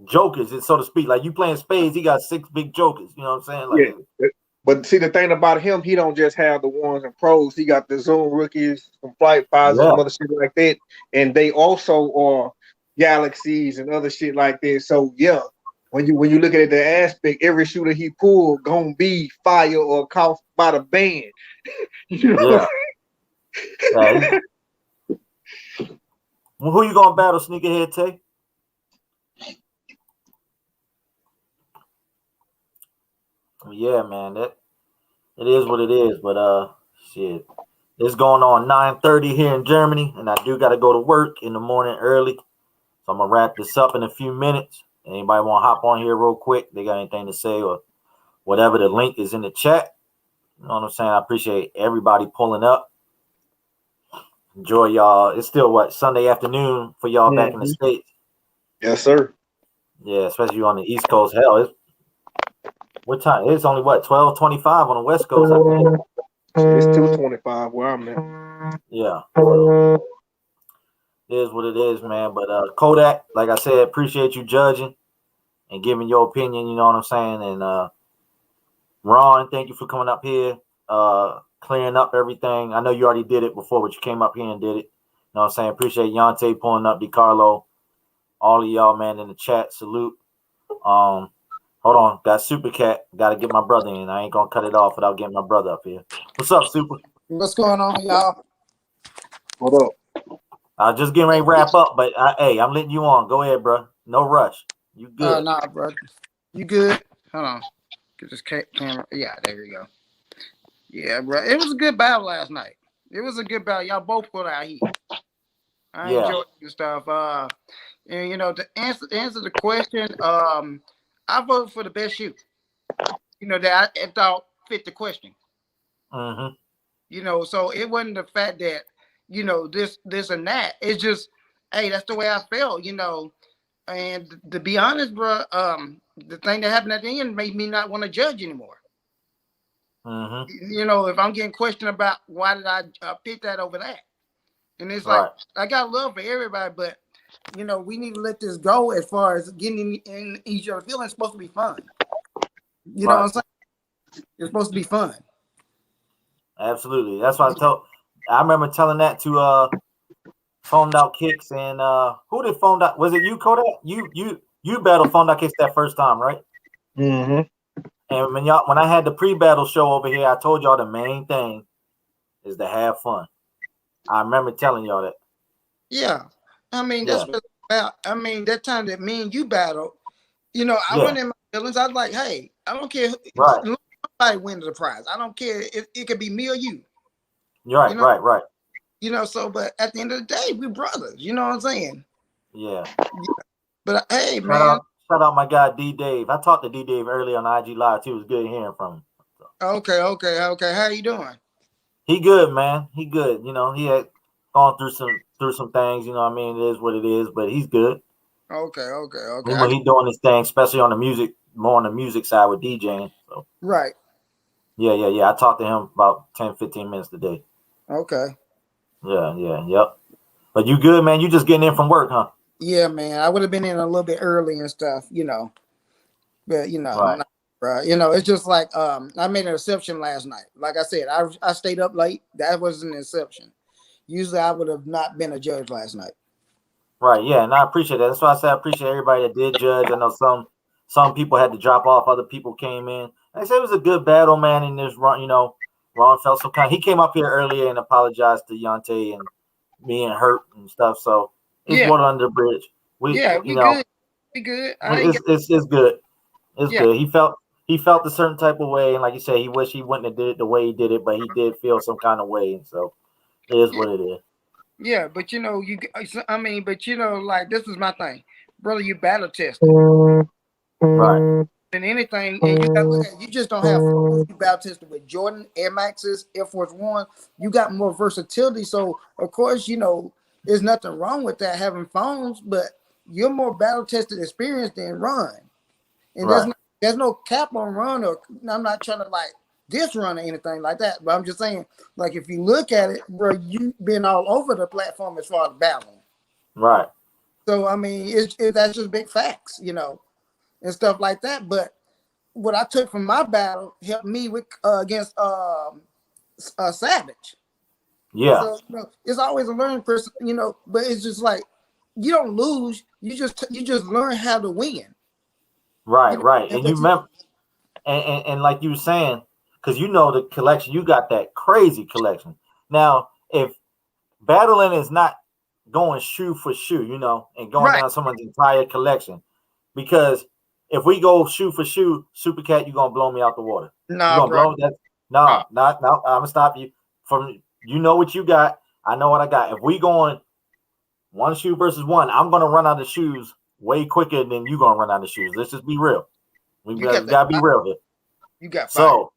jokers, so to speak. Like you playing spades, he got 6 big jokers. You know what I'm saying? Like, yeah. But see, the thing about him, he don't just have the ones and pros. He got the Zoom rookies, some flight fives, some other shit like that. And they also are galaxies and other shit like that. So yeah, when you look at it, the aspect, every shooter he pulled gonna be fire or caught by the band. Yeah. Well, who you gonna battle, Sneakerhead Tay? Yeah, man, that it is what it is. But shit, it's going on 9:30 here in Germany, and I do got to go to work in the morning early. So I'm gonna wrap this up in a few minutes. Anybody want to hop on here real quick? They got anything to say or whatever? The link is in the chat. You know what I'm saying? I appreciate everybody pulling up. Enjoy y'all. It's still Sunday afternoon for y'all back in the States. Yes, sir. Yeah, especially on the East Coast. Hell, it's what time? It's only 12:25 on the West Coast, I think. It's 2:25 where I'm at. Yeah. Well, it is what it is, man. But Kodak, like I said, appreciate you judging and giving your opinion, you know what I'm saying? And Ron, thank you for coming up here, clearing up everything. I know you already did it before, but you came up here and did it. You know what I'm saying? Appreciate Yante pulling up, DiCarlo, all of y'all, man, in the chat. Salute. Hold on, got Super Cat. Got to get my brother in. I ain't gonna cut it off without getting my brother up here. What's up, Super? What's going on, y'all? What up? Just getting ready to wrap up, but hey, I'm letting you on. Go ahead, bro. No rush. You good? Nah, bro. You good? Hold on. Get this camera. Yeah, there you go. Yeah, bro. It was a good battle last night. It was a good battle. Y'all both put out heat. I enjoyed the stuff. And you know, to answer the question, I voted for the best shoe. You know, that I thought fit the question. Mm-hmm. You know, so it wasn't the fact that, you know, this and that. It's just, hey, that's the way I felt, you know. And to be honest, bro, the thing that happened at the end made me not want to judge anymore. Mm-hmm. You know, if I'm getting questioned about why did I pick that over that, and it's like I got love for everybody, but you know, we need to let this go. As far as getting in each other's feelings, it's supposed to be fun. You know what I'm saying? It's supposed to be fun. Absolutely. That's what I remember telling that to Phoned Out Kicks and who did Phoned Out? Was it you, Kodak? You battled Phoned Out Kicks that first time, right? Mm-hmm. And when I had the pre-battle show over here, I told y'all the main thing is to have fun. I remember telling y'all that. Yeah. I mean, that's what it's about. I mean, that time that me and you battled, you know, I went in my feelings. I was like, hey, I don't care. Nobody wins the prize. I don't care if it could be me or you. Right, you know? right. You know, so, but at the end of the day, we're brothers. You know what I'm saying? Yeah. But hey, man. Shout out my guy D Dave. I talked to D Dave earlier on IG Live too. It was good hearing from him. Okay. How you doing? He good, man. He good. You know, he had gone through some things. You know what I mean? It is what it is, but he's good. Okay. He's doing his thing, especially on the music, more on the music side with DJing. So. Right. Yeah. I talked to him about 10-15 minutes today. Okay. Yep. But you good, man? You just getting in from work, huh? Yeah, man. I would have been in a little bit early and stuff, you know. But you know, you know, it's just like I made an exception last night. Like I said, I stayed up late. That was an exception. Usually I would have not been a judge last night. Right, yeah, and I appreciate that. That's why I said I appreciate everybody that did judge. I know some people had to drop off, other people came in. I said it was a good battle, man, in this run, you know. Ron felt some kind. He came up here earlier and apologized to Yante and me and Hurt and stuff. So it's water under the bridge. We good. We good. It's good. It's good. He felt a certain type of way, and like you said, he wished he wouldn't have did it the way he did it, but he did feel some kind of way. So it is what it is. Yeah, but you know, but you know, like this is my thing, brother. You battle tested, right? And anything, and you just don't have fun. You battle tested with Jordan, Air Maxes, Air Force One. You got more versatility, so of course, you know, there's nothing wrong with that having phones, but you're more battle tested experience than Run, and there's no cap on Run, or I'm not trying to like diss Run or anything like that, but I'm just saying, like if you look at it, bro, you've been all over the platform as far as battling, right? So I mean, that's just big facts, you know, and stuff like that. But what I took from my battle helped me with against Savage. Yeah. So you know, it's always a learning person, you know, but it's just like you don't lose, you just learn how to win. Right, you know? right. And you remember, and like you were saying, because you know the collection, you got that crazy collection. Now, if battling is not going shoe for shoe, you know, and going down someone's entire collection, because if we go shoe for shoe, Super Cat, you gonna blow me out the water. Nah, you gonna bro. blow that? No, not. I'm gonna stop you from. You know what you got. I know what I got. If we going one shoe versus one, I'm gonna run out of shoes way quicker than you gonna run out of shoes. Let's just be real. We gotta be real here. You got so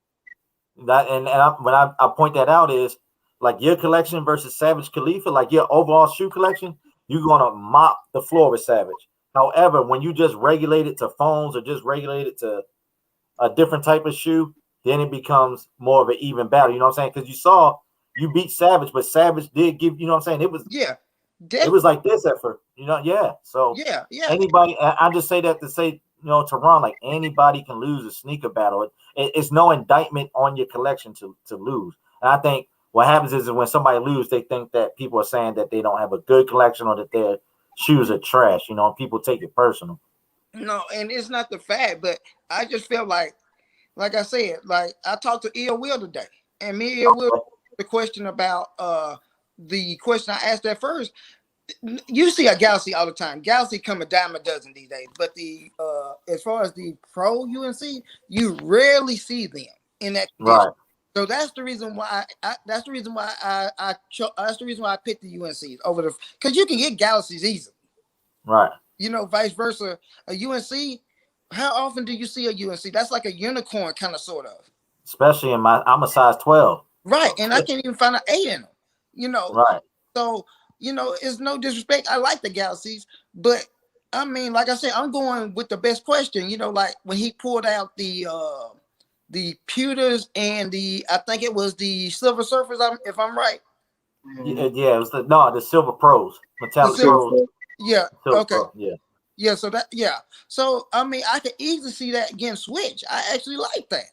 that when I point that out is like your collection versus Savage Khalifa, like your overall shoe collection, you're gonna mop the floor with Savage. However, when you just regulate it to foams or just regulate it to a different type of shoe, then it becomes more of an even battle. You know what I'm saying? Because you saw you beat Savage, but Savage did give. You know what I'm saying? It was it was like this effort. You know, So anybody, I just say that to say, to Ron, like anybody can lose a sneaker battle. It's no indictment on your collection to lose. And I think what happens is when somebody loses, they think that people are saying that they don't have a good collection or that their shoes are trash. And people take it personal. No, and it's not the fact, but I just feel like I said, like I talked to Ill Will today, and me and Ill Will the question about the question I asked at first. You see a Galaxy all the time. Galaxy come a dime a dozen these days, but the as far as the pro UNC, you rarely see them in that condition. Right. So that's the reason why. That's the reason why I picked the UNCs over the, because you can get Galaxies easily. Right. Vice versa. A UNC. How often do you see a UNC? That's like a unicorn, kind of, sort of. Especially I'm a size 12. Right, and I can't even find an 8 in them. Right. So it's no disrespect. I like the Galaxies, but I mean, like I said, I'm going with the best question. Like when he pulled out the pewters and I think it was the Silver Surfers, if I'm right. Yeah, it was the Silver Pros, metallic pros. Yeah. Silver Okay. Pro, yeah. Yeah. So I mean, I could easily see that against Switch. I actually like that.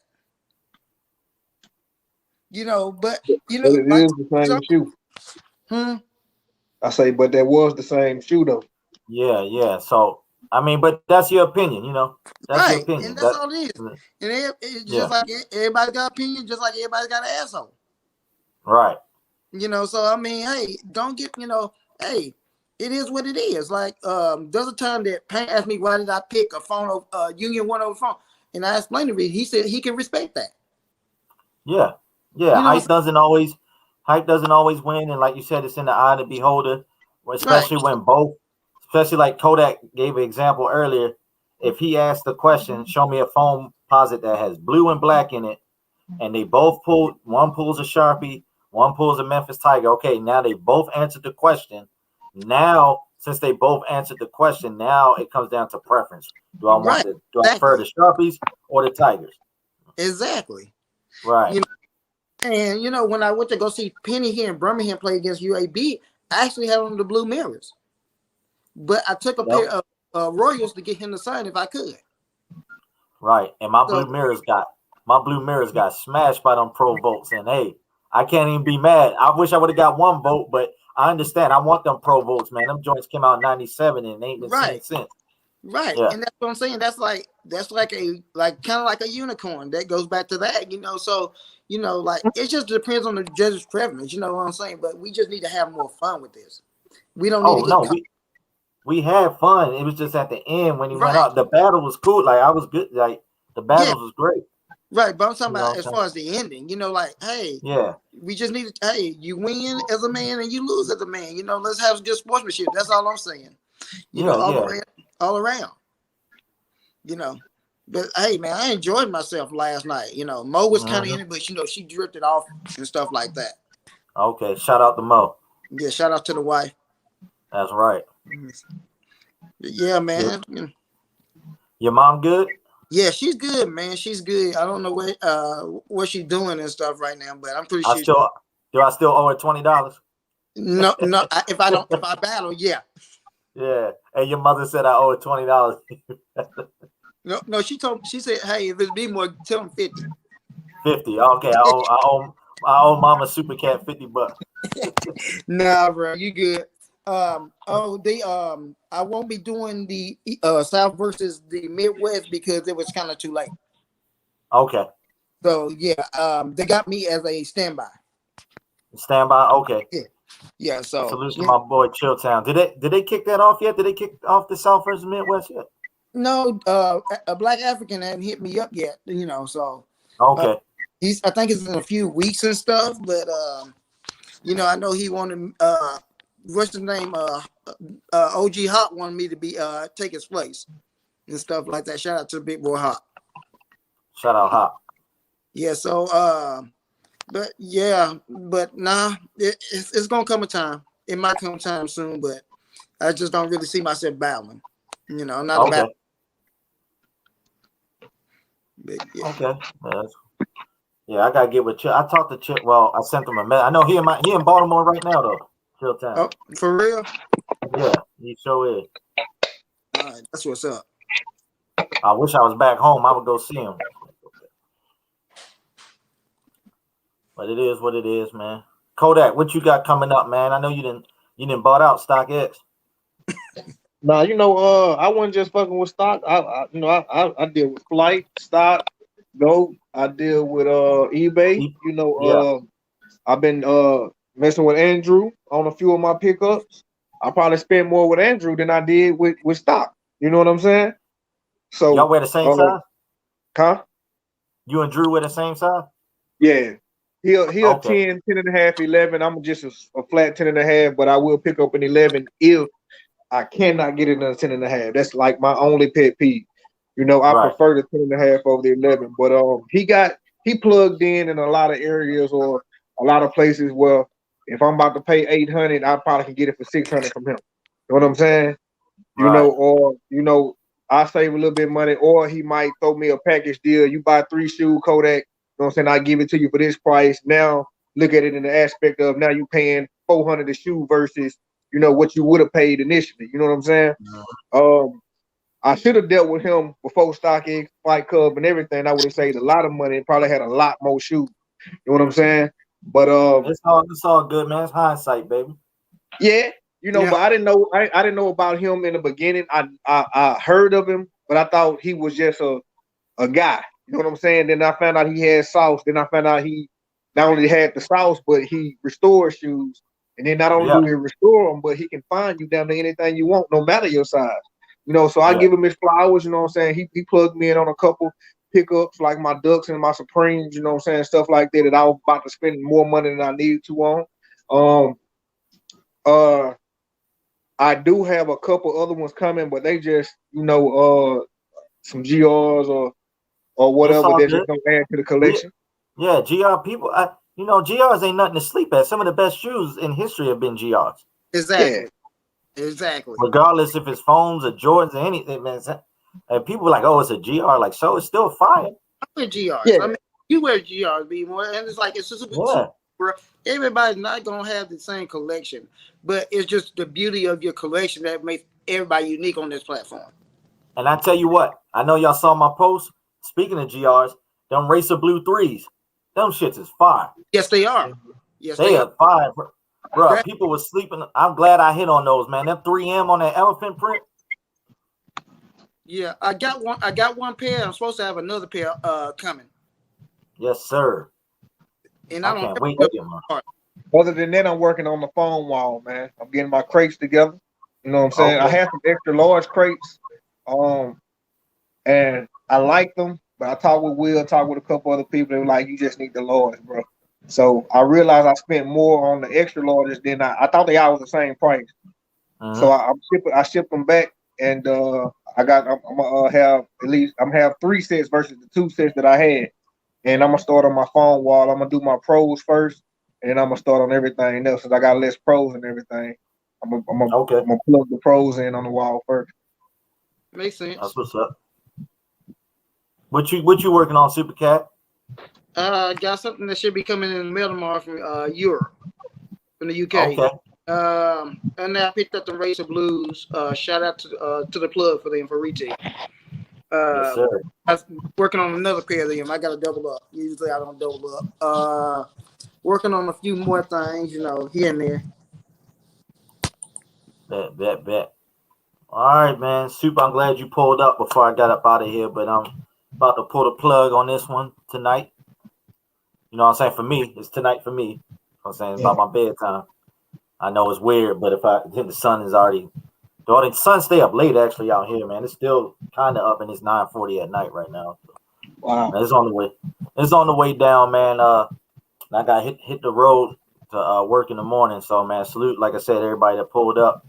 But it is the same shoe. I say, but that was the same shoe though. Yeah. So I mean, but that's your opinion, That's your opinion. And that's all it is. And it's just like everybody got opinion, just like everybody got an asshole. Right. So I mean, hey, don't get, hey, it is what it is. Like, there's a time that Payne asked me why did I pick a phone of Union 1 over phone, and I explained to him. He said he can respect that. Yeah. Hype doesn't always win, and like you said, it's in the eye of the beholder. Especially when both, especially like Kodak gave an example earlier. If he asked the question, show me a Foamposite that has blue and black in it, and they both one pulls a Sharpie, one pulls a Memphis Tiger. Okay, now they both answered the question. Now, since they both answered the question, now it comes down to preference. Do I want do I prefer the Sharpies or the Tigers? Exactly. Right. And when I went to go see Penny here in Birmingham play against UAB, I actually had on the blue mirrors. But I took a pair of Royals to get him to sign if I could. Right. And my blue mirrors got smashed by them pro votes. And hey, I can't even be mad. I wish I would have got one vote, but I understand. I want them pro votes, man. Them joints came out in 97 and they ain't been seen since. Right. Yeah. And that's what I'm saying. That's like kind of like a unicorn. That goes back to that, So, like it just depends on the judge's preference, you know what I'm saying? But we just need to have more fun with this. We don't need to get we had fun. It was just at the end when he went out. The battle was cool. Like I was good. Like the battles was great. Right, but I'm talking about as far as the ending, like, hey, we just need to, hey, you win as a man and you lose as a man. Let's have good sportsmanship. That's all I'm saying. All around. But hey, man, I enjoyed myself last night. Mo was kind of in it, but she drifted off and stuff like that. Okay, shout out to Mo. Yeah, shout out to the wife. That's right. Yeah, man. Your mom good? Yeah, she's good, man. She's good. I don't know what she's doing and stuff right now, but I'm pretty sure. Do I still owe her $20? No. If I battle, yeah. Yeah, and your mother said I owe her $20. No. She said, hey, if it's be more, tell him 50. 50. Okay, I owe Mama Super Cat $50. Nah, bro, you good. I won't be doing the South versus the Midwest because it was kind of too late. Okay. So yeah, they got me as a standby. Standby, okay. Yeah. So salute to my boy Chilltown. Did they kick that off yet? Did they kick off the South versus Midwest yet? No, a black African hadn't hit me up yet, you know. So okay, I think it's in a few weeks and stuff. But you know, I know he wanted what's his name? OG Hot wanted me to be take his place and stuff like that. Shout out to Big Boy Hot. Shout out Hot. Yeah. So but yeah, but nah, it's gonna come a time. It might come time soon, but I just don't really see myself battling. You know, I'm not a battle. Yeah. Okay. Yeah, I gotta get with Chip. I talked to Chip. Well, I sent him a message. I know he in Baltimore right now though. Chill Town. Oh, for real? Yeah, he sure is. All right, that's what's up. I wish I was back home. I would go see him. But it is what it is, man. Kodak, what you got coming up, man? I know you didn't bought out StockX. Nah, you know, I wasn't just fucking with stock. I deal with Flight, Stock, Go. I deal with eBay. You know, I've been messing with Andrew on a few of my pickups. I probably spent more with Andrew than I did with stock. You know what I'm saying? So y'all wear the same size? Huh? You and Drew wear the same size? Yeah. He'll 10 and a half, 11. I'm just a flat 10 and a half, but I will pick up an 11 if I cannot get it in a 10 and a half. That's like my only pet peeve. You know, I prefer the 10 and a half over the 11. But he plugged in a lot of areas or a lot of places where if I'm about to pay 800, I probably can get it for 600 from him. You know what I'm saying? You know, or I save a little bit of money, or he might throw me a package deal. You buy 3 shoes, Kodak. You know what I'm saying? I give it to you for this price. Now look at it in the aspect of now you paying $400 a shoe versus what you would have paid initially. You know what I'm saying? Mm-hmm. I should have dealt with him before StockX, Fight Club, and everything. I would have saved a lot of money and probably had a lot more shoes. You know what I'm saying? But it's all good, man. It's hindsight, baby. Yeah, but I didn't know. I didn't know about him in the beginning. I heard of him, but I thought he was just a guy. You know what I'm saying? Then I found out he had sauce. Then I found out he not only had the sauce, but he restored shoes. And then not only do he restore them, but he can find you down to anything you want, no matter your size. So I give him his flowers. You know what I'm saying? He plugged me in on a couple pickups like my Ducks and my Supremes. You know what I'm saying? Stuff like that I was about to spend more money than I needed to on. I do have a couple other ones coming, but they just some GRs or whatever that just don't add to the collection. Yeah, GR people. GRs ain't nothing to sleep at. Some of the best shoes in history have been GRs. Exactly. Exactly. Regardless if it's foams or Jordans or anything, man. And people are like, oh, it's a GR. Like, so it's still fire. I wear GRs. Yeah. I mean, you wear GRs, be more, and it's like it's just a bit everybody's not gonna have the same collection, but it's just the beauty of your collection that makes everybody unique on this platform. And I tell you what, I know y'all saw my post. Speaking of GRs, them Racer Blue 3s, them shits is fire. Yes, they are. Yes, they are fire, bro. People were sleeping. I'm glad I hit on those, man. Them 3M on that elephant print. Yeah, I got one pair. I'm supposed to have another pair coming. Yes, sir. And I can't wait to get mine. Other than that, I'm working on the foam wall, man. I'm getting my crates together. You know what I'm saying? I have some extra large crates, and I like them. But I talked with Will, talked with a couple other people. They were like, "You just need the large, bro." So I realized I spent more on the extra larges than I thought they all was the same price. So I shipped them back, and I'm gonna have at least I'm have 3 sets versus the 2 sets that I had. And I'm gonna start on my phone wall. I'm gonna do my pros first, and then I'm gonna start on everything else. Since I got less pros and everything, I'm gonna plug the pros in on the wall first. Makes sense. That's what's up. What you working on, Super Cat? Got something that should be coming in the mail tomorrow from Europe, from the UK. Okay. And I picked up the Racer Blues. Shout out to the plug for them for retail. Yes, sir. I was working on another pair of them. I got to double up. Usually I don't double up. Working on a few more things, here and there. Bet. All right, man. Super, I'm glad you pulled up before I got up out of here, but I'm about to pull the plug on this one tonight. You know what I'm saying? For me, it's tonight for me. You know what I'm saying? It's about my bedtime. I know it's weird, but if the sun is already The sun stay up late actually out here, man. It's still kind of up, and it's 9:40 at night right now. Wow. It's on the way. It's on the way down, man. I got hit the road to work in the morning. So, man, salute, like I said, everybody that pulled up.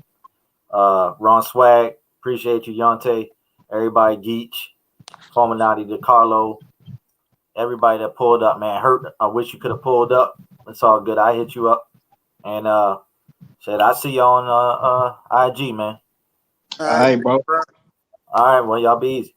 Ron Swag, appreciate you, Yonte. Everybody, Geach, Fulminati, DeCarlo. Everybody that pulled up, man. Hurt. I wish you could have pulled up. It's all good. I hit you up. And said I see you on IG, man. All right, bro. All right, well, y'all be easy.